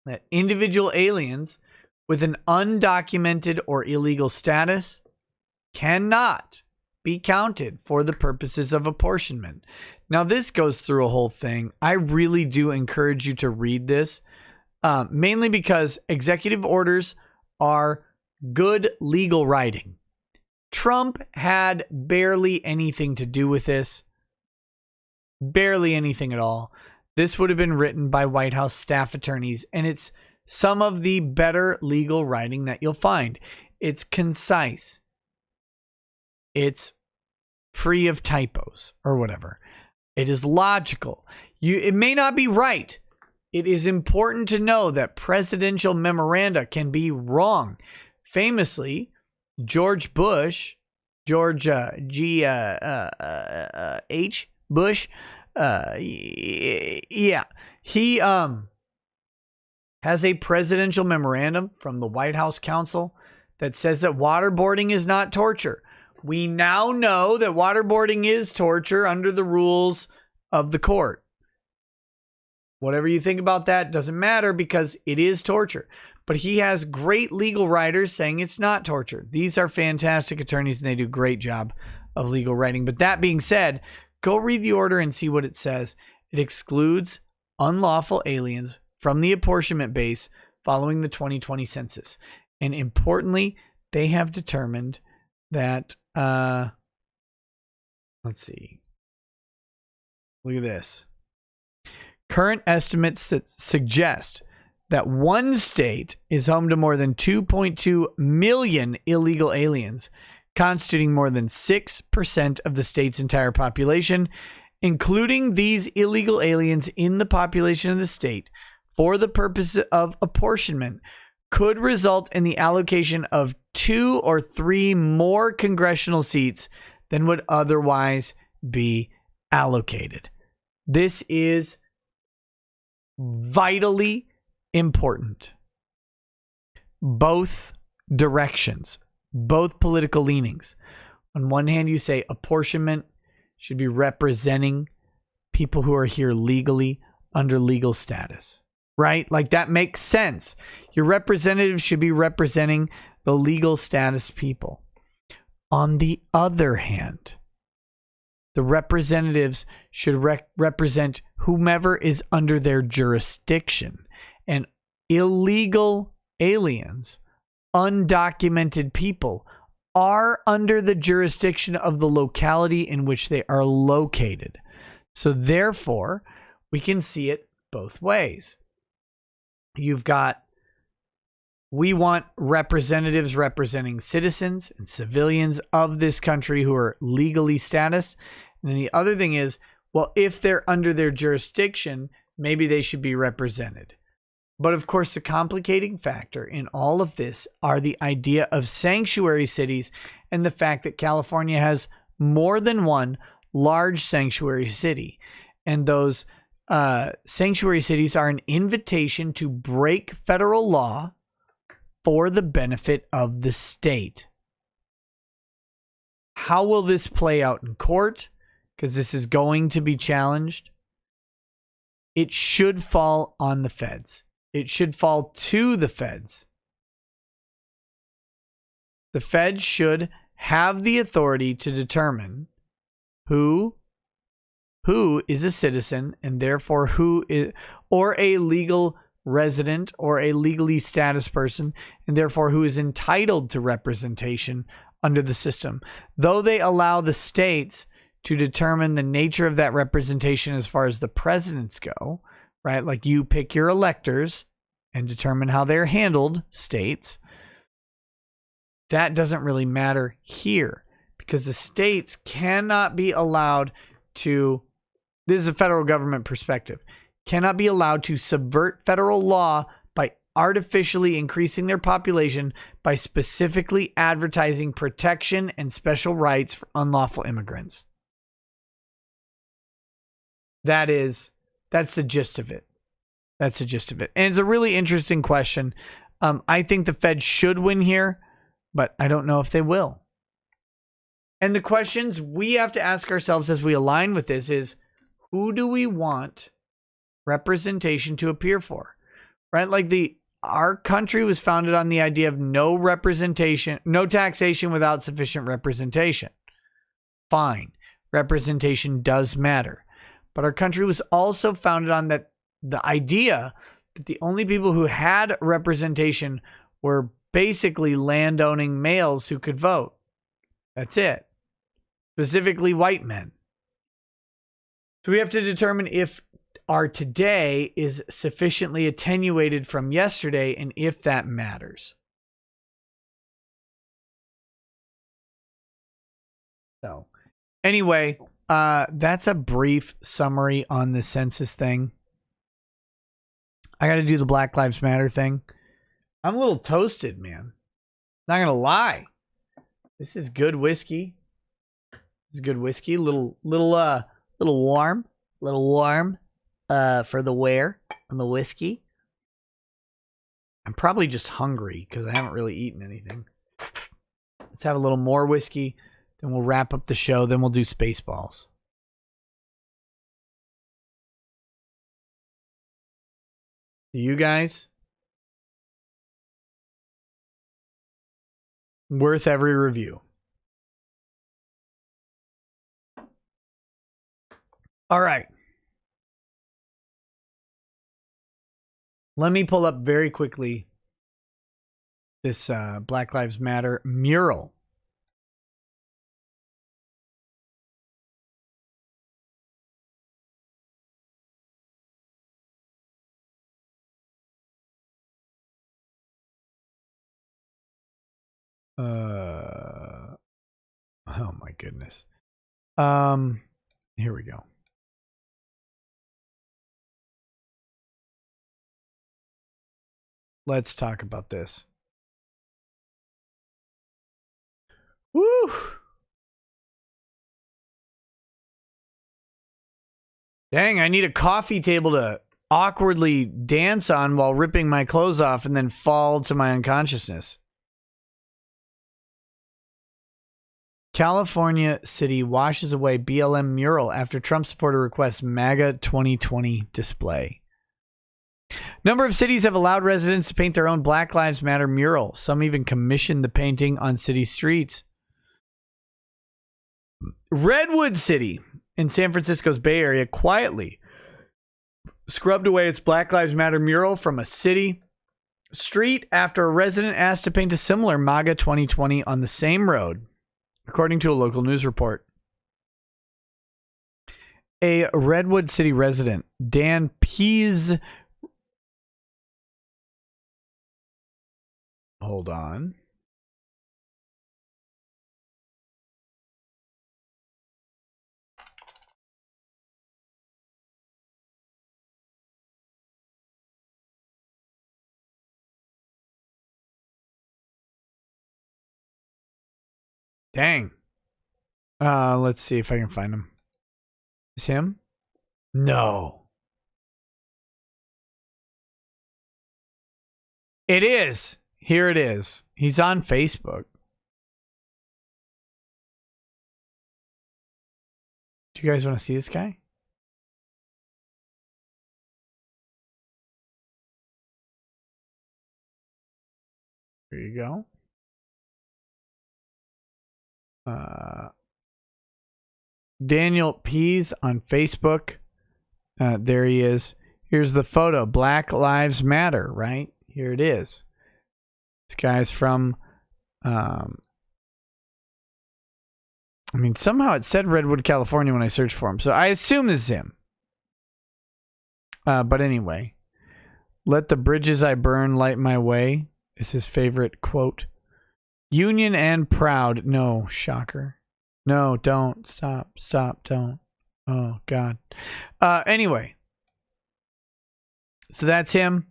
that individual aliens with an undocumented or illegal status cannot be counted for the purposes of apportionment. Now, this goes through a whole thing. I really do encourage you to read this, mainly because executive orders are good legal writing. Trump had barely anything to do with this. Barely anything at all. This would have been written by White House staff attorneys, and it's some of the better legal writing that you'll find. It's concise. It's free of typos or whatever. It is logical. It may not be right. It is important to know that presidential memoranda can be wrong. Famously, George Bush, George H. Bush, he has a presidential memorandum from the White House counsel that says that waterboarding is not torture. We now know that waterboarding is torture under the rules of the court. Whatever you think about that doesn't matter because it is torture. But he has great legal writers saying it's not torture. These are fantastic attorneys and they do a great job of legal writing. But that being said, go read the order and see what it says. It excludes unlawful aliens from the apportionment base following the 2020 census. And importantly, they have determined that, let's see. Look at this. Current estimates suggest that one state is home to more than 2.2 million illegal aliens, constituting more than 6% of the state's entire population. Including these illegal aliens in the population of the state for the purpose of apportionment could result in the allocation of 2 or 3 more congressional seats than would otherwise be allocated. This is vitally important. Both directions, both political leanings. On one hand, you say apportionment should be representing people who are here legally under legal status, right? Like that makes sense. Your representatives should be representing the legal status people. On the other hand, the representatives should represent whomever is under their jurisdiction. And illegal aliens, undocumented people, are under the jurisdiction of the locality in which they are located. So therefore, we can see it both ways. You've got, we want representatives representing citizens and civilians of this country who are legally statused. And then the other thing is, well, if they're under their jurisdiction, maybe they should be represented. But of course, the complicating factor in all of this are the idea of sanctuary cities and the fact that California has more than one large sanctuary city. And those sanctuary cities are an invitation to break federal law for the benefit of the state. How will this play out in court? Because this is going to be challenged. It should fall on the feds. It should fall to the feds The Fed should have the authority to determine who is a citizen and therefore who is, or a legal resident or a legally status person, and therefore who is entitled to representation under the system. Though they allow the states to determine the nature of that representation as far as the presidents go, right? Like you pick your electors and determine how they're handled, states. That doesn't really matter here because the states cannot be allowed to, this is a federal government perspective, cannot be allowed to subvert federal law by artificially increasing their population by specifically advertising protection and special rights for unlawful immigrants. That's the gist of it. That's the gist of it. And it's a really interesting question. I think the Fed should win here, but I don't know if they will. And the questions we have to ask ourselves as we align with this is, who do we want representation to appear for? Right? Like our country was founded on the idea of no representation, no taxation without sufficient representation. Fine. Representation does matter. But our country was also founded on the idea that the only people who had representation were basically landowning males who could vote. That's it. Specifically white men. So we have to determine if our today is sufficiently attenuated from yesterday and if that matters. So anyway, that's a brief summary on the census thing. I got to do the Black Lives Matter thing. I'm a little toasted, man. Not going to lie. This is good whiskey. This is good whiskey. Little warm. Little warm for the wear on the whiskey. I'm probably just hungry because I haven't really eaten anything. Let's have a little more whiskey. Then we'll wrap up the show. Then we'll do Spaceballs. See you guys. Worth every review. All right. Let me pull up very quickly this Black Lives Matter mural. Oh my goodness. Here we go. Let's talk about this. Woo! Dang, I need a coffee table to awkwardly dance on while ripping my clothes off and then fall to my unconsciousness. California City washes away BLM mural after Trump supporter requests MAGA 2020 display. Number of cities have allowed residents to paint their own Black Lives Matter mural. Some even commissioned the painting on city streets. Redwood City in San Francisco's Bay Area quietly scrubbed away its Black Lives Matter mural from a city street after a resident asked to paint a similar MAGA 2020 on the same road, according to a local news report. A Redwood City resident, Dan Pease, hold on. Dang. Let's see if I can find him. Is him? No. It is. Here it is. He's on Facebook. Do you guys want to see this guy? There you go. Daniel Pease on Facebook. There he is. Here's the photo. Black Lives Matter, right? Here it is. This guy's from... I mean, somehow it said Redwood, California when I searched for him. So I assume this is him. But anyway. Let the bridges I burn light my way is his favorite quote. Union and proud. No, shocker. No, don't. Stop, don't. Oh, God. Anyway. So that's him.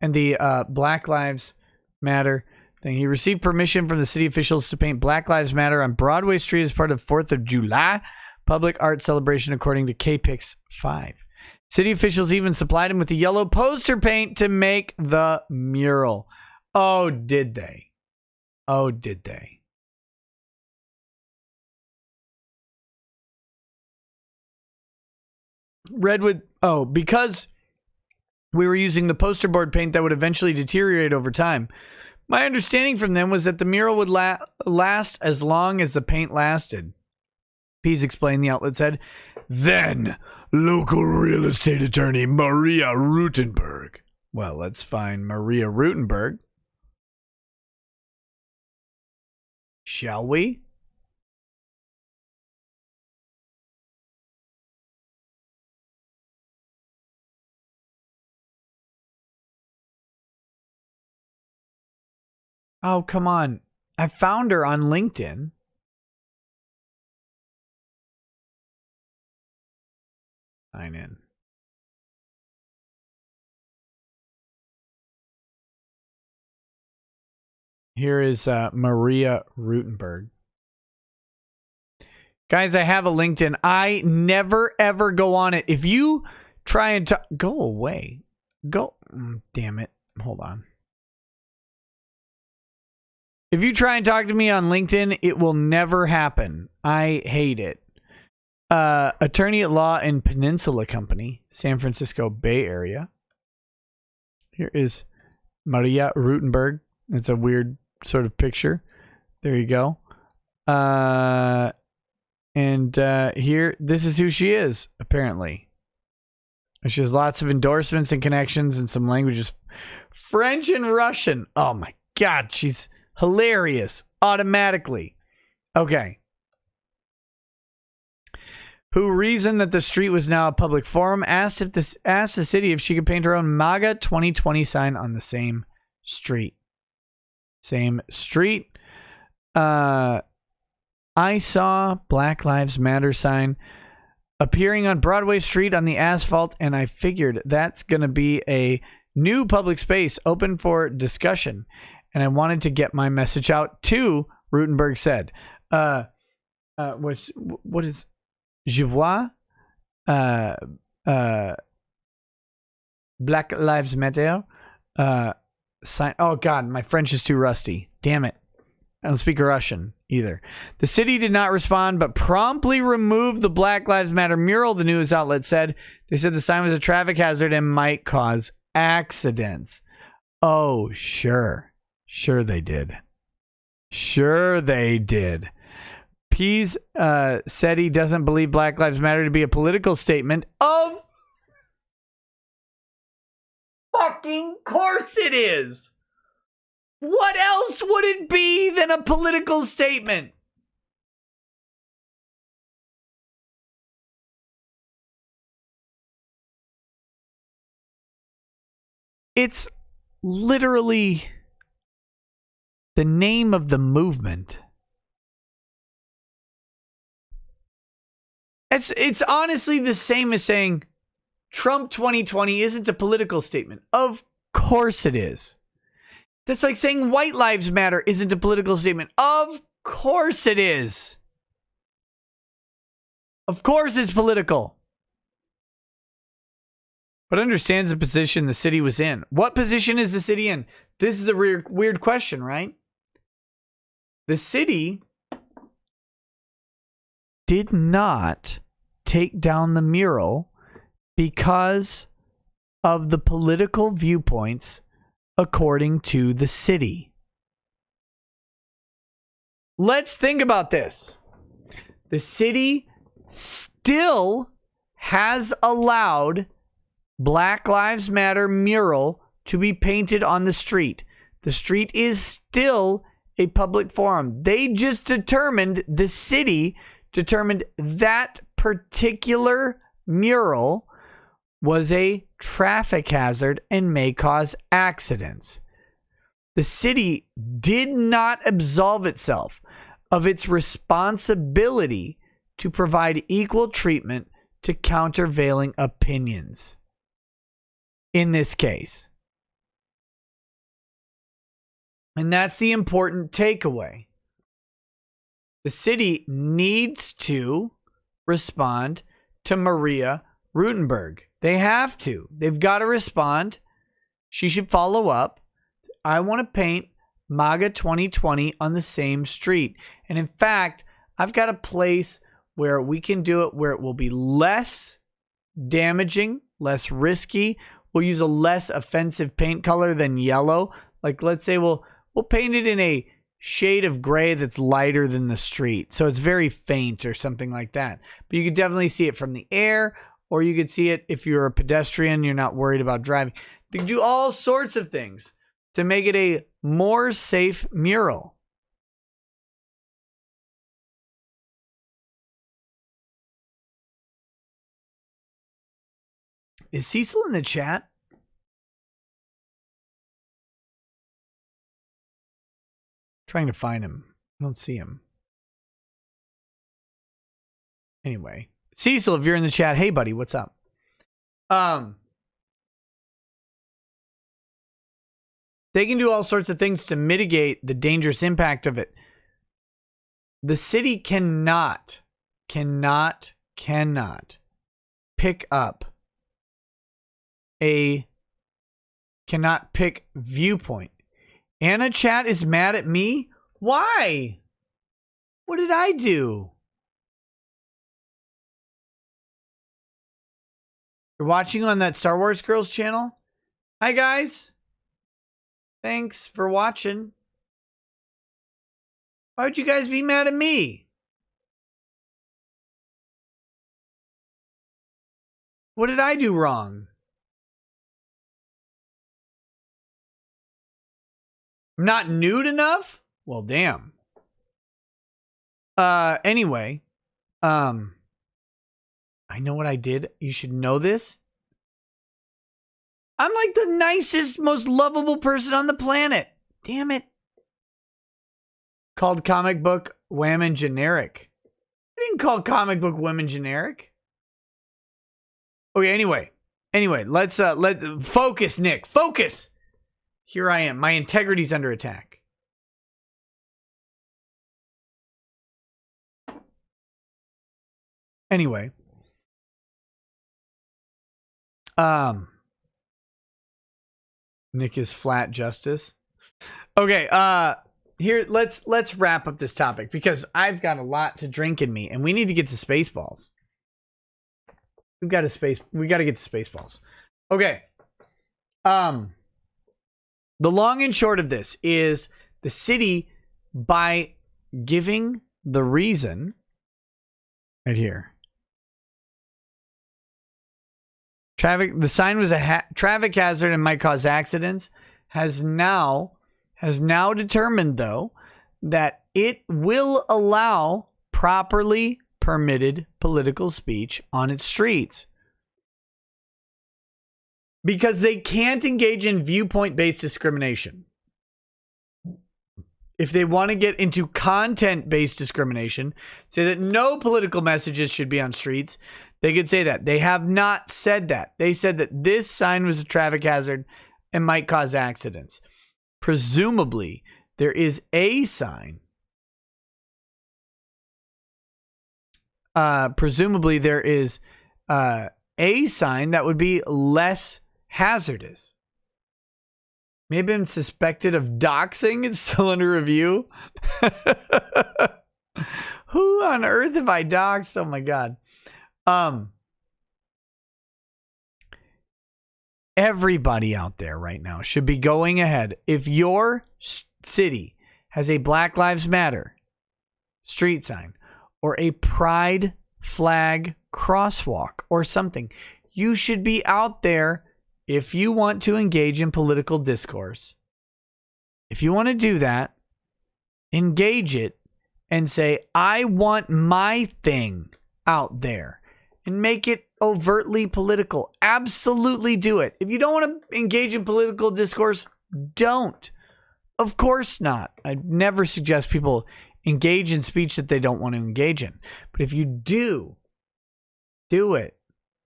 And the Black Lives Matter thing. He received permission from the city officials to paint Black Lives Matter on Broadway Street as part of the 4th of July public art celebration, according to KPIX 5. City officials even supplied him with the yellow poster paint to make the mural. Oh, did they? Oh, did they? Redwood. Oh, because we were using the poster board paint that would eventually deteriorate over time. My understanding from them was that the mural would last as long as the paint lasted. Pease explained, the outlet said. Then, local real estate attorney Maria Rutenberg. Well, let's find Maria Rutenberg. Shall we? Oh, come on. I found her on LinkedIn. Sign in. Here is Maria Rutenberg. Guys, I have a LinkedIn. I never, ever go on it. If you try and go away. Go. Damn it. Hold on. If you try and talk to me on LinkedIn, it will never happen. I hate it. Attorney at law in Peninsula Company, San Francisco Bay Area. Here is Maria Rutenberg. It's a weird sort of picture. There you go. And here, this is who she is, apparently. She has lots of endorsements and connections in some languages. French and Russian. Oh my God, she's hilarious. Automatically. Okay. Who reasoned that the street was now a public forum, asked the city if she could paint her own MAGA 2020 sign on the same street. Same street. I saw Black Lives Matter sign appearing on Broadway Street on the asphalt, and I figured that's going to be a new public space open for discussion. And I wanted to get my message out too, Rutenberg said. What is Je vois Black Lives Matter sign. Oh God, my French is too rusty. Damn it. I don't speak Russian either. The city did not respond, but promptly removed the Black Lives Matter mural, the news outlet said. They said the sign was a traffic hazard and might cause accidents. Oh, sure. Sure they did. Sure they did. Pease said he doesn't believe Black Lives Matter to be a political statement. Of fucking course it is. What else would it be than a political statement? It's literally the name of the movement. It's honestly the same as saying Trump 2020 isn't a political statement. Of course it is. That's like saying white lives matter isn't a political statement. Of course it is. Of course it's political. But understands the position the city was in. What position is the city in? This is a weird question, right? The city did not take down the mural because of the political viewpoints according to the city. let's think about this. The city still has allowed Black Lives Matter mural to be painted on the street. The street is still a public forum. They just determined, the city determined that particular mural was a traffic hazard and may cause accidents. The city did not absolve itself of its responsibility to provide equal treatment to countervailing opinions in this case. And that's the important takeaway. The city needs to respond to Maria Rutenberg. They have to. They've got to respond. She should follow up. I want to paint MAGA 2020 on the same street. And in fact, I've got a place where we can do it where it will be less damaging, less risky. We'll use a less offensive paint color than yellow. Like, let's say we'll paint it in a shade of gray that's lighter than the street. So it's very faint or something like that. But you could definitely see it from the air, or you could see it if you're a pedestrian, you're not worried about driving. They can do all sorts of things to make it a more safe mural. Is Cecil in the chat? Trying to find him. I don't see him. Anyway, Cecil, if you're in the chat, hey buddy, what's up? They can do all sorts of things to mitigate the dangerous impact of it. The city cannot pick viewpoint. Anna Chat is mad at me? Why? What did I do? You're watching on that Star Wars Girls channel? Hi guys. Thanks for watching. Why would you guys be mad at me? What did I do wrong? I'm not nude enough? Well, damn. Anyway, I know what I did. You should know this. I'm like the nicest, most lovable person on the planet. Damn it. Called comic book women generic. I didn't call comic book women generic. Okay, anyway, let's focus, Nick. Focus. Here I am. My integrity's under attack. Anyway. Nick is flat justice. Okay, here let's wrap up this topic because I've got a lot to drink in me and we need to get to Spaceballs. We got to get to Spaceballs. Okay. The long and short of this is the city, by giving the reason right here. The sign was a traffic hazard and might cause accidents. Has now determined, though, that it will allow properly permitted political speech on its streets. Because they can't engage in viewpoint-based discrimination. If they want to get into content-based discrimination, say that no political messages should be on streets, they could say that. They have not said that. They said that this sign was a traffic hazard and might cause accidents. Presumably, there is a sign. Presumably, there is a sign that would be less hazardous. Maybe I'm suspected of doxing. It's still under review. Who on earth have I doxed? Oh my God. Everybody out there right now should be going ahead. If your city has a Black Lives Matter street sign or a pride flag crosswalk or something. You should be out there if you want to engage in political discourse. If you want to do that, engage it and say, I want my thing out there, and make it overtly political. Absolutely do it. If you don't want to engage in political discourse, don't. Of course not. I never suggest people engage in speech that they don't want to engage in. But if you do it.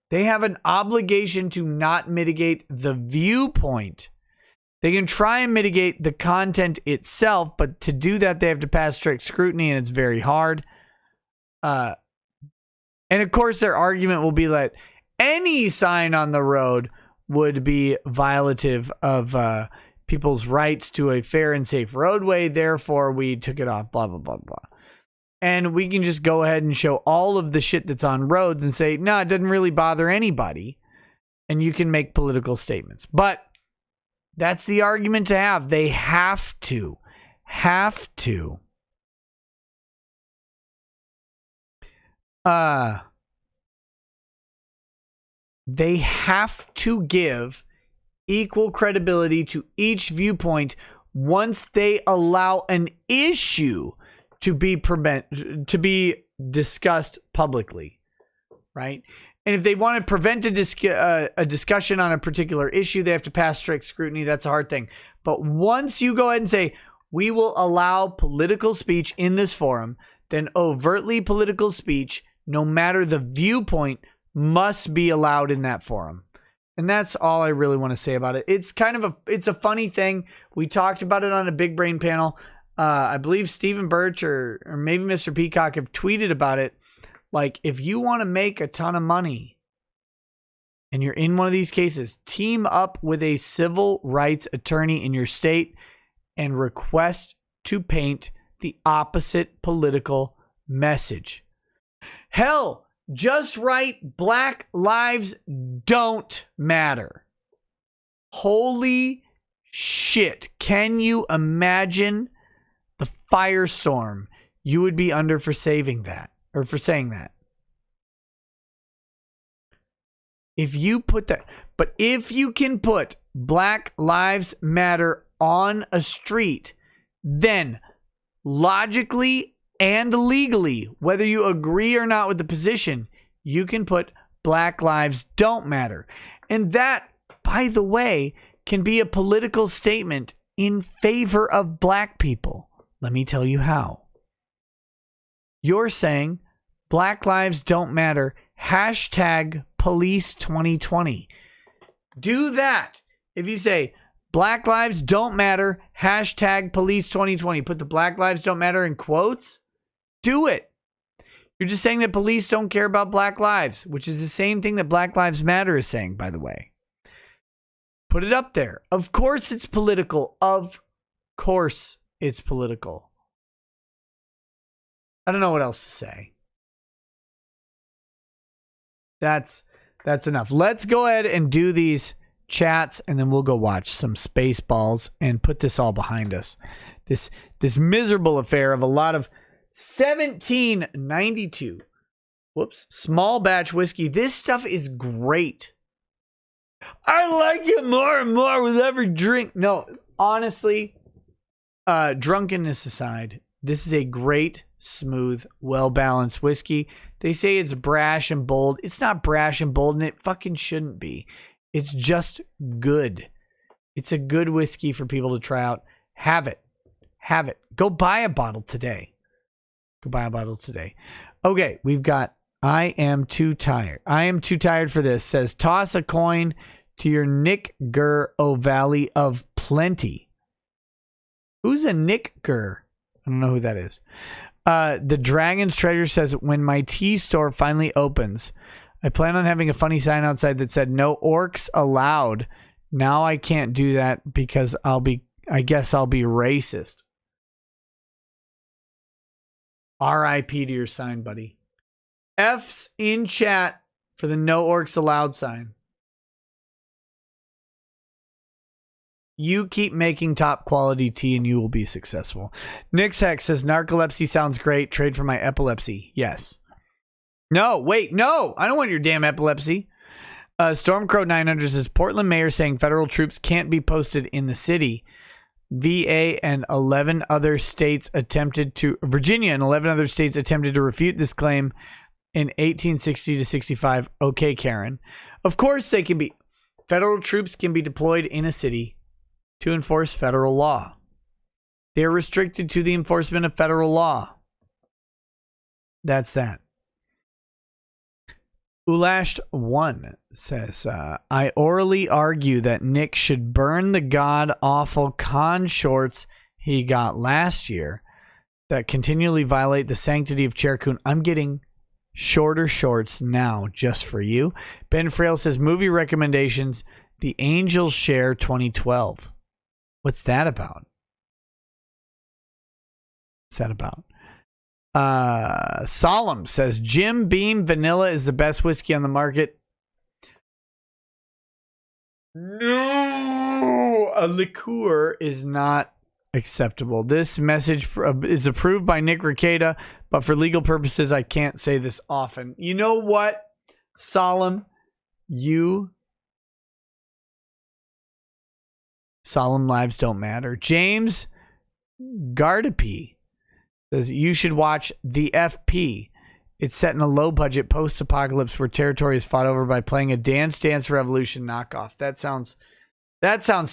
They have an obligation to not mitigate the viewpoint. They can try and mitigate the content itself, but to do that, they have to pass strict scrutiny, and it's very hard. And of course, their argument will be that any sign on the road would be violative of people's rights to a fair and safe roadway. Therefore, we took it off, blah, blah, blah, blah. And we can just go ahead and show all of the shit that's on roads and say, no, it doesn't really bother anybody. And you can make political statements. But that's the argument to have. They have to. They have to give equal credibility to each viewpoint once they allow an issue to be discussed publicly, right? And if they want to prevent a discussion on a particular issue, they have to pass strict scrutiny. That's a hard thing. But once you go ahead and say, we will allow political speech in this forum, then overtly political speech, no matter the viewpoint, must be allowed in that forum. And that's all I really want to say about it. It's kind of it's a funny thing. We talked about it on a Big Brain panel. I believe Stephen Birch or maybe Mr. Peacock have tweeted about it. Like, if you want to make a ton of money and you're in one of these cases, team up with a civil rights attorney in your state and request to paint the opposite political message. Hell, just write Black Lives Don't Matter. Holy shit. Can you imagine the firestorm you would be under for saying that? If you put that, but if you can put Black Lives Matter on a street, then logically and legally, whether you agree or not with the position, you can put Black Lives Don't Matter. And that, by the way, can be a political statement in favor of black people. Let me tell you how. You're saying Black Lives Don't Matter, hashtag police 2020. Do that. If you say Black Lives Don't Matter, hashtag police 2020, put the Black Lives Don't Matter in quotes, do it. You're just saying that police don't care about black lives, which is the same thing that Black Lives Matter is saying, by the way. Put it up there. Of course it's political. Of course it's political. I don't know what else to say. That's enough. Let's go ahead and do these chats, and then we'll go watch some Spaceballs and put this all behind us. This miserable affair of a lot of 1792. Small batch whiskey. This stuff is great. I like it more and more with every drink. No, honestly, drunkenness aside, this is a great, smooth, well-balanced whiskey. They say it's brash and bold. It's not brash and bold, and it fucking shouldn't be. It's just good. It's a good whiskey for people to try out. Have it. Go buy a bottle today. Okay, we've got I am too tired. I am too tired for this. Says, toss a coin to your Nick Gurr O'Valley of Plenty. Who's a Nick Gurr? I don't know who that is. The Dragon's Treasure says, when my tea store finally opens, I plan on having a funny sign outside that said, no orcs allowed. Now I can't do that because I guess I'll be racist. R.I.P. to your sign, buddy. F's in chat for the no orcs allowed sign. You keep making top quality tea and you will be successful. Nick's Hex says, narcolepsy sounds great. Trade for my epilepsy. Yes. No, wait, no. I don't want your damn epilepsy. Stormcrow 900 says, Portland mayor saying federal troops can't be posted in the city. Virginia and 11 other states attempted to refute this claim in 1860 to 65. Okay, Karen. Of course they can be. Federal troops can be deployed in a city to enforce federal law. They are restricted to the enforcement of federal law. That's that. Ulashed 1 says, I orally argue that Nick should burn the god-awful con shorts he got last year that continually violate the sanctity of Chercoon. I'm getting shorter shorts now just for you. Ben Frail says, movie recommendations, The Angels Share 2012. What's that about? What's that about? Solemn says, Jim Beam Vanilla is the best whiskey on the market. No, a liqueur is not acceptable. This message is approved by Nick Rekieta, but for legal purposes, I can't say this often. You know what, Solemn? Solemn lives don't matter. James Gardapi says, you should watch The FP. It's set in a low-budget post-apocalypse where territory is fought over by playing a Dance Dance Revolution knockoff. That sounds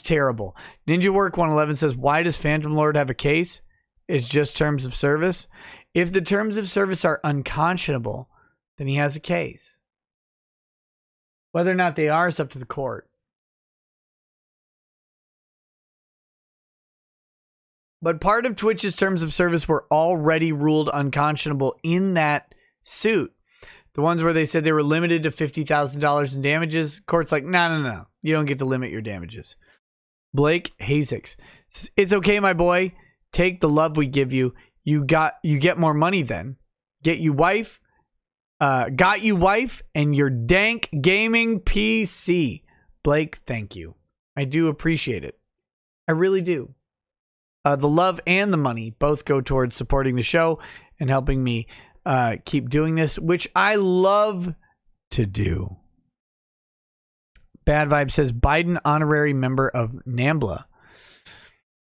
terrible. Ninja Work 111 says, why does Phantom Lord have a case? It's just terms of service. If the terms of service are unconscionable, then he has a case. Whether or not they are is up to the court. But part of Twitch's terms of service were already ruled unconscionable in that suit. The ones where they said they were limited to $50,000 in damages. Court's like, no. You don't get to limit your damages. Blake Hazix says, it's okay, my boy. Take the love we give you. You get more money then. Got you wife and your dank gaming PC. Blake, thank you. I do appreciate it. I really do. The love and the money both go towards supporting the show and helping me keep doing this, which I love to do. Bad Vibe says, Biden honorary member of NAMBLA.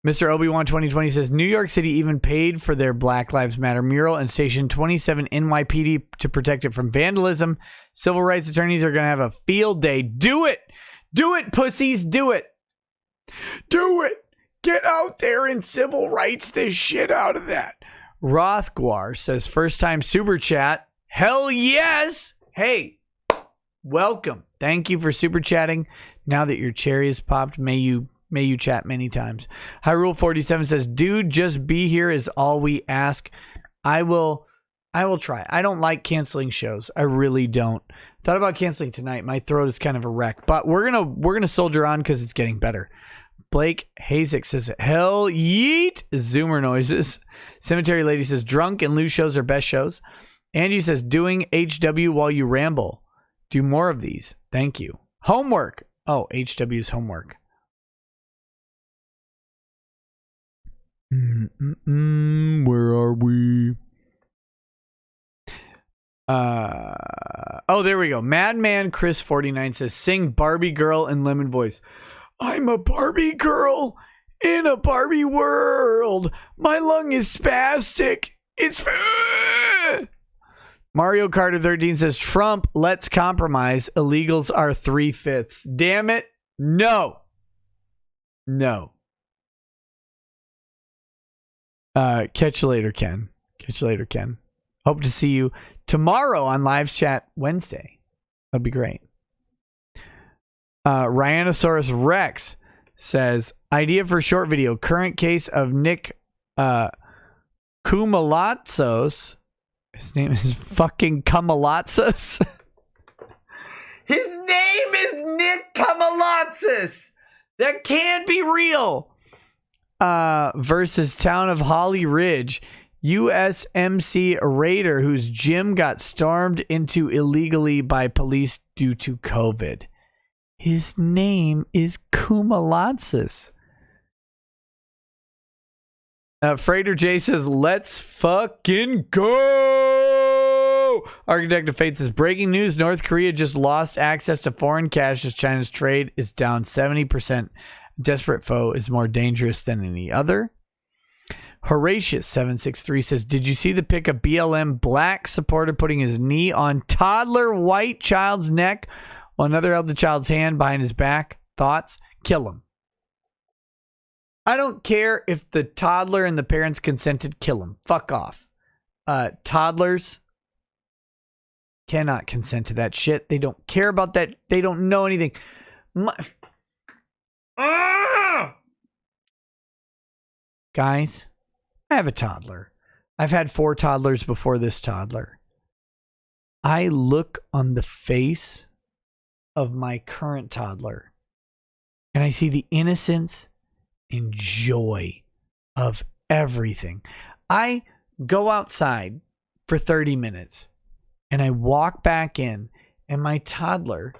Mr. Obi-Wan 2020 says, New York City even paid for their Black Lives Matter mural and stationed 27 NYPD to protect it from vandalism. Civil rights attorneys are going to have a field day. Do it! Do it, pussies! Do it! Do it! Get out there and civil rights the shit out of that. Rothguar says, first time super chat. Hell yes! Hey, welcome. Thank you for super chatting. Now that your cherry is popped, may you chat many times. Hyrule 47 says, dude, just be here is all we ask. I will try. I don't like canceling shows. I really don't. Thought about canceling tonight. My throat is kind of a wreck, but we're gonna soldier on because it's getting better. Blake Hazek says, hell yeet. Zoomer noises. Cemetery Lady says, drunk and loose shows are best shows. Angie says, doing HW while you ramble. Do more of these. Thank you. Homework. Oh, HW's homework. Where are we? Oh, there we go. Madman Chris 49 says, sing Barbie Girl in lemon voice. I'm a Barbie girl in a Barbie world. My lung is spastic. It's Mario Carter 13 says, Trump, let's compromise. Illegals are 3/5. Damn it. No. Catch you later, Ken. Hope to see you tomorrow on Live Chat Wednesday. That'd be great. Rhinosaurus Rex says, idea for short video. Current case of Nick Kumalatsos. His name is fucking Kumalatsos. His name is Nick Kumalatsos. That can't be real. Versus Town of Holly Ridge. USMC raider whose gym got stormed into illegally by police due to COVID. His name is Kumalatsos. Freighter J says, let's fucking go. Architect of Fate says, breaking news, North Korea just lost access to foreign cash as China's trade is down 70%. Desperate foe is more dangerous than any other. Horatius763 says, did you see the pic of BLM black supporter putting his knee on toddler white child's neck while another held the child's hand behind his back? Thoughts? Kill him. I don't care if the toddler and the parents consented. Kill him. Fuck off. Toddlers cannot consent to that shit. They don't care about that. They don't know anything. Guys, I have a toddler. I've had 4 toddlers before this toddler. I look on the face of my current toddler and I see the innocence and joy of everything. I go outside for 30 minutes and I walk back in and my toddler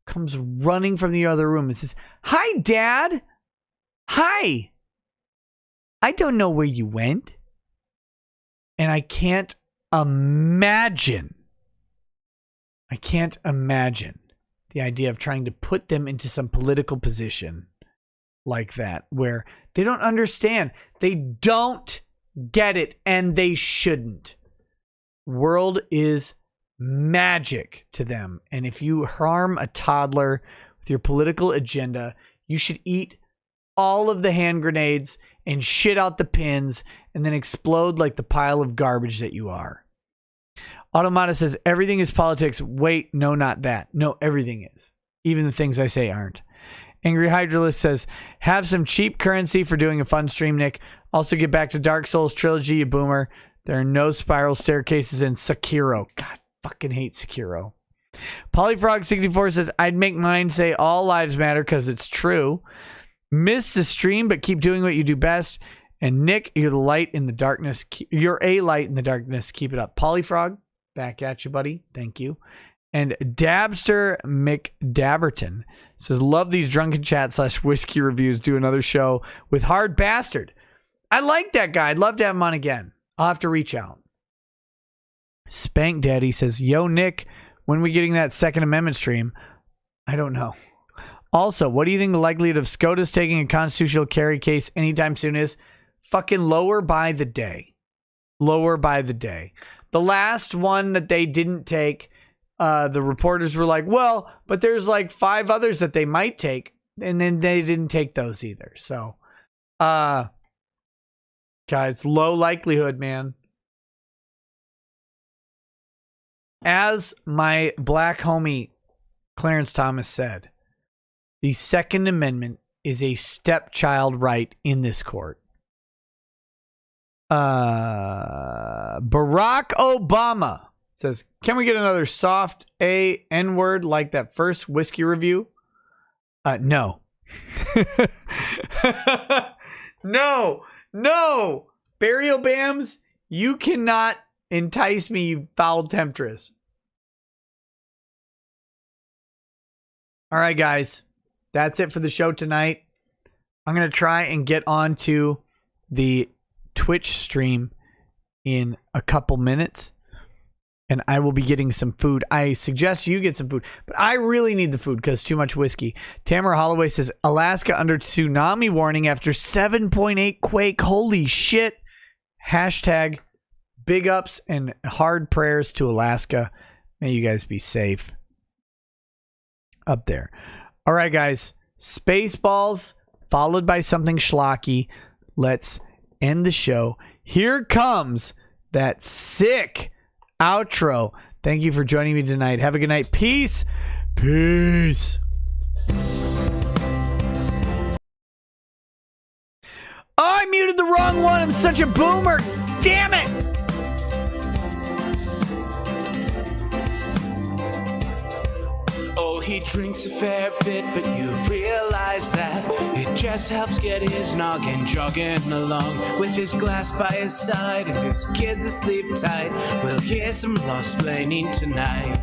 comes running from the other room and says, "Hi, Dad. Hi. I don't know where you went." And I can't imagine the idea of trying to put them into some political position like that, where they don't understand. They don't get it, and they shouldn't. World is magic to them. And if you harm a toddler with your political agenda, you should eat all of the hand grenades and shit out the pins and then explode like the pile of garbage that you are. Automata says, everything is politics. Wait, no, not that. No, everything is. Even the things I say aren't. Angry Hydralist says, have some cheap currency for doing a fun stream, Nick. Also get back to Dark Souls trilogy, you boomer. There are no spiral staircases in Sekiro. God, fucking hate Sekiro. Polyfrog64 says, I'd make mine say all lives matter because it's true. Miss the stream, but keep doing what you do best. And Nick, you're the light in the darkness. You're a light in the darkness. Keep it up. Polyfrog, back at you, buddy. Thank you. And Dabster McDabberton says, love these drunken chat / whiskey reviews. Do another show with Hard Bastard. I like that guy. I'd love to have him on again. I'll have to reach out. Spank Daddy says, yo, Nick, when are we getting that Second Amendment stream? I don't know. Also, what do you think the likelihood of SCOTUS taking a constitutional carry case anytime soon is? Fucking lower by the day. Lower by the day. The last one that they didn't take, the reporters were like, well, but there's like 5 others that they might take. And then they didn't take those either. So, God, it's low likelihood, man. As my black homie Clarence Thomas said, the Second Amendment is a stepchild right in this court. Barack Obama says, can we get another soft N-word like that first whiskey review? No. No. Burial Bams, you cannot entice me, you foul temptress. All right, guys. That's it for the show tonight. I'm going to try and get on to the Twitch stream in a couple minutes. And I will be getting some food. I suggest you get some food. But I really need the food because too much whiskey. Tamara Holloway says, Alaska under tsunami warning after 7.8 quake. Holy shit. Hashtag big ups and hard prayers to Alaska. May you guys be safe up there. All right, guys. Spaceballs followed by something schlocky. Let's end the show. Here comes that sick outro. Thank you for joining me tonight. Have a good night. Peace. Peace. Oh, I muted the wrong one. I'm such a boomer. Damn it. Oh, he drinks a fair bit, but you realize that it just helps get his noggin jogging along. With his glass by his side and his kids asleep tight, we'll hear some lost-plaining tonight.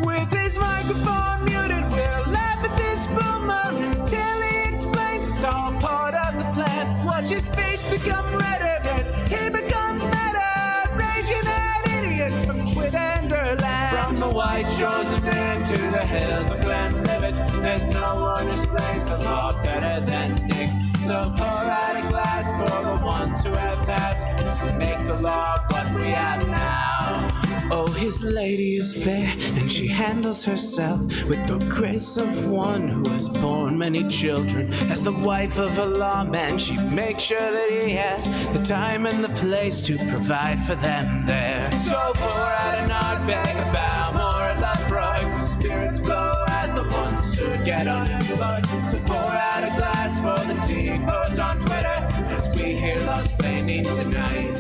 With his microphone muted, we'll laugh at this boomer until he explains it's all part of the plan. What watch his face become redder as he becomes meta, raging at idiots from Twitterland. From the white shores of Maine to the hills of Glenlivet, there's no one who explains the law better than Nick. So pour out a glass for the ones who have passed to make the law what we have now. Oh, his lady is fair, and she handles herself with the grace of one who has borne many children. As the wife of a lawman, she makes sure that he has the time and the place to provide for them there. So pour out an Ardbeg, a Balmore, a Lafroig, the spirits flow as the ones who get unemployed. So pour out a glass for the tea post on Twitter as we hear Lost Planning tonight.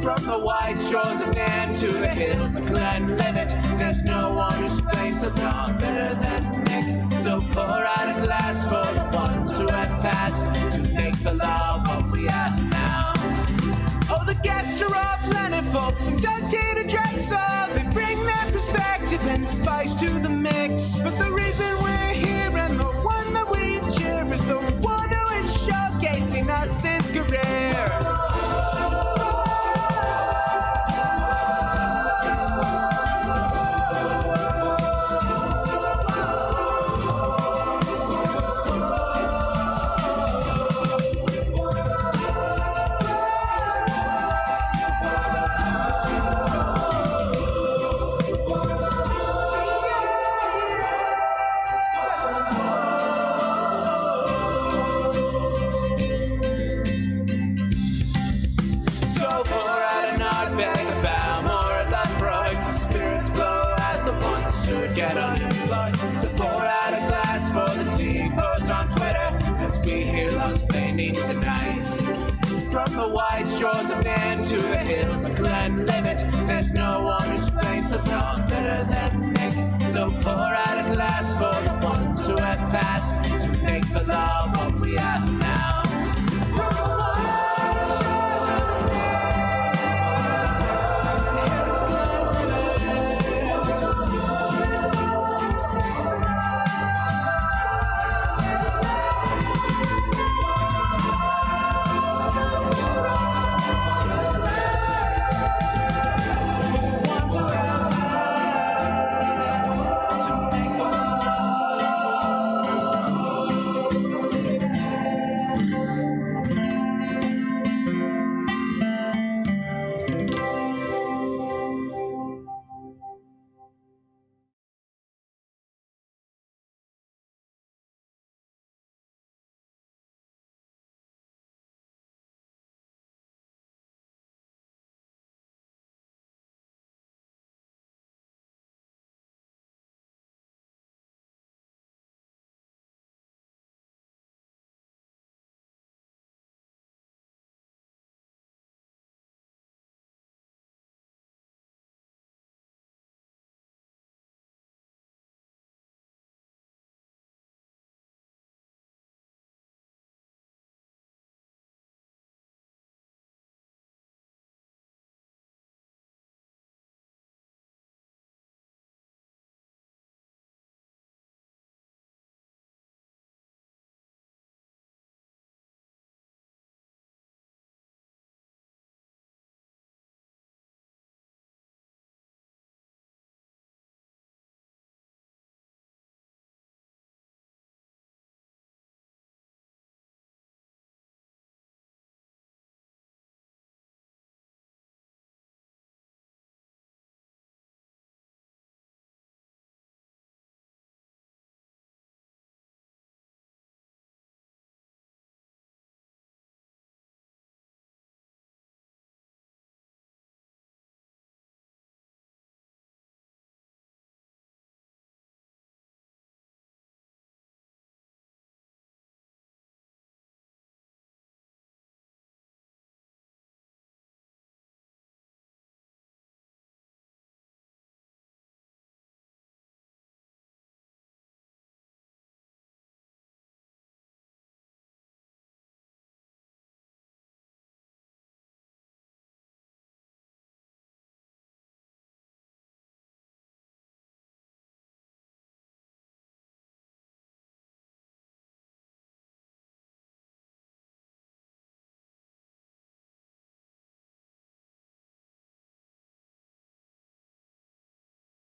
From the white shores of Nairn to the hills of Glenlivet, there's no one who explains the law better than Nick. So pour out a glass for the ones who have passed to make the law what we have now. Oh, the guests are all plentiful, from Doug T to Drexel. They bring their perspective and spice to the mix. But the reason we're here and the one that we cheer is the one who is showcasing us his career. Get unemployed. So pour out a glass for the tea post on Twitter as we hear Lost Planning tonight. From the white shores of Nairn to the hills of Glenlivet, there's no one who explains the law better than Nick. So pour out a glass for the ones who have passed to make the law what we have